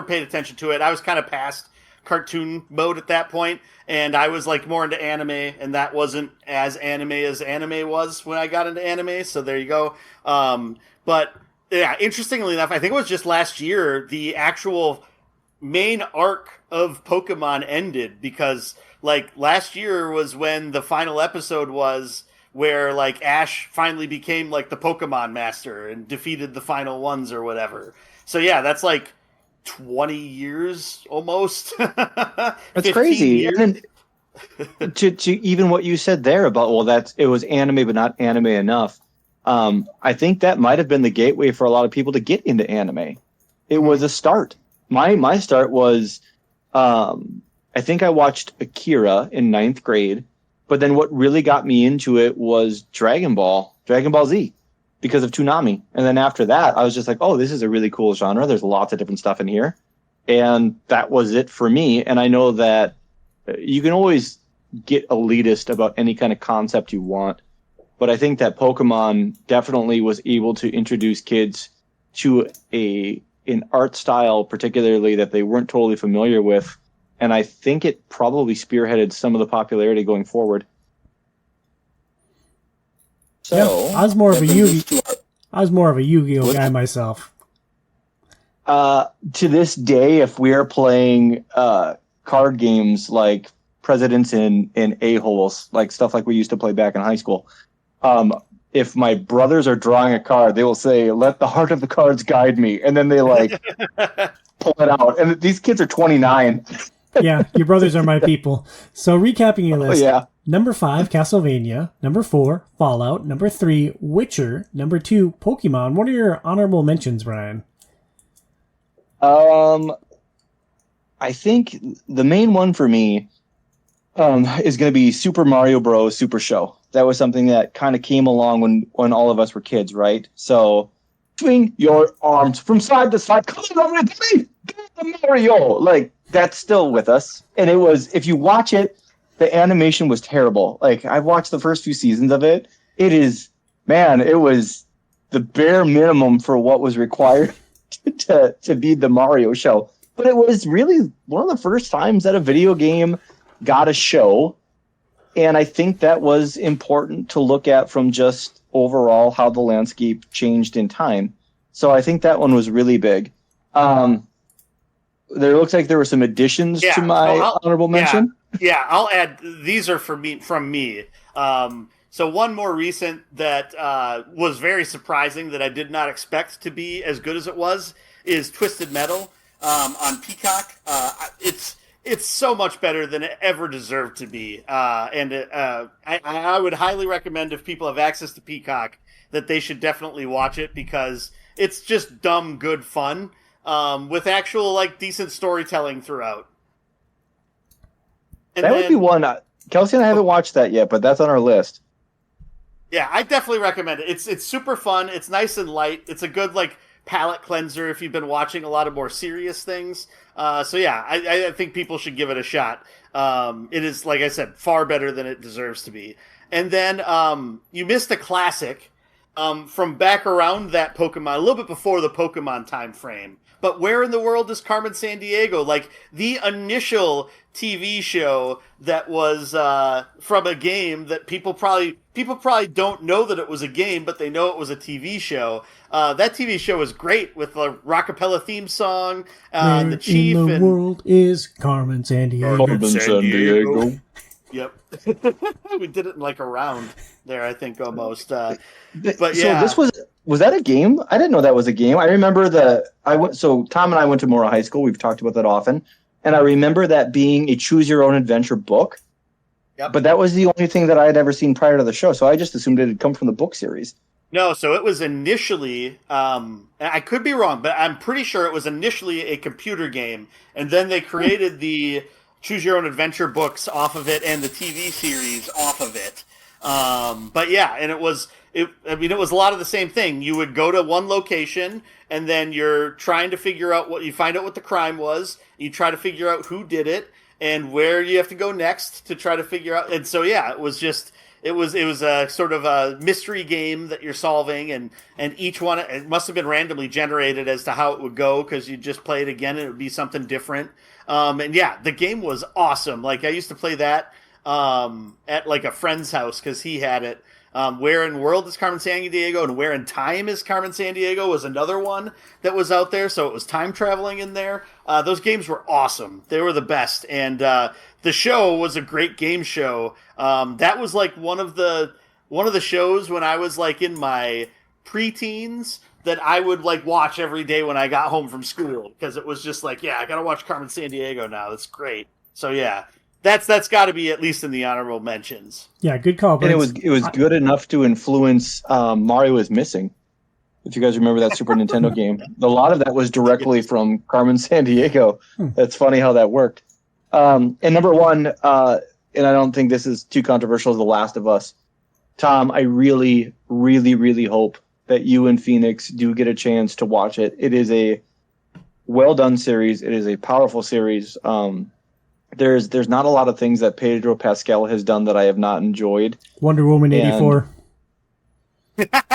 paid attention to it. I was kind of past cartoon mode at that point, and I was like more into anime, and that wasn't as anime was when I got into anime. So there you go. But yeah, interestingly enough, I think it was just last year the actual main arc of Pokemon ended, because like last year was when the final episode was, where like Ash finally became like the Pokemon master and defeated the final ones or whatever. So yeah, that's like 20 years almost. That's crazy. And then to even what you said there about, well, it was anime but not anime enough. I think that might have been the gateway for a lot of people to get into anime. It was a start. My start was, I think I watched Akira in 9th grade, but then what really got me into it was Dragon Ball Z, because of Toonami. And then after that, I was just like, oh, this is a really cool genre. There's lots of different stuff in here. And that was it for me. And I know that you can always get elitist about any kind of concept you want. But I think that Pokemon definitely was able to introduce kids to an art style, particularly that they weren't totally familiar with. And I think it probably spearheaded some of the popularity going forward. So yeah, I was more of a Yu-Gi-Oh guy myself. To this day, if we are playing card games like Presidents and A-Holes, like stuff like we used to play back in high school, if my brothers are drawing a card, they will say, "Let the heart of the cards guide me," and then they like pull it out. And these kids are 29. Yeah, your brothers are my people. So recapping your list. Yeah. Number 5, Castlevania. Number 4, Fallout. Number 3, Witcher. Number 2, Pokemon. What are your honorable mentions, Brian? I think the main one for me is going to be Super Mario Bros. Super Show. That was something that kind of came along when all of us were kids, right? So swing your arms from side to side. Come on over to me, do the Mario. Like, that's still with us. And it was, if you watch it, the animation was terrible. Like, I've watched the first few seasons of it. It is, man, it was the bare minimum for what was required to be the Mario show. But it was really one of the first times that a video game got a show. And I think that was important to look at from just overall how the landscape changed in time. So I think that one was really big. There looks like there were some additions to my honorable mention. Yeah, I'll add. These are from me. So one more recent that was very surprising that I did not expect to be as good as it was is Twisted Metal on Peacock. It's so much better than it ever deserved to be. I would highly recommend, if people have access to Peacock, that they should definitely watch it, because it's just dumb good fun with actual like decent storytelling throughout. And would be one. Kelsey and I haven't watched that yet, but that's on our list. Yeah, I definitely recommend it. It's super fun. It's nice and light. It's a good like palate cleanser if you've been watching a lot of more serious things. So yeah, I think people should give it a shot. It is, like I said, far better than it deserves to be. And then you missed a classic from back around that Pokemon, a little bit before the Pokemon time frame. But where in the world is Carmen Sandiego? Like, the initial TV show that was from a game that people probably don't know that it was a game, but they know it was a TV show. That TV show was great, with the Rockapella theme song, the Chief. In the world is Carmen Sandiego. Carmen Sandiego. Yep. We did it in like a round there, I think, almost. But So yeah. this was that a game? I didn't know that was a game. I remember so Tom and I went to Mora High School. We've talked about that often. And I remember that being a choose your own adventure book. Yep. But that was the only thing that I had ever seen prior to the show. So I just assumed it had come from the book series. No, so it was initially, I could be wrong, but I'm pretty sure it was initially a computer game. And then they created the choose your own adventure books off of it and the TV series off of it. But yeah, and it was a lot of the same thing. You would go to one location, and then you're trying to figure out you find out what the crime was. You try to figure out who did it and where you have to go next to try to figure out. And so, yeah, it was a sort of a mystery game that you're solving, and each one, it must have been randomly generated as to how it would go, because you just play it again and it would be something different. And yeah, the game was awesome. Like, I used to play that at like a friend's house because he had it. Where in World is Carmen Sandiego and Where in Time is Carmen Sandiego was another one that was out there. So it was time traveling in there. Those games were awesome. They were the best. And the show was a great game show. That was like one of the shows when I was like in my preteens that I would like watch every day when I got home from school, because it was just like, yeah, I gotta watch Carmen Sandiego now. That's great. So yeah. That's got to be at least in the honorable mentions. Yeah, good call. And it was good enough to influence Mario is Missing. If you guys remember that Super Nintendo game, a lot of that was directly from Carmen Sandiego. That's funny how that worked. And number one, and I don't think this is too controversial, is The Last of Us. Tom, I really, really, really hope that you and Phoenix do get a chance to watch it. It is a well done series. It is a powerful series. There's not a lot of things that Pedro Pascal has done that I have not enjoyed. Wonder Woman 84.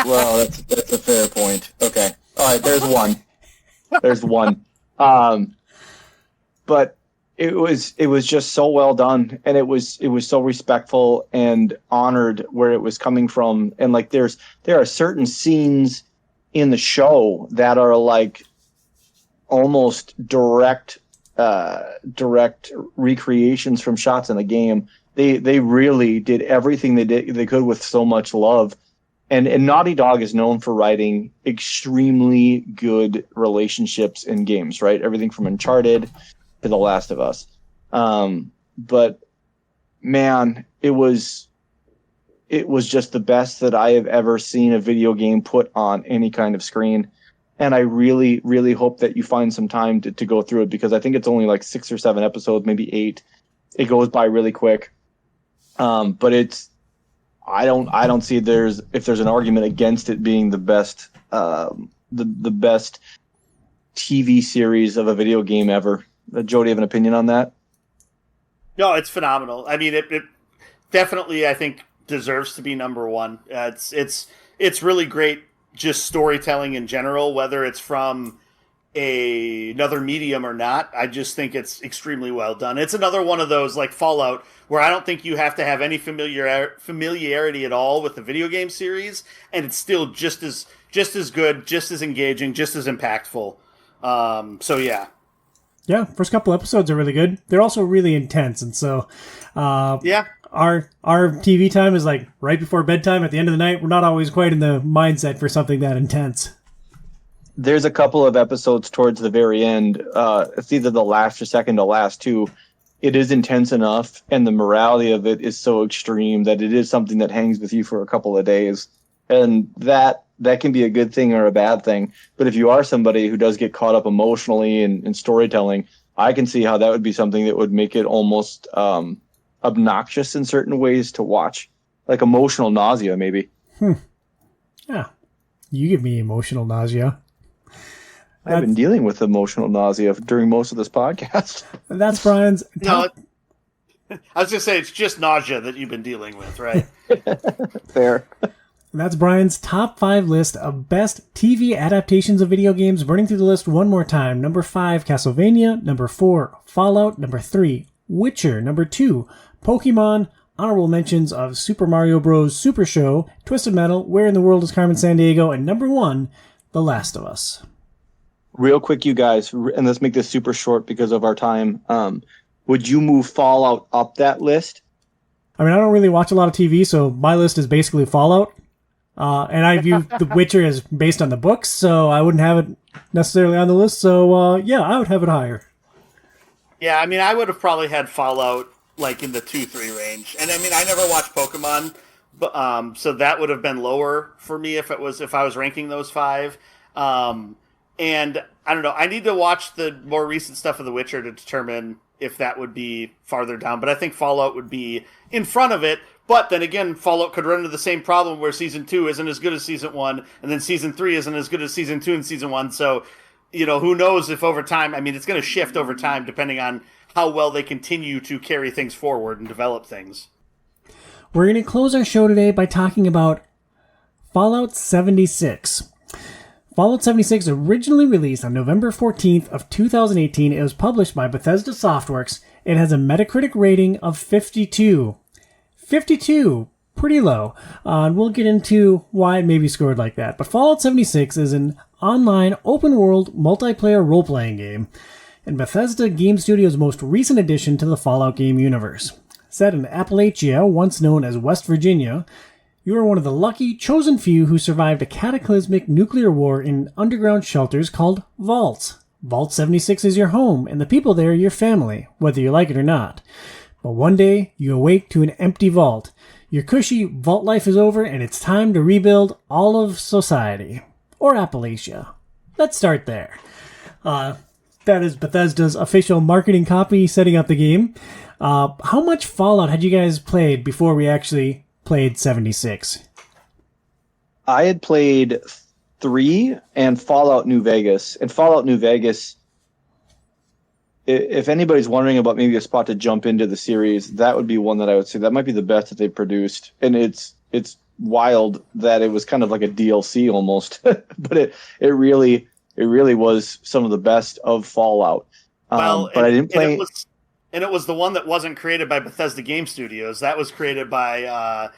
Well, that's a fair point. Okay. All right, there's one. But it was just so well done, and it was so respectful and honored where it was coming from. And like there are certain scenes in the show that are like almost direct recreations from shots in the game. They really did everything they could with so much love, And Naughty Dog is known for writing extremely good relationships in games, right? Everything from Uncharted to The Last of Us. But man, it was just the best that I have ever seen a video game put on any kind of screen. And I really, really hope that you find some time to go through it, because I think it's only like 6 or 7 episodes, maybe 8. It goes by really quick. But I don't see if there's an argument against it being the best the best TV series of a video game ever. Joe, do you have an opinion on that? No, it's phenomenal. I mean, it definitely, I think, deserves to be number one. It's really great, just storytelling in general, whether it's from another medium or not. I just think it's extremely well done. It's another one of those, like Fallout, where I don't think you have to have any familiarity at all with the video game series, and it's still just as good, just as engaging, just as impactful. So yeah. Yeah, first couple episodes are really good. They're also really intense, and so yeah. Our TV time is like right before bedtime at the end of the night. We're not always quite in the mindset for something that intense. There's a couple of episodes towards the very end. It's either the last or second to last two. It is intense enough, and the morality of it is so extreme that it is something that hangs with you for a couple of days. And that can be a good thing or a bad thing. But if you are somebody who does get caught up emotionally in storytelling, I can see how that would be something that would make it almost obnoxious in certain ways to watch. Like emotional nausea, maybe. Yeah. You give me emotional nausea. I've been dealing with emotional nausea during most of this podcast. That's Brian's top... No, I was going to say, it's just nausea that you've been dealing with, right? Fair. That's Brian's top 5 list of best TV adaptations of video games. Running through the list one more time. Number 5, Castlevania. Number 4, Fallout. Number 3, Witcher. Number 2, Pokemon. Honorable mentions of Super Mario Bros. Super Show, Twisted Metal, Where in the World is Carmen Sandiego, and number 1, The Last of Us. Real quick, you guys, and let's make this super short because of our time. Would you move Fallout up that list? I mean, I don't really watch a lot of TV, so my list is basically Fallout. And I view The Witcher as based on the books, so I wouldn't have it necessarily on the list. So, yeah, I would have it higher. Yeah, I mean, I would have probably had Fallout like in the 2-3 range. And I mean, I never watched Pokemon, but so that would have been lower for me if I was ranking those 5. And I don't know, I need to watch the more recent stuff of The Witcher to determine if that would be farther down. But I think Fallout would be in front of it. But then again, Fallout could run into the same problem where Season 2 isn't as good as Season 1, and then Season 3 isn't as good as Season 2 and Season 1. So, you know, who knows if over time, I mean, it's going to shift over time depending on how well they continue to carry things forward and develop things. We're going to close our show today by talking about Fallout 76. Fallout 76 originally released on November 14th of 2018. It was published by Bethesda Softworks. It has a Metacritic rating of 52. 52, pretty low. And we'll get into why it may be scored like that. But Fallout 76 is an online, open-world, multiplayer role-playing game, and Bethesda Game Studios' most recent addition to the Fallout game universe. Set in Appalachia, once known as West Virginia, you are one of the lucky, chosen few who survived a cataclysmic nuclear war in underground shelters called vaults. Vault 76 is your home, and the people there are your family, whether you like it or not. But one day, you awake to an empty vault. Your cushy vault life is over, and it's time to rebuild all of society. Or Appalachia. Let's start there. That is Bethesda's official marketing copy setting up the game. How much Fallout had you guys played before we actually played 76? I had played 3 and Fallout New Vegas. And Fallout New Vegas, if anybody's wondering about maybe a spot to jump into the series, that would be one that I would say that might be the best that they've produced. And it's wild that it was kind of like a DLC almost, but it really was some of the best of Fallout. But I didn't play. And it was the one that wasn't created by Bethesda Game Studios. That was created by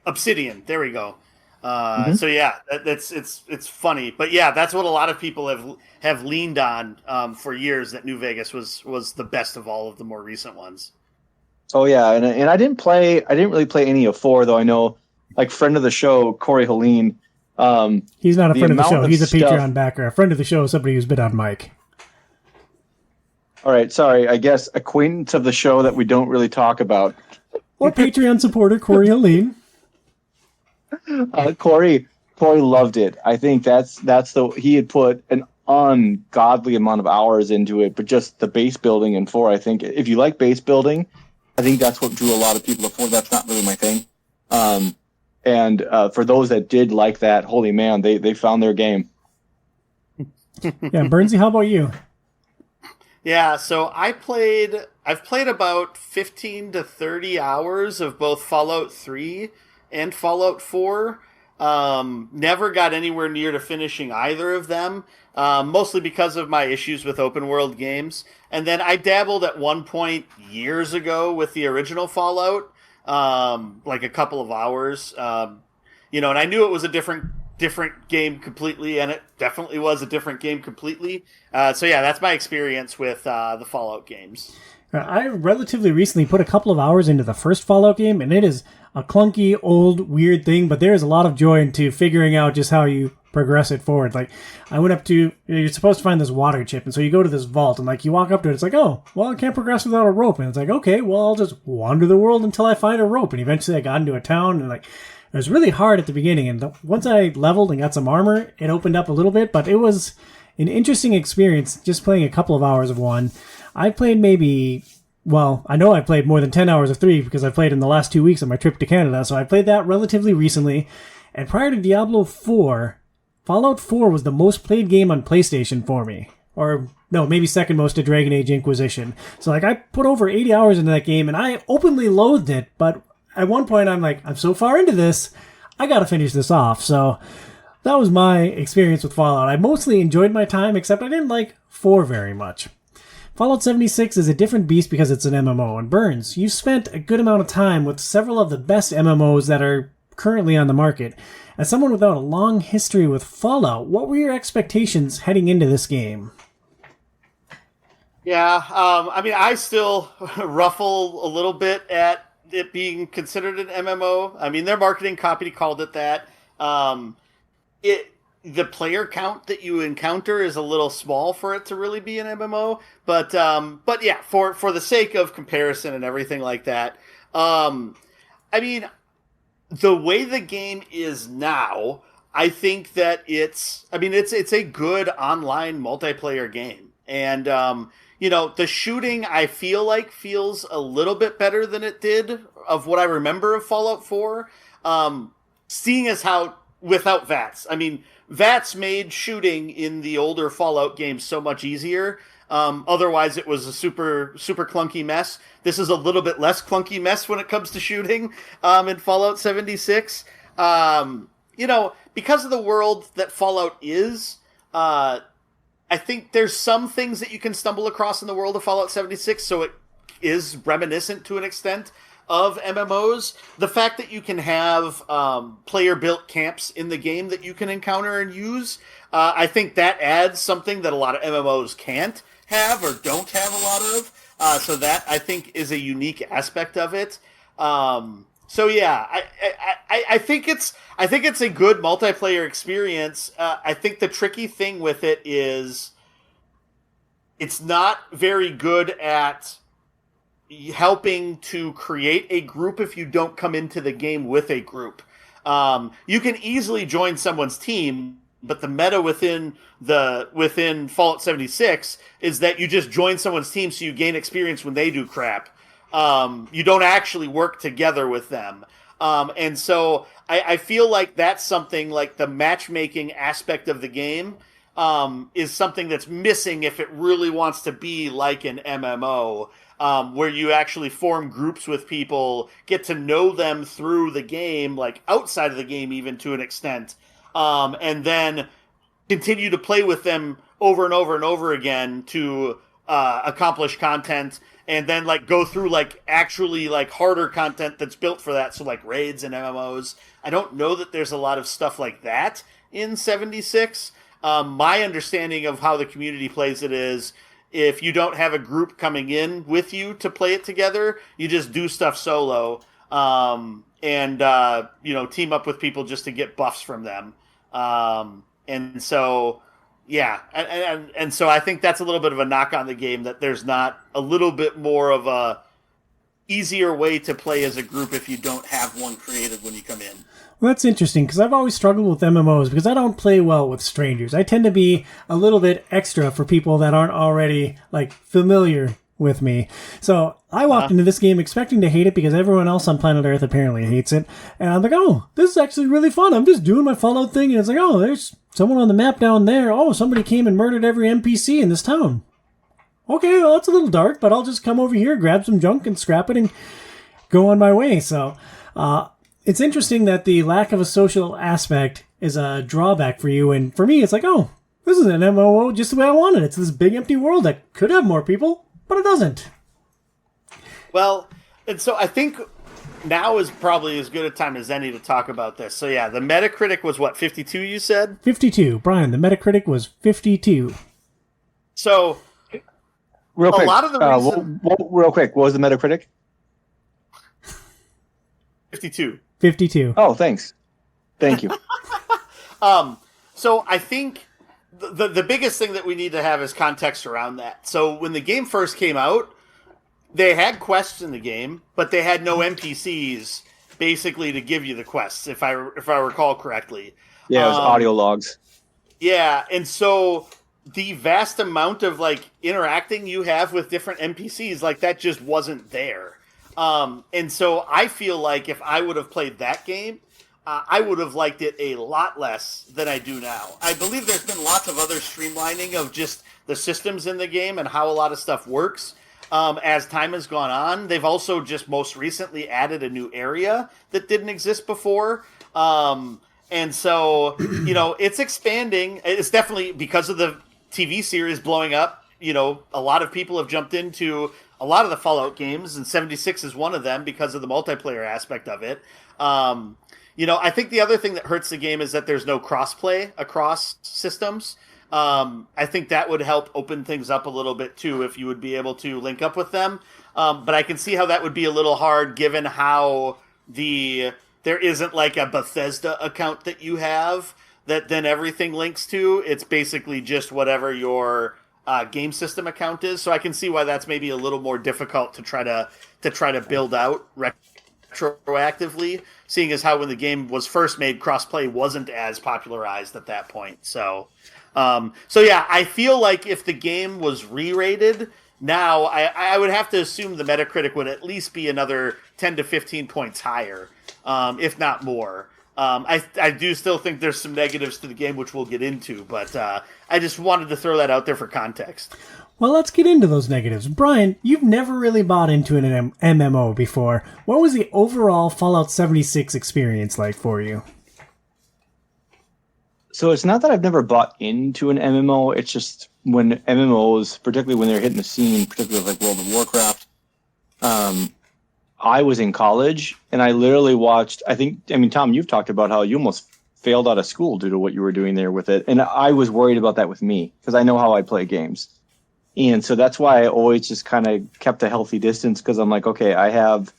Obsidian. There we go. So yeah, it's funny, but yeah, that's what a lot of people have leaned on for years. That New Vegas was the best of all of the more recent ones. Oh yeah, and I didn't really play any of 4, though I know like friend of the show, Corey Helene. He's not a friend of the show. He's a stuff... Patreon backer. A friend of the show is somebody who's been on mic. All right, sorry. I guess acquaintance of the show that we don't really talk about. Or Patreon supporter Corey Helene. Corey loved it. I think he had put an ungodly amount of hours into it, but just the base building in 4, I think if you like base building, I think that's what drew a lot of people to 4. That's not really my thing. And for those that did like that, holy man, they found their game. Yeah, Bernsey, how about you? Yeah, so I've played about 15 to 30 hours of both Fallout 3 and Fallout 4. Never got anywhere near to finishing either of them, mostly because of my issues with open world games. And then I dabbled at one point years ago with the original Fallout, like a couple of hours, and I knew it was a different game completely, and it definitely was a different game completely. So yeah, that's my experience with the Fallout games. I relatively recently put a couple of hours into the first Fallout game, and it is a clunky, old, weird thing, but there's a lot of joy into figuring out just how you progress it forward. Like, I went up to, you're supposed to find this water chip, and so you go to this vault, and like, you walk up to it, it's like, oh, well, I can't progress without a rope, and it's like, okay, well, I'll just wander the world until I find a rope, and eventually I got into a town, and like, it was really hard at the beginning, and once I leveled and got some armor, it opened up a little bit, but it was an interesting experience just playing a couple of hours of one. I played I know I played more than 10 hours of 3 because I played in the last 2 weeks of my trip to Canada, so I played that relatively recently. And prior to Diablo 4, Fallout 4 was the most played game on PlayStation for me. Or, no, maybe second most to Dragon Age Inquisition. So, like, I put over 80 hours into that game, and I openly loathed it, but at one point I'm like, I'm so far into this, I gotta finish this off. So, that was my experience with Fallout. I mostly enjoyed my time, except I didn't like 4 very much. Fallout 76 is a different beast because it's an MMO, and Burns, you've spent a good amount of time with several of the best MMOs that are currently on the market. As someone without a long history with Fallout, what were your expectations heading into this game? Yeah, I still ruffle a little bit at it being considered an MMO. I mean, their marketing copy called it that. The player count that you encounter is a little small for it to really be an MMO, but yeah, for the sake of comparison and everything like that, I mean, the way the game is now, I think that it's a good online multiplayer game, and the shooting I feel like feels a little bit better than it did of what I remember of Fallout 4, seeing as how without VATS, I mean. VATS made shooting in the older Fallout games so much easier. Otherwise, it was a super, super clunky mess. This is a little bit less clunky mess when it comes to shooting in Fallout 76. Because of the world that Fallout is, I think there's some things that you can stumble across in the world of Fallout 76, so it is reminiscent to an extent of MMOs. The fact that you can have player-built camps in the game that you can encounter and use, I think that adds something that a lot of MMOs can't have or don't have a lot of. So that, I think, is a unique aspect of it. So yeah, I think it's a good multiplayer experience. I think the tricky thing with it is it's not very good at helping to create a group if you don't come into the game with a group. You can easily join someone's team, but the meta within Fallout 76 is that you just join someone's team so you gain experience when they do crap. You don't actually work together with them. And so I feel like that's something like the matchmaking aspect of the game is something that's missing if it really wants to be like an MMO. Where you actually form groups with people, get to know them through the game, like outside of the game even to an extent, and then continue to play with them over and over and over again to accomplish content, and then like go through like actually like harder content that's built for that, so like raids and MMOs. I don't know that there's a lot of stuff like that in 76. My understanding of how the community plays it is, if you don't have a group coming in with you to play it together, you just do stuff solo. And and team up with people just to get buffs from them. And so, yeah, and so I think that's a little bit of a knock on the game, that there's not a little bit more of a easier way to play as a group if you don't have one created when you come in. Well, that's interesting, because I've always struggled with MMOs because I don't play well with strangers. I tend to be a little bit extra for people that aren't already familiar with me. So I walked into this game expecting to hate it because everyone else on planet Earth apparently hates it. And I'm like, oh, this is actually really fun. I'm just doing my Fallout thing. And it's like, oh, there's someone on the map down there. Oh, somebody came and murdered every NPC in this town. Okay, well, it's a little dark, but I'll just come over here, grab some junk and scrap it and go on my way. So it's interesting that the lack of a social aspect is a drawback for you. And for me, it's like, oh, this is an MMO just the way I wanted. It's this big empty world that could have more people, but it doesn't. Well, and so I think now is probably as good a time as any to talk about this. So yeah, the Metacritic was what, 52 you said? 52. Brian, the Metacritic was 52. So real quick, a lot of the reason... real quick, what was the Metacritic? 52. 52. Oh, thanks. Thank you. So I think the biggest thing that we need to have is context around that. So when the game first came out, they had quests in the game, but they had no NPCs basically to give you the quests, if I recall correctly. Yeah, it was audio logs. Yeah, and so the vast amount of interacting you have with different NPCs, that just wasn't there. And so I feel like if I would have played that game, I would have liked it a lot less than I do now. I believe there's been lots of other streamlining of just the systems in the game and how a lot of stuff works as time has gone on. They've also just most recently added a new area that didn't exist before. And so, it's expanding. It's definitely because of the TV series blowing up. A lot of people have jumped into a lot of the Fallout games, and 76 is one of them because of the multiplayer aspect of it. I think the other thing that hurts the game is that there's no crossplay across systems. I think that would help open things up a little bit too if you would be able to link up with them. But I can see how that would be a little hard given how there isn't a Bethesda account that you have that then everything links to. It's basically just whatever your game system account is. So I can see why that's maybe a little more difficult to try to build out retroactively, seeing as how when the game was first made, crossplay wasn't as popularized at that point. So yeah, I feel like if the game was re-rated now, I would have to assume the Metacritic would at least be another 10 to 15 points higher, if not more. I do still think there's some negatives to the game, which we'll get into, but I just wanted to throw that out there for context. Well, let's get into those negatives. Brian, you've never really bought into an MMO before. What was the overall Fallout 76 experience like for you? So it's not that I've never bought into an MMO. It's just when MMOs, particularly when they're hitting the scene, particularly like World of Warcraft, I was in college and I literally watched, Tom, you've talked about how you almost failed out of school due to what you were doing there with it. And I was worried about that with me because I know how I play games. And so that's why I always just kind of kept a healthy distance, because I'm like, okay, I have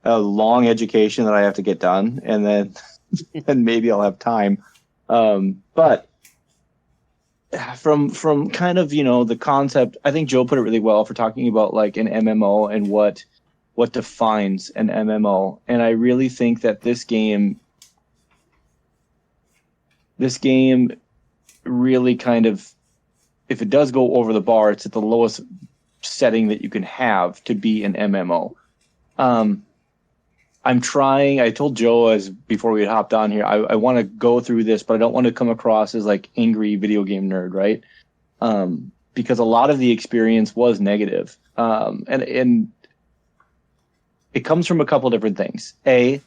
a long education that I have to get done, and then and maybe I'll have time. But from kind of, the concept, I think Joe put it really well for talking about like an MMO and what defines an MMO. And I really think that this game really kind of, if it does go over the bar, it's at the lowest setting that you can have to be an MMO. I'm trying, I told Joe before we hopped on here, I want to go through this, but I don't want to come across as like angry video game nerd, right? Because a lot of the experience was negative. And it comes from a couple different things. I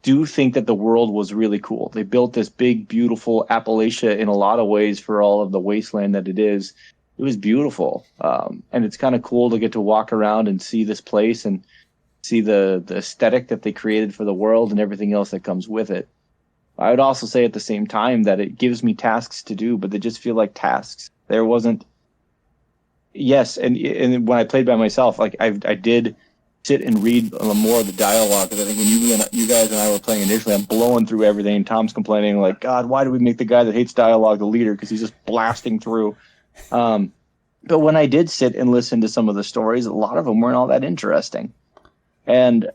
do think that the world was really cool. They built this big, beautiful Appalachia in a lot of ways for all of the wasteland that it is. It was beautiful. And it's kind of cool to get to walk around and see this place and see the aesthetic that they created for the world and everything else that comes with it. I would also say at the same time that it gives me tasks to do, but they just feel like tasks. There wasn't... Yes, and when I played by myself, like I did sit and read more of the dialogue, because I think when you guys and I were playing initially, I'm blowing through everything. Tom's complaining like, God, why do we make the guy that hates dialogue the leader? Because he's just blasting through. But when I did sit and listen to some of the stories, a lot of them weren't all that interesting. And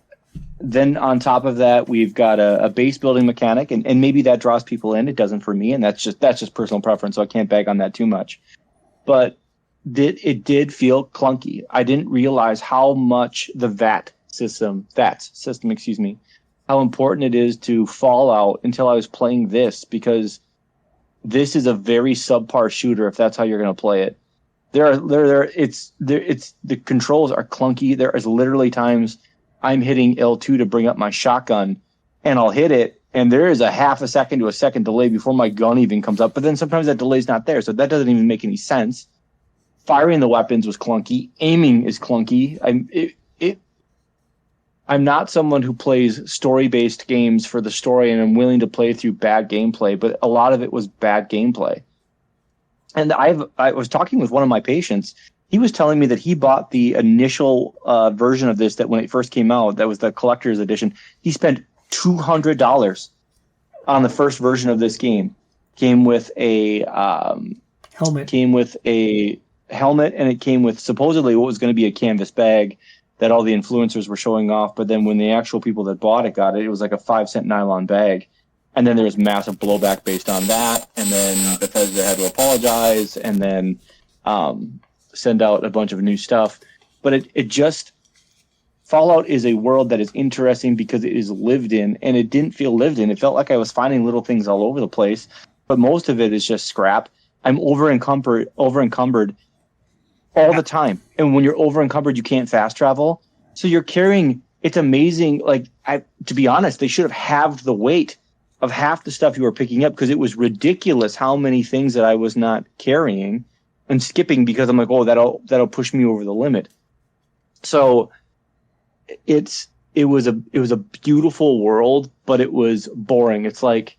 then on top of that, we've got a base building mechanic, and maybe that draws people in. It doesn't for me, and that's just personal preference, so I can't bag on that too much. But it did feel clunky. I didn't realize how much the VATS system, how important it is to Fallout until I was playing this, because this is a very subpar shooter if that's how you're going to play it. The controls are clunky. There is literally times I'm hitting L2 to bring up my shotgun, and I'll hit it, and there is a half a second to a second delay before my gun even comes up. But then sometimes that delay's not there, so that doesn't even make any sense. Firing the weapons was clunky. Aiming is clunky. I'm not someone who plays story-based games for the story, and I'm willing to play through bad gameplay, but a lot of it was bad gameplay. And I was talking with one of my patients. He was telling me that he bought the initial version of this, that when it first came out, that was the collector's edition. He spent $200 on the first version of this game. Came with a helmet. Came with a helmet, and it came with supposedly what was going to be a canvas bag that all the influencers were showing off. But then when the actual people that bought it got it, it was like a 5-cent nylon bag. And then there was massive blowback based on that. And then Bethesda had to apologize and then send out a bunch of new stuff. But it just, Fallout is a world that is interesting because it is lived in, and it didn't feel lived in. It felt like I was finding little things all over the place, but most of it is just scrap. I'm over encumbered all the time. And when you're over encumbered, you can't fast travel. So you're carrying, it's amazing. Like, to be honest, they should have halved the weight of half the stuff you were picking up, because it was ridiculous how many things that I was not carrying and skipping because I'm like, oh, that'll push me over the limit. So it was a beautiful world, but it was boring. It's like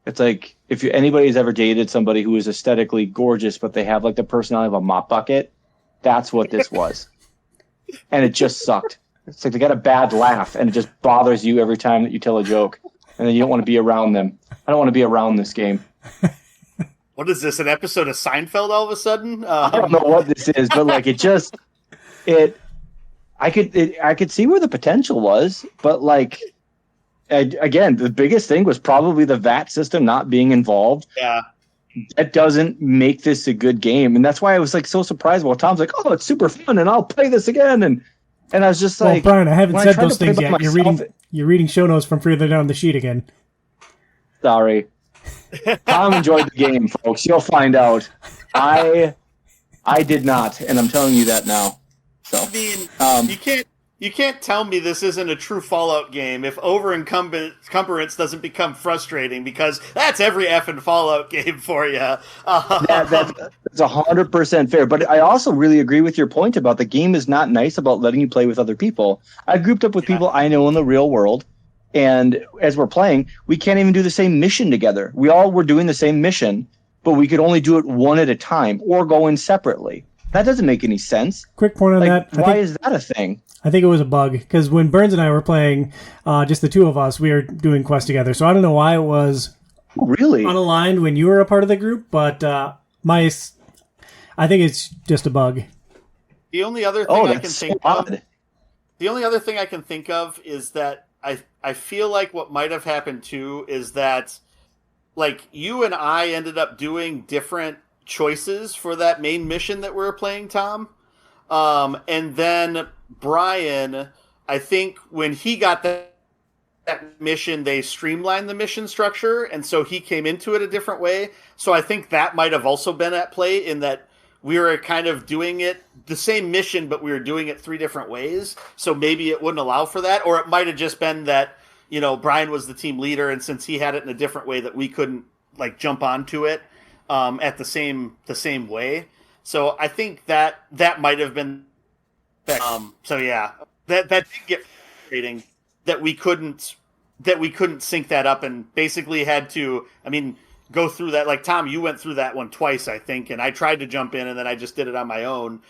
if anybody's ever dated somebody who is aesthetically gorgeous, but they have like the personality of a mop bucket, that's what this was. And it just sucked. It's like they got a bad laugh, and it just bothers you every time that you tell a joke, and then you don't want to be around them. I don't want to be around this game. What is this, an episode of Seinfeld all of a sudden? I don't know what this is, but like I could see where the potential was, but like, again, the biggest thing was probably the VAT system not being involved. Yeah. That doesn't make this a good game. And that's why I was like so surprised. Well, Tom's like, oh, it's super fun and I'll play this again. And I was just like, well, Brian, I haven't said those things yet. Myself, You're reading show notes from further down the sheet again. Sorry. Tom enjoyed the game, folks. You'll find out. I did not, and I'm telling you that now. So I mean, you can't tell me this isn't a true Fallout game if encumbrance doesn't become frustrating, because that's every effing Fallout game for you. That's 100% fair. But I also really agree with your point about the game is not nice about letting you play with other people. I grouped up with people I know in the real world, and as we're playing, we can't even do the same mission together. We all were doing the same mission, but we could only do it one at a time or go in separately. That doesn't make any sense. Quick point on that. Why is that a thing? I think it was a bug, because when Burns and I were playing, just the two of us, we were doing quests together. So I don't know why it was really unaligned when you were a part of the group, but I think it's just a bug. The only other thing the only other thing I can think of is that I feel like what might have happened too is that, like, you and I ended up doing different choices for that main mission that we were playing, Tom. And then Brian, I think when he got that mission, they streamlined the mission structure, and so he came into it a different way. So I think that might have also been at play, in that we were kind of doing it the same mission, but we were doing it 3 different ways. So maybe it wouldn't allow for that, or it might have just been that, Brian was the team leader, and since he had it in a different way, that we couldn't like jump onto it at the same way. So I think that might have been. So yeah, that did get frustrating that we couldn't sync that up, and basically had to. I mean, go through that. Like Tom, you went through that one twice, I think, and I tried to jump in and then I just did it on my own.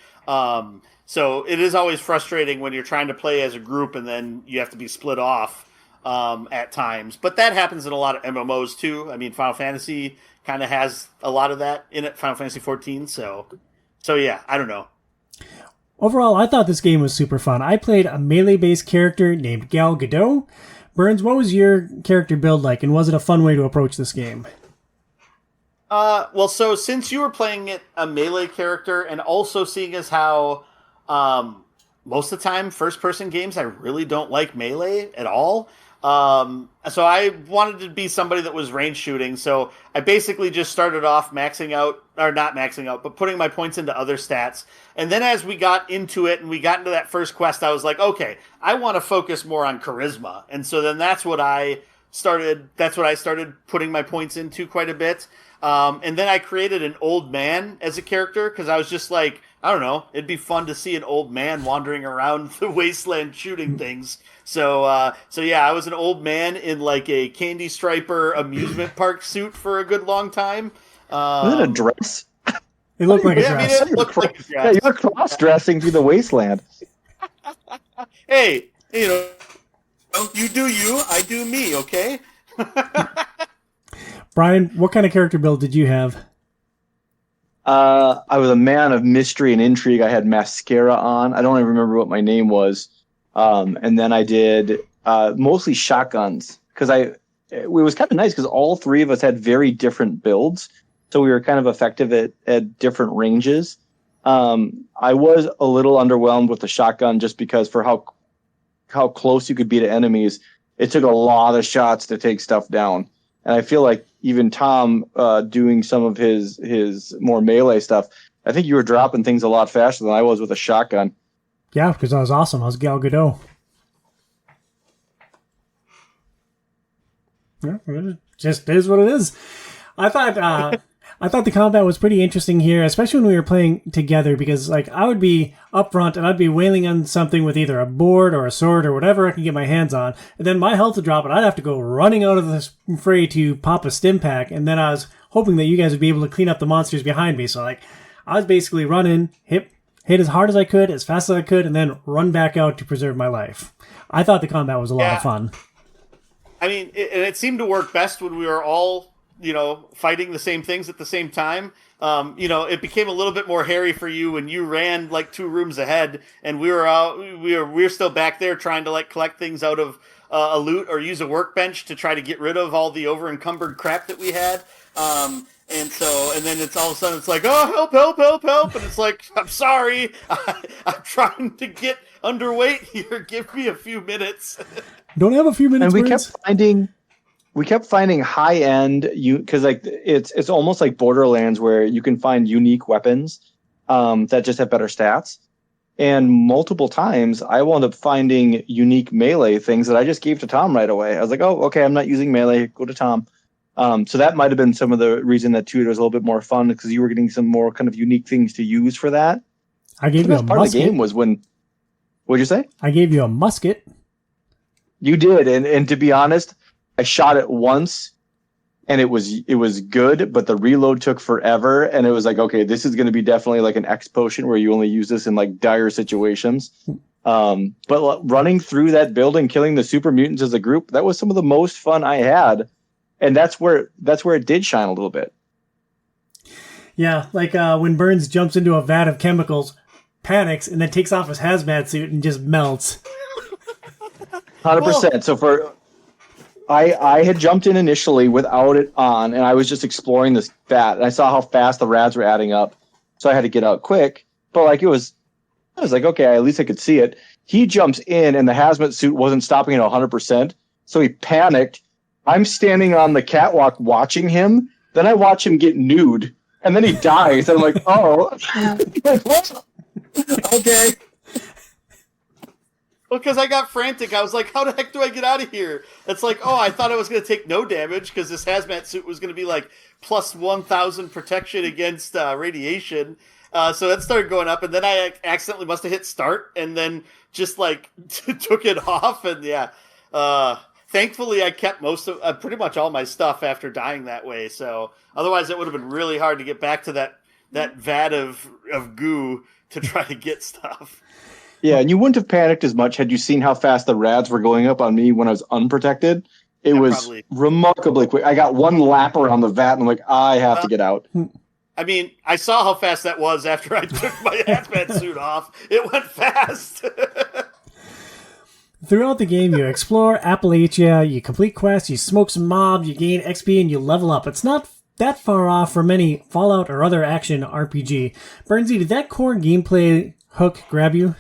So it is always frustrating when you're trying to play as a group and then you have to be split off at times. But that happens in a lot of MMOs too. I mean, Final Fantasy kind of has a lot of that in it, Final Fantasy 14. So yeah, I don't know. Overall, I thought this game was super fun. I played a melee-based character named Gal Gadot. Burns, what was your character build like, and was it a fun way to approach this game? Well, so since you were playing it a melee character, and also seeing as how most of the time first-person games, I really don't like melee at all. So I wanted to be somebody that was range shooting. So I basically just started off maxing out, or not maxing out, but putting my points into other stats. And then as we got into it and we got into that first quest, I was like, okay, I want to focus more on charisma. And so then that's what I started putting my points into quite a bit. And then I created an old man as a character because I was just like, I don't know, it'd be fun to see an old man wandering around the wasteland shooting things. So yeah, I was an old man in like a Candy Striper amusement park suit for a good long time. Was it a dress? It looked like a Yeah, I dress. mean, it looked like a dress. Yeah, you're cross-dressing through the wasteland. Hey, you know, you do you, I do me, okay? Brian, what kind of character build did you have? I was a man of mystery and intrigue. I had mascara on. I don't even remember what my name was. And then I did mostly shotguns because it was kind of nice because all three of us had very different builds. So we were kind of effective at different ranges. I was a little underwhelmed with the shotgun just because for how close you could be to enemies, it took a lot of shots to take stuff down. And I feel like even Tom, doing some of his more melee stuff, I think you were dropping things a lot faster than I was with a shotgun. Yeah, because I was awesome. I was Gal Gadot. Yeah, it just is what it is. I thought the combat was pretty interesting here, especially when we were playing together, because like I would be up front and I'd be wailing on something with either a board or a sword or whatever I can get my hands on, and then my health would drop and I'd have to go running out of this fray to pop a stim pack, and then I was hoping that you guys would be able to clean up the monsters behind me. So like I was basically running, hit as hard as I could, as fast as I could, and then run back out to preserve my life. I thought the combat was a lot of fun. I mean, it seemed to work best when we were all, you know, fighting the same things at the same time. You know, it became a little bit more hairy for you when you ran like 2 rooms ahead, and we were still back there trying to like collect things out of a loot or use a workbench to try to get rid of all the over encumbered crap that we had. And then it's all of a sudden it's like, oh, help. And it's like, I'm sorry. I'm trying to get underweight here. Give me a few minutes. Don't have a few minutes. And we kept finding high end, because like it's almost like Borderlands where you can find unique weapons that just have better stats. And multiple times I wound up finding unique melee things that I just gave to Tom right away. I was like, oh, okay, I'm not using melee. Go to Tom. So that might have been some of the reason that Tutor was a little bit more fun, because you were getting some more kind of unique things to use for that. I gave you a part musket. of the game was when. What'd you say? I gave you a musket. You did, and to be honest, I shot it once, and it was good, but the reload took forever, and it was like, okay, this is going to be definitely like an X potion where you only use this in like dire situations. But running through that building, killing the super mutants as a group, that was some of the most fun I had, and that's where it did shine a little bit. Yeah, like when Burns jumps into a vat of chemicals, panics, and then takes off his hazmat suit and just melts. 100%. So I had jumped in initially without it on, and I was just exploring this vat, and I saw how fast the rads were adding up, so I had to get out quick. But like I was like, okay, at least I could see it. He jumps in, and the hazmat suit wasn't stopping at 100%, so he panicked. I'm standing on the catwalk watching him. Then I watch him get nude, and then he dies. And I'm like, oh, like, what? Okay. Well, because I got frantic. I was like, how the heck do I get out of here? It's like, oh, I thought I was going to take no damage because this hazmat suit was going to be like plus 1,000 protection against radiation. So that started going up, and then I accidentally must have hit start and then just like took it off. And yeah, thankfully, I kept most of pretty much all my stuff after dying that way. So otherwise, it would have been really hard to get back to that vat of goo to try to get stuff. Yeah, and you wouldn't have panicked as much had you seen how fast the rads were going up on me when I was unprotected. It was probably remarkably quick. I got one lap around the vat, and I'm like, I have to get out. I mean, I saw how fast that was after I took my hazmat suit off. It went fast. Throughout the game, you explore Appalachia, you complete quests, you smoke some mobs, you gain XP, and you level up. It's not that far off from any Fallout or other action RPG. Burnsy, did that core gameplay hook grab you?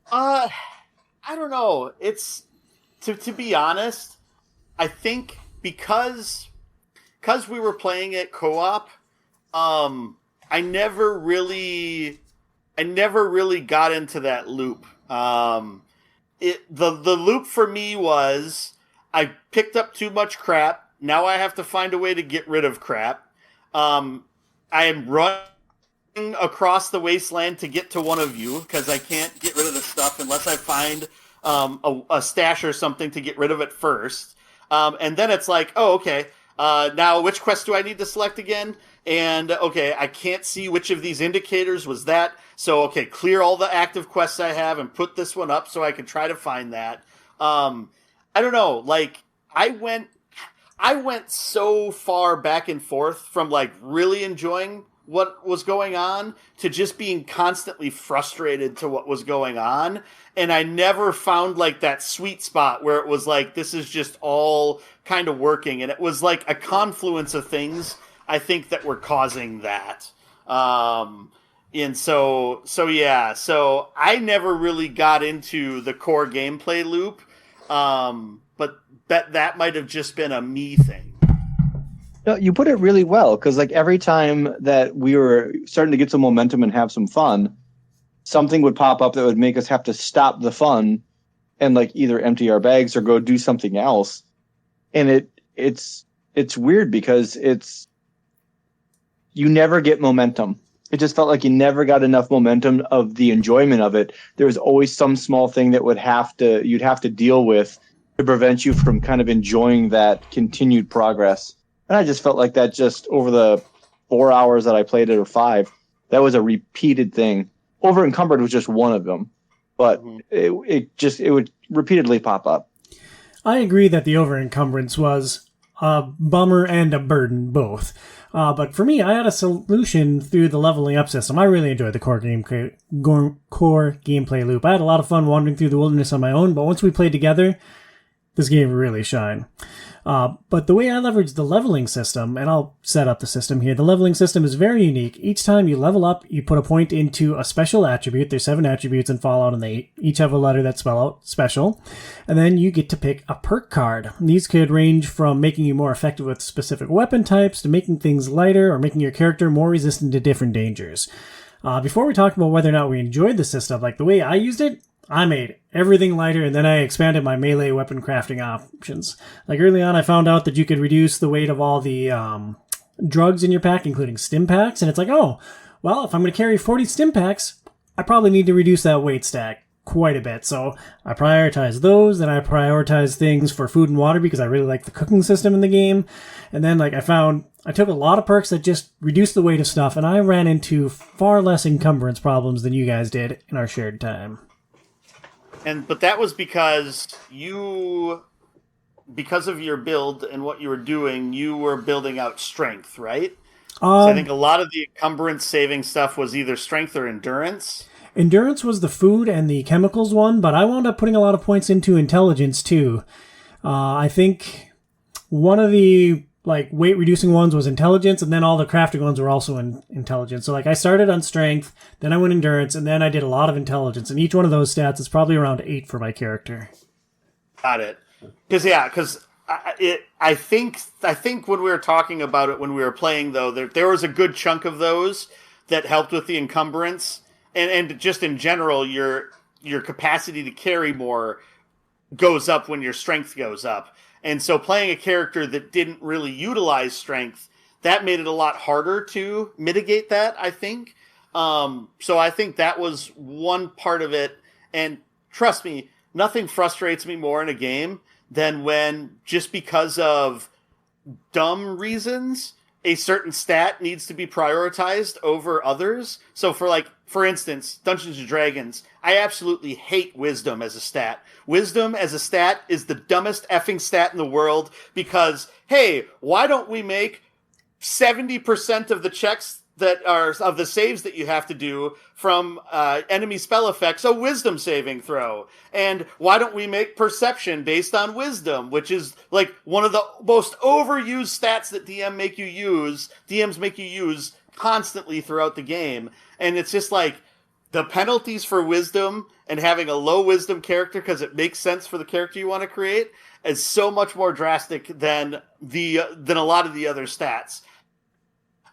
I don't know. It's to be honest, I think because we were playing it co-op, I never really got into that loop. The loop for me was I picked up too much crap. Now I have to find a way to get rid of crap. I am running across the wasteland to get to one of you because I can't get rid of the stuff unless I find a stash or something to get rid of it first. And then it's like, oh, okay. Now which quest do I need to select again? And okay, I can't see which of these indicators was that. So okay, clear all the active quests I have and put this one up so I can try to find that. I don't know. Like I went so far back and forth from like really enjoying what was going on to just being constantly frustrated to what was going on. And I never found like that sweet spot where it was like, this is just all kind of working. And it was like a confluence of things, I think, that were causing that. And so yeah, so I never really got into the core gameplay loop. But that might have just been a me thing. No, you put it really well, because like every time that we were starting to get some momentum and have some fun, something would pop up that would make us have to stop the fun and like either empty our bags or go do something else. And it's weird because you never get momentum. It just felt like you never got enough momentum of the enjoyment of it. There was always some small thing that you'd have to deal with to prevent you from kind of enjoying that continued progress. And I just felt like that just over the 4 hours that I played it, or 5, that was a repeated thing. Over Encumbered was just one of them, but it would repeatedly pop up. I agree that the over encumbrance was a bummer and a burden both. But for me, I had a solution through the leveling up system. I really enjoyed the core gameplay loop. I had a lot of fun wandering through the wilderness on my own, but once we played together, this game really shined. But the way I leverage the leveling system, and I'll set up the system here, the leveling system is very unique. Each time you level up, you put a point into a special attribute. There's 7 attributes in Fallout, and they each have a letter that spell out special. And then you get to pick a perk card. These could range from making you more effective with specific weapon types, to making things lighter, or making your character more resistant to different dangers. Before we talk about whether or not we enjoyed the system, like the way I used it, I made everything lighter, and then I expanded my melee weapon crafting options. Like early on, I found out that you could reduce the weight of all the drugs in your pack, including stim packs, and it's like, oh, well, if I'm going to carry 40 stim packs, I probably need to reduce that weight stack quite a bit. So I prioritize those, then I prioritize things for food and water because I really like the cooking system in the game. And then like I took a lot of perks that just reduced the weight of stuff, and I ran into far less encumbrance problems than you guys did in our shared time. But that was because because of your build and what you were doing, you were building out strength, right? So I think a lot of the encumbrance saving stuff was either strength or endurance. Endurance was the food and the chemicals one, but I wound up putting a lot of points into intelligence too. I think one of the weight reducing ones was intelligence, and then all the crafting ones were also in intelligence. So I started on strength, then I went endurance, and then I did a lot of intelligence. And each one of those stats is probably around 8 for my character. Got it. Because I think when we were talking about it when we were playing, though, there was a good chunk of those that helped with the encumbrance, and just in general, your capacity to carry more goes up when your strength goes up. And so playing a character that didn't really utilize strength, that made it a lot harder to mitigate that, I think. So I think that was one part of it. And trust me, nothing frustrates me more in a game than when, just because of dumb reasons, a certain stat needs to be prioritized over others. So for instance, Dungeons and Dragons, I absolutely hate wisdom as a stat. Wisdom as a stat is the dumbest effing stat in the world because, hey, why don't we make 70% of the checks that are of the saves that you have to do from enemy spell effects a wisdom saving throw? And why don't we make perception based on wisdom, which is like one of the most overused stats that DMs make you use constantly throughout the game. And it's just like the penalties for wisdom and having a low wisdom character because it makes sense for the character you want to create is so much more drastic than a lot of the other stats.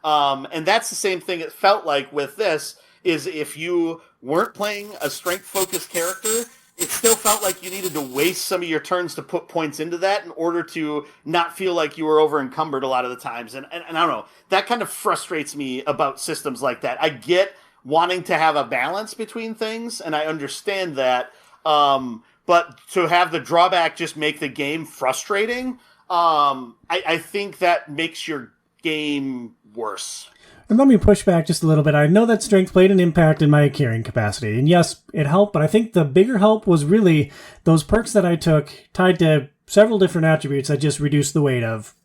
And that's the same thing it felt like with this, is if you weren't playing a strength-focused character, it still felt like you needed to waste some of your turns to put points into that in order to not feel like you were over-encumbered a lot of the times. And I don't know, that kind of frustrates me about systems like that. I get wanting to have a balance between things, and I understand that, but to have the drawback just make the game frustrating, I think that makes your game worse. And let me push back just a little bit. I know that strength played an impact in my carrying capacity. And yes, it helped, but I think the bigger help was really those perks that I took tied to several different attributes that just reduced the weight of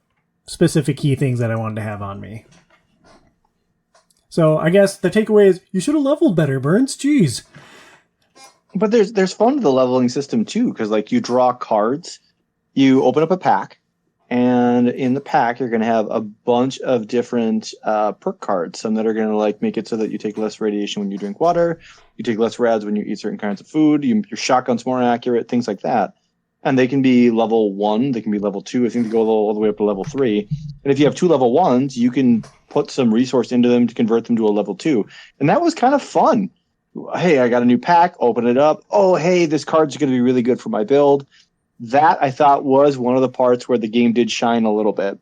specific key things that I wanted to have on me. So I guess the takeaway is you should have leveled better, Burns. Jeez. But there's fun to the leveling system too, because like you draw cards, you open up a pack, and in the pack you're going to have a bunch of different perk cards. Some that are going to like make it so that you take less radiation when you drink water, you take less rads when you eat certain kinds of food, your shotgun's more accurate, things like that. And they can be level 1, they can be level 2, I think they go all the way up to level 3. And if you have 2 level 1s, you can put some resource into them to convert them to a level 2. And that was kind of fun. Hey, I got a new pack, open it up. Oh, hey, this card's going to be really good for my build. That, I thought, was one of the parts where the game did shine a little bit.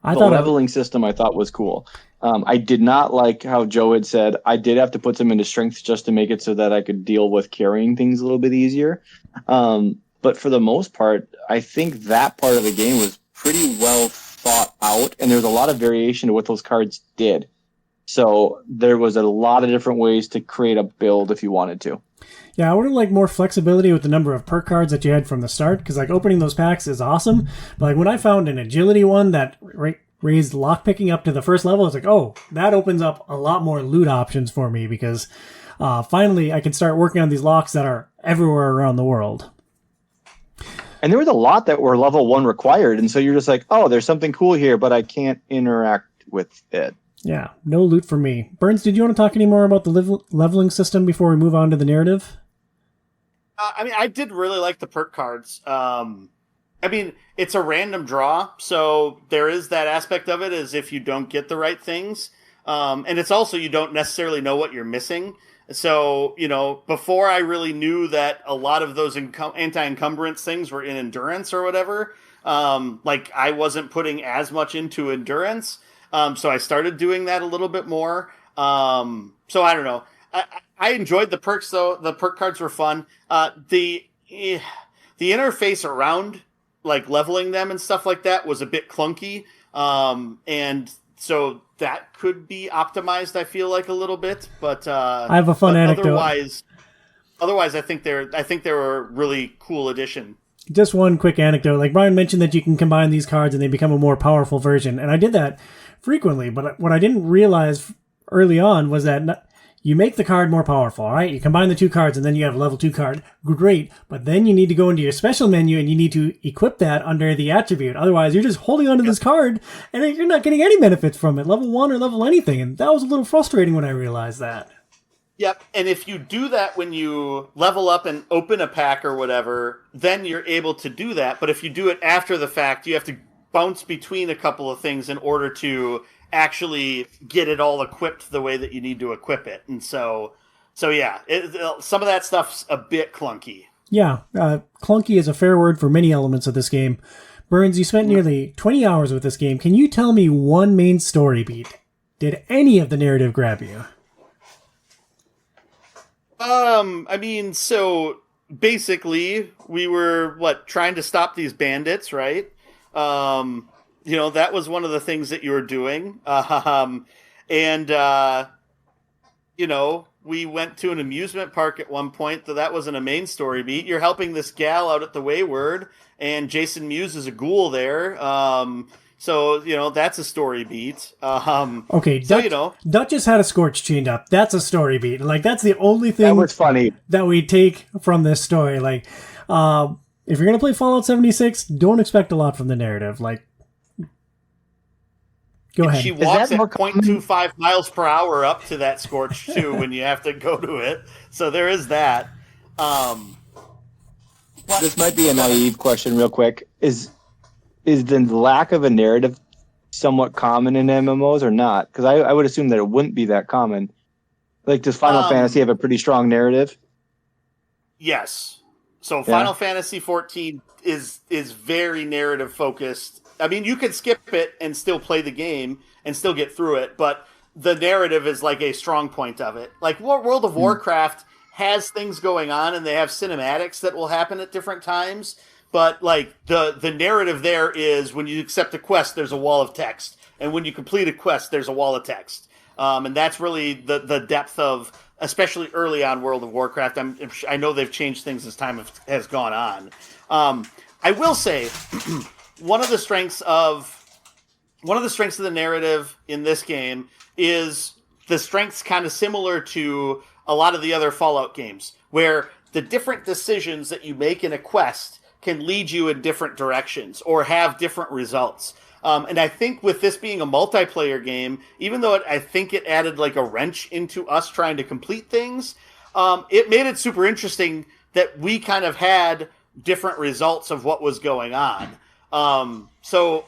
The leveling system, I thought, was cool. I did not like how Joe had said, I did have to put some into strength just to make it so that I could deal with carrying things a little bit easier. But for the most part, I think that part of the game was pretty well thought out, and there's a lot of variation to what those cards did. So there was a lot of different ways to create a build if you wanted to. Yeah, I would have liked more flexibility with the number of perk cards that you had from the start, because like opening those packs is awesome. But like when I found an agility one that raised lockpicking up to the first level, it's like, oh, that opens up a lot more loot options for me, because finally I can start working on these locks that are everywhere around the world. And there was a lot that were level 1 required, and so you're just like, oh, there's something cool here, but I can't interact with it. Yeah, no loot for me. Burns, did you want to talk any more about the leveling system before we move on to the narrative? I did really like the perk cards. It's a random draw, so there is that aspect of it as if you don't get the right things. And it's also you don't necessarily know what you're missing. So, before I really knew that a lot of those anti-encumbrance things were in endurance or whatever, I wasn't putting as much into endurance. So I started doing that a little bit more. So I don't know. I enjoyed the perks, though. The perk cards were fun. The interface around like leveling them and stuff like that was a bit clunky. And so that could be optimized, I feel like, a little bit. But I have a fun anecdote. Otherwise, I think they were a really cool addition. Just one quick anecdote. Like Brian mentioned that you can combine these cards and they become a more powerful version. And I did that frequently. But what I didn't realize early on was that you make the card more powerful, all right? You combine the 2 cards and then you have a level 2 card. Great. But then you need to go into your special menu and you need to equip that under the attribute. Otherwise, you're just holding onto this card and you're not getting any benefits from it, level 1 or level anything. And that was a little frustrating when I realized that. Yep, and if you do that when you level up and open a pack or whatever, then you're able to do that. But if you do it after the fact, you have to bounce between a couple of things in order to actually get it all equipped the way that you need to equip it. And so yeah, some of that stuff's a bit clunky. Yeah, clunky is a fair word for many elements of this game. Burns, you spent nearly 20 hours with this game. Can you tell me one main story beat? Did any of the narrative grab you? So basically we were trying to stop these bandits, right? That was one of the things that you were doing. We went to an amusement park at one point, though that wasn't a main story beat. You're helping this gal out at the Wayward, and Jason Mewes is a ghoul there. That's a story beat. Okay, Duchess had a Scorch chained up. That's a story beat. Like, that's the only thing that was funny that we take from this story. Like, if you're going to play Fallout 76, don't expect a lot from the narrative. Like, go ahead. She walks at 0.25 miles per hour up to that Scorch, too, when you have to go to it. So there is that. This might be a naive question real quick. Is the lack of a narrative somewhat common in MMOs or not? Because I would assume that it wouldn't be that common. Like, does Final Fantasy have a pretty strong narrative? Yes. So Final Fantasy 14 is very narrative focused. I mean, you can skip it and still play the game and still get through it, but the narrative is like a strong point of it. Like World of Warcraft has things going on and they have cinematics that will happen at different times, but like the narrative there is when you accept a quest, there's a wall of text, and when you complete a quest, there's a wall of text. And that's really the depth of, especially early on World of Warcraft. I know they've changed things as time has gone on. I will say one of the strengths of the narrative in this game is the strengths kind of similar to a lot of the other Fallout games, where the different decisions that you make in a quest can lead you in different directions or have different results. And I think with this being a multiplayer game, even though I think it added like a wrench into us trying to complete things, it made it super interesting that we kind of had different results of what was going on. So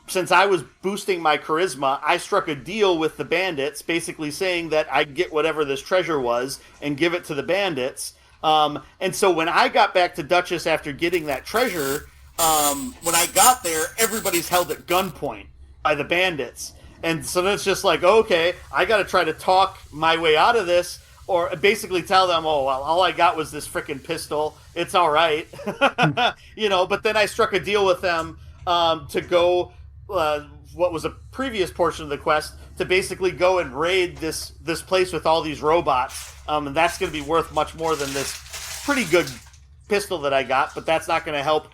since I was boosting my charisma, I struck a deal with the bandits, basically saying that I'd get whatever this treasure was and give it to the bandits. And so when I got back to Duchess after getting that treasure, when I got there, everybody's held at gunpoint by the bandits. And so then it's just like, okay, I got to try to talk my way out of this, or basically tell them, oh, well, all I got was this freaking pistol. It's all right. But then I struck a deal with them to go, what was a previous portion of the quest, to basically go and raid this place with all these robots. And that's going to be worth much more than this pretty good pistol that I got, but that's not going to help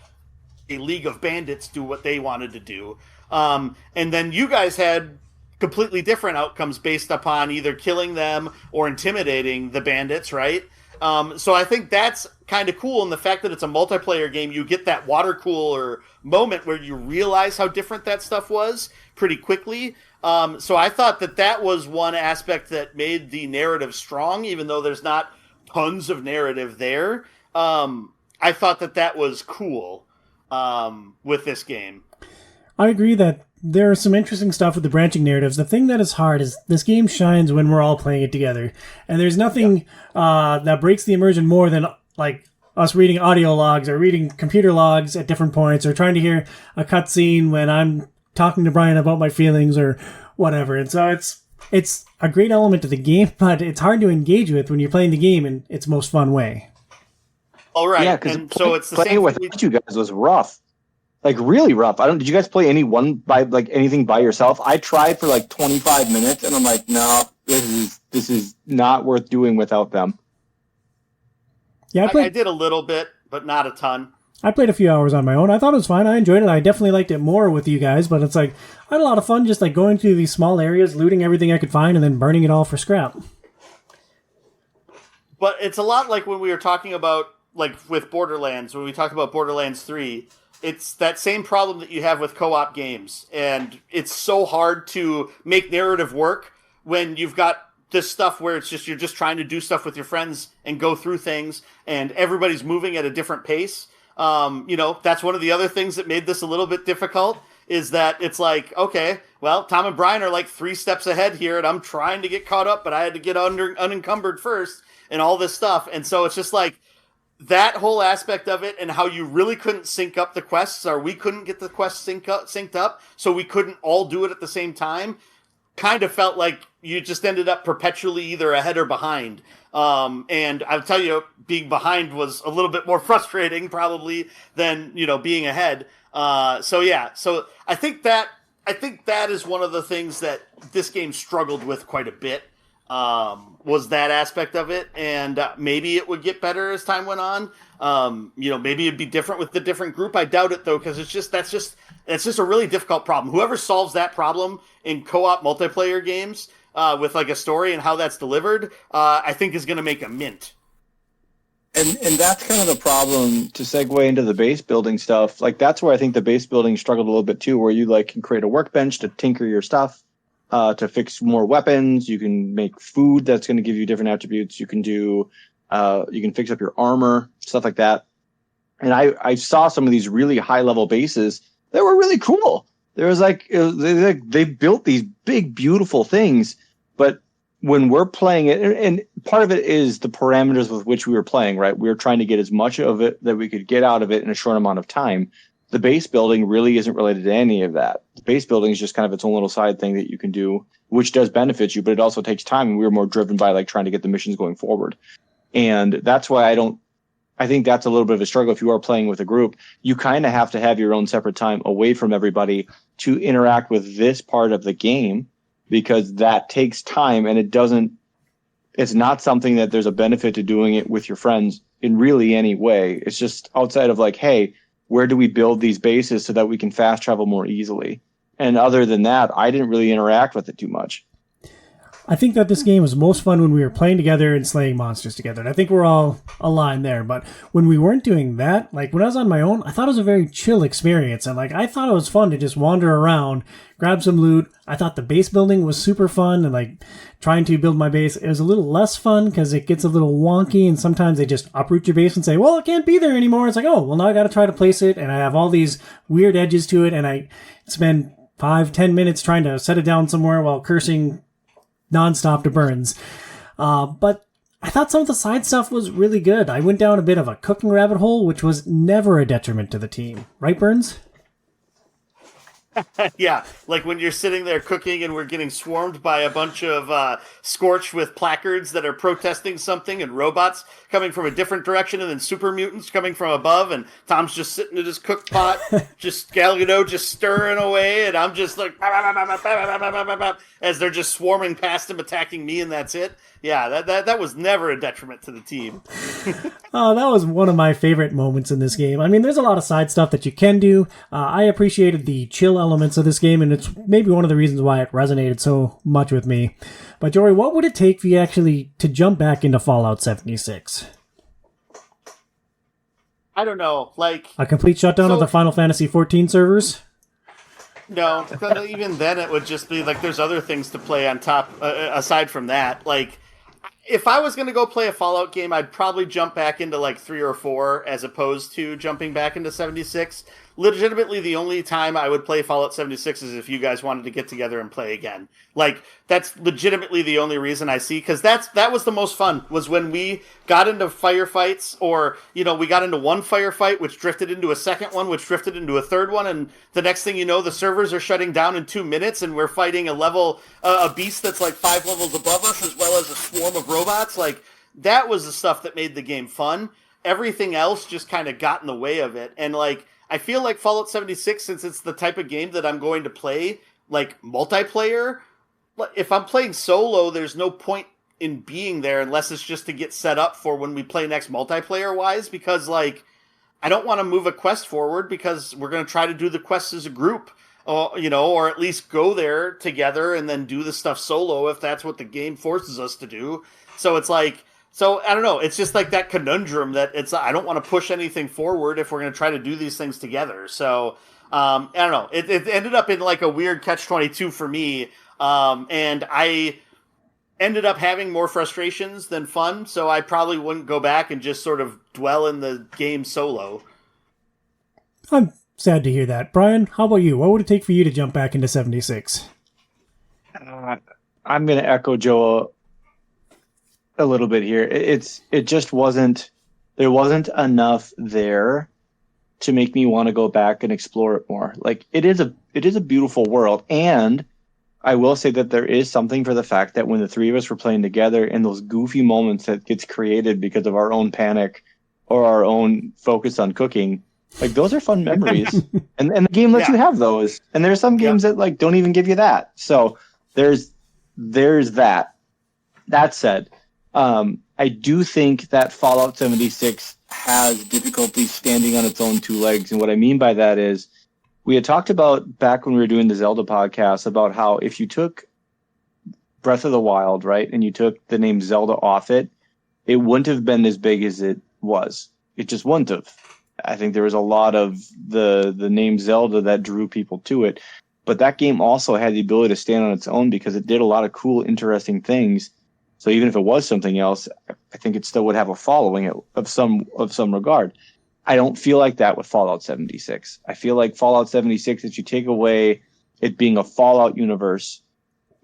a League of Bandits do what they wanted to do. And then you guys had completely different outcomes based upon either killing them or intimidating the bandits, right? So I think that's kind of cool, and the fact that it's a multiplayer game, you get that water cooler moment where you realize how different that stuff was pretty quickly. So I thought that was one aspect that made the narrative strong, even though there's not tons of narrative there. I thought that was cool with this game. I agree that there is some interesting stuff with the branching narratives. The thing that is hard is this game shines when we're all playing it together. And there's nothing that breaks the immersion more than like us reading audio logs or reading computer logs at different points, or trying to hear a cutscene when I'm talking to Brian about my feelings or whatever. And so it's a great element of the game, but it's hard to engage with when you're playing the game in its most fun way. All right. Yeah, because it's the playing with you guys was rough. Like really rough. Did you guys play anything by yourself? I tried for like 25 minutes and I'm like, no, this is not worth doing without them. Yeah, I did a little bit, but not a ton. I played a few hours on my own. I thought it was fine. I enjoyed it. I definitely liked it more with you guys, but it's like I had a lot of fun just like going through these small areas, looting everything I could find, and then burning it all for scrap. But it's a lot like when we were talking about, like with Borderlands, when we talked about Borderlands 3, it's that same problem that you have with co-op games. And it's so hard to make narrative work when you've got this stuff where it's just, you're just trying to do stuff with your friends and go through things, and everybody's moving at a different pace. That's one of the other things that made this a little bit difficult, is that it's like, okay, well, Tom and Brian are like 3 steps ahead here, and I'm trying to get caught up, but I had to get unencumbered first and all this stuff. And so it's just like that whole aspect of it, and how you really couldn't sync up the quests, or we couldn't get the quests synced up, so we couldn't all do it at the same time. kind of felt like you just ended up perpetually either ahead or behind. And I'll tell you, being behind was a little bit more frustrating probably than, being ahead. So I think that is one of the things that this game struggled with quite a bit, was that aspect of it. And maybe it would get better as time went on. Maybe it'd be different with the different group. I doubt it though, because that's just a really difficult problem. Whoever solves that problem in co-op multiplayer games with like a story and how that's delivered, I think is going to make a mint. And that's kind of the problem, to segue into the base building stuff. Like, that's where I think the base building struggled a little bit too, where you like can create a workbench to tinker your stuff, to fix more weapons. You can make food that's going to give you different attributes. You can do, you can fix up your armor, stuff like that. And I saw some of these really high level bases that were really cool. There was they built these big, beautiful things, but when we're playing it, and part of it is the parameters with which we were playing, right? We were trying to get as much of it that we could get out of it in a short amount of time. The base building really isn't related to any of that. The base building is just kind of its own little side thing that you can do, which does benefit you, but it also takes time. And we were more driven by like trying to get the missions going forward. And that's why I think that's a little bit of a struggle. If you are playing with a group, you kind of have to have your own separate time away from everybody to interact with this part of the game, because that takes time, and it's not something that there's a benefit to doing it with your friends in really any way. It's just outside of like, hey, where do we build these bases so that we can fast travel more easily? And other than that, I didn't really interact with it too much. I think that this game was most fun when we were playing together and slaying monsters together. And I think we're all aligned there. But when we weren't doing that, like when I was on my own, I thought it was a very chill experience. And like I thought it was fun to just wander around, grab some loot. I thought the base building was super fun, and like trying to build my base, it was a little less fun because it gets a little wonky, and sometimes they just uproot your base and say, well, it can't be there anymore. It's like, oh, well, now I got to try to place it, and I have all these weird edges to it, and I spend 5-10 minutes trying to set it down somewhere while cursing nonstop to Burns. But I thought some of the side stuff was really good. I went down a bit of a cooking rabbit hole, which was never a detriment to the team. Right, Burns? Yeah, like when you're sitting there cooking and we're getting swarmed by a bunch of Scorch with placards that are protesting something, and robots coming from a different direction, and then super mutants coming from above, and Tom's just sitting at his cook pot, just stirring away, and I'm just like, as they're just swarming past him, attacking me, and that's it. Yeah, that was never a detriment to the team. Oh, that was one of my favorite moments in this game. I mean, there's a lot of side stuff that you can do. I appreciated the chill elements of this game, and it's maybe one of the reasons why it resonated so much with me. But Jory, what would it take for you actually to jump back into Fallout 76? I don't know, like a complete shutdown of the Final Fantasy 14 servers? No, even then it would just be like there's other things to play on top aside from that. Like, if I was going to go play a Fallout game, I'd probably jump back into like 3 or 4 as opposed to jumping back into 76. Legitimately, the only time I would play Fallout 76 is if you guys wanted to get together and play again. Like, that's legitimately the only reason I see, because that was the most fun, was when we got into firefights, or, we got into one firefight, which drifted into a second one, which drifted into a third one, and the next thing you know, the servers are shutting down in 2 minutes, and we're fighting a beast that's like 5 levels above us, as well as a swarm of robots. Like, that was the stuff that made the game fun. Everything else just kind of got in the way of it, and like, I feel like Fallout 76, since it's the type of game that I'm going to play, like, multiplayer, if I'm playing solo, there's no point in being there unless it's just to get set up for when we play next multiplayer-wise, because, like, I don't want to move a quest forward because we're going to try to do the quests as a group, or at least go there together and then do the stuff solo if that's what the game forces us to do. So it's like... So, I don't know, it's just like that conundrum that I don't want to push anything forward if we're going to try to do these things together. So, I don't know, it ended up in like a weird catch-22 for me, and I ended up having more frustrations than fun, so I probably wouldn't go back and just sort of dwell in the game solo. I'm sad to hear that. Brian, how about you? What would it take for you to jump back into 76? I'm going to echo Joe a little bit here. It just wasn't, there wasn't enough there to make me want to go back and explore it more. Like, it is a beautiful world, and I will say that there is something for the fact that when the three of us were playing together and those goofy moments that gets created because of our own panic or our own focus on cooking, like those are fun memories. and the game lets you have those. And there's some games that like don't even give you that. So there's that. That said, I do think that Fallout 76 has difficulty standing on its own two legs. And what I mean by that is we had talked about back when we were doing the Zelda podcast about how if you took Breath of the Wild, right, and you took the name Zelda off it, it wouldn't have been as big as it was. It just wouldn't have. I think there was a lot of the name Zelda that drew people to it. But that game also had the ability to stand on its own because it did a lot of cool, interesting things. So even if it was something else, I think it still would have a following of some regard. I don't feel like that with Fallout 76. I feel like Fallout 76, if you take away it being a Fallout universe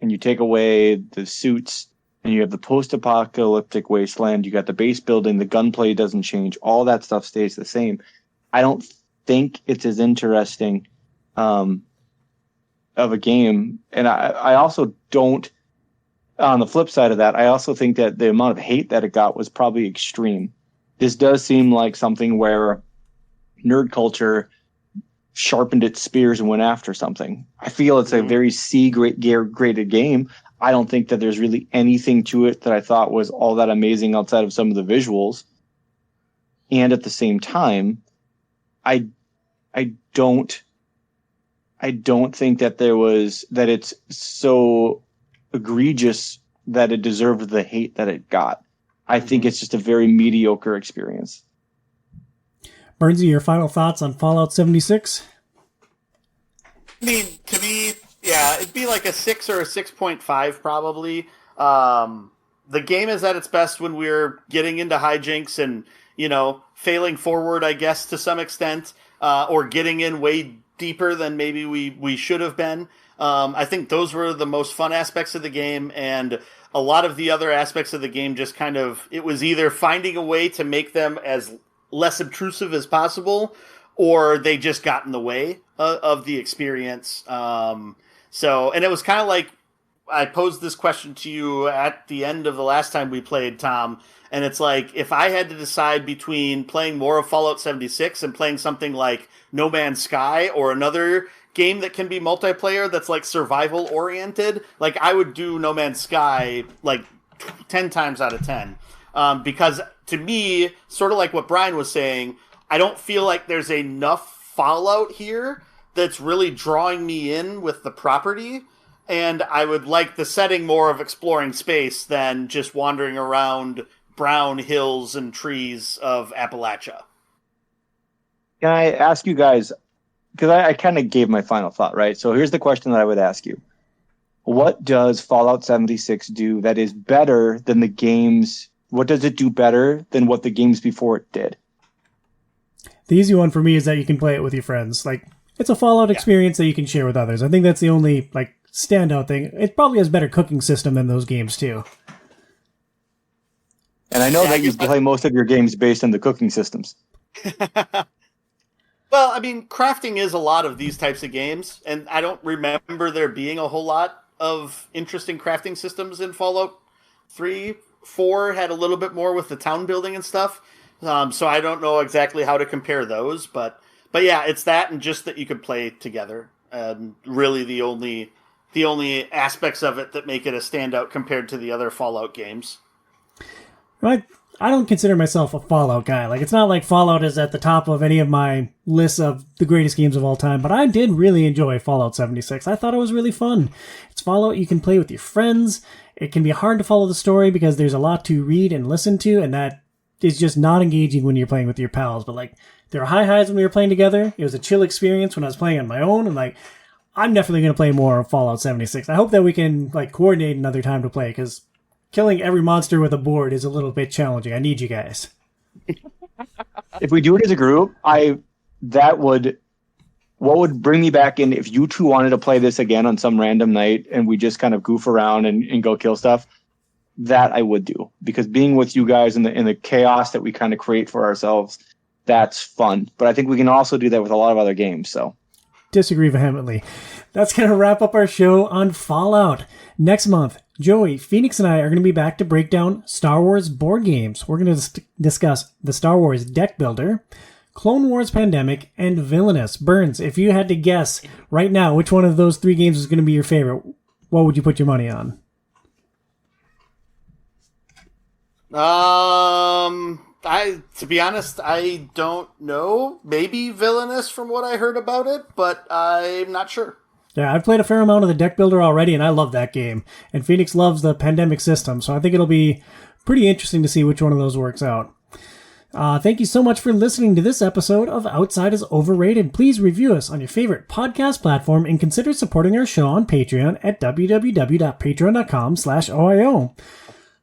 and you take away the suits and you have the post-apocalyptic wasteland, you got the base building, the gunplay doesn't change, all that stuff stays the same. I don't think it's as interesting of a game. And I also don't, on the flip side of that, I also think that the amount of hate that it got was probably extreme. This does seem like something where nerd culture sharpened its spears and went after something. I feel it's a very C-graded game. I don't think that there's really anything to it that I thought was all that amazing outside of some of the visuals. And at the same time, I don't think that it's so egregious that it deserved the hate that it got. I think it's just a very mediocre experience. Burnsy, your final thoughts on Fallout 76? I mean, to me, yeah, it'd be like a 6 or a 6.5 probably. The game is at its best when we're getting into hijinks and, failing forward, I guess, to some extent, or getting in way deeper than maybe we should have been. I think those were the most fun aspects of the game, and a lot of the other aspects of the game just kind of, it was either finding a way to make them as less obtrusive as possible, or they just got in the way of the experience. And it was kind of like, I posed this question to you at the end of the last time we played, Tom, and it's like, if I had to decide between playing more of Fallout 76 and playing something like No Man's Sky or another game that can be multiplayer that's like survival oriented, like I would do No Man's Sky like 10 times out of 10. Because to me, sort of like what Brian was saying, I don't feel like there's enough Fallout here that's really drawing me in with the property. And I would like the setting more of exploring space than just wandering around brown hills and trees of Appalachia. Can I ask you guys, because I kind of gave my final thought, right? So here's the question that I would ask you. What does Fallout 76 do that is better than the games? What does it do better than what the games before it did? The easy one for me is that you can play it with your friends. Like, it's a Fallout experience that you can share with others. I think that's the only, standout thing. It probably has a better cooking system than those games, too. And I know that you play most of your games based on the cooking systems. Well, I mean, crafting is a lot of these types of games, and I don't remember there being a whole lot of interesting crafting systems in Fallout 3. 4 had a little bit more with the town building and stuff, so I don't know exactly how to compare those, but yeah, it's that and just that you could play together. Really the only aspects of it that make it a standout compared to the other Fallout games. Right. I don't consider myself a Fallout guy. It's not like Fallout is at the top of any of my lists of the greatest games of all time, but I did really enjoy Fallout 76. I thought it was really fun. It's Fallout you can play with your friends. It can be hard to follow the story because there's a lot to read and listen to, and that is just not engaging when you're playing with your pals. But there were high highs when we were playing together. It was a chill experience when I was playing on my own, and I'm definitely going to play more of Fallout 76. I hope that we can coordinate another time to play, because killing every monster with a board is a little bit challenging. I need you guys. If we do it as a group, what would bring me back in if you two wanted to play this again on some random night and we just kind of goof around and go kill stuff, that I would do. Because being with you guys in the chaos that we kind of create for ourselves, that's fun. But I think we can also do that with a lot of other games, so. disagree vehemently. That's going to wrap up our show on Fallout. Next month, Joey, Phoenix, and I are going to be back to break down Star Wars board games. We're going to discuss the Star Wars Deck Builder, Clone Wars Pandemic, and Villainous. Burns, if you had to guess right now which one of those 3 games is going to be your favorite, what would you put your money on? To be honest, I don't know. Maybe Villainous from what I heard about it, but I'm not sure. Yeah, I've played a fair amount of the Deck Builder already, and I love that game. And Phoenix loves the Pandemic system, so I think it'll be pretty interesting to see which one of those works out. Thank you so much for listening to this episode of Outside is Overrated. Please review us on your favorite podcast platform and consider supporting our show on Patreon at www.patreon.com/OiO.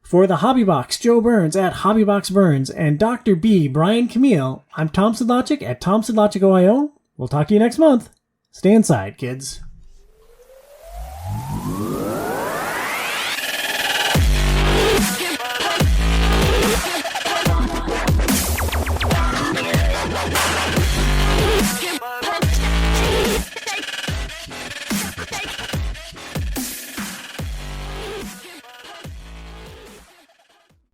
For the Hobby Box, Joe Burns at Hobbybox Burns, and Dr. B, Brian Camille, I'm Tom Sidlogic at Tom Sidlogic OiO. We'll talk to you next month. Stay inside, kids.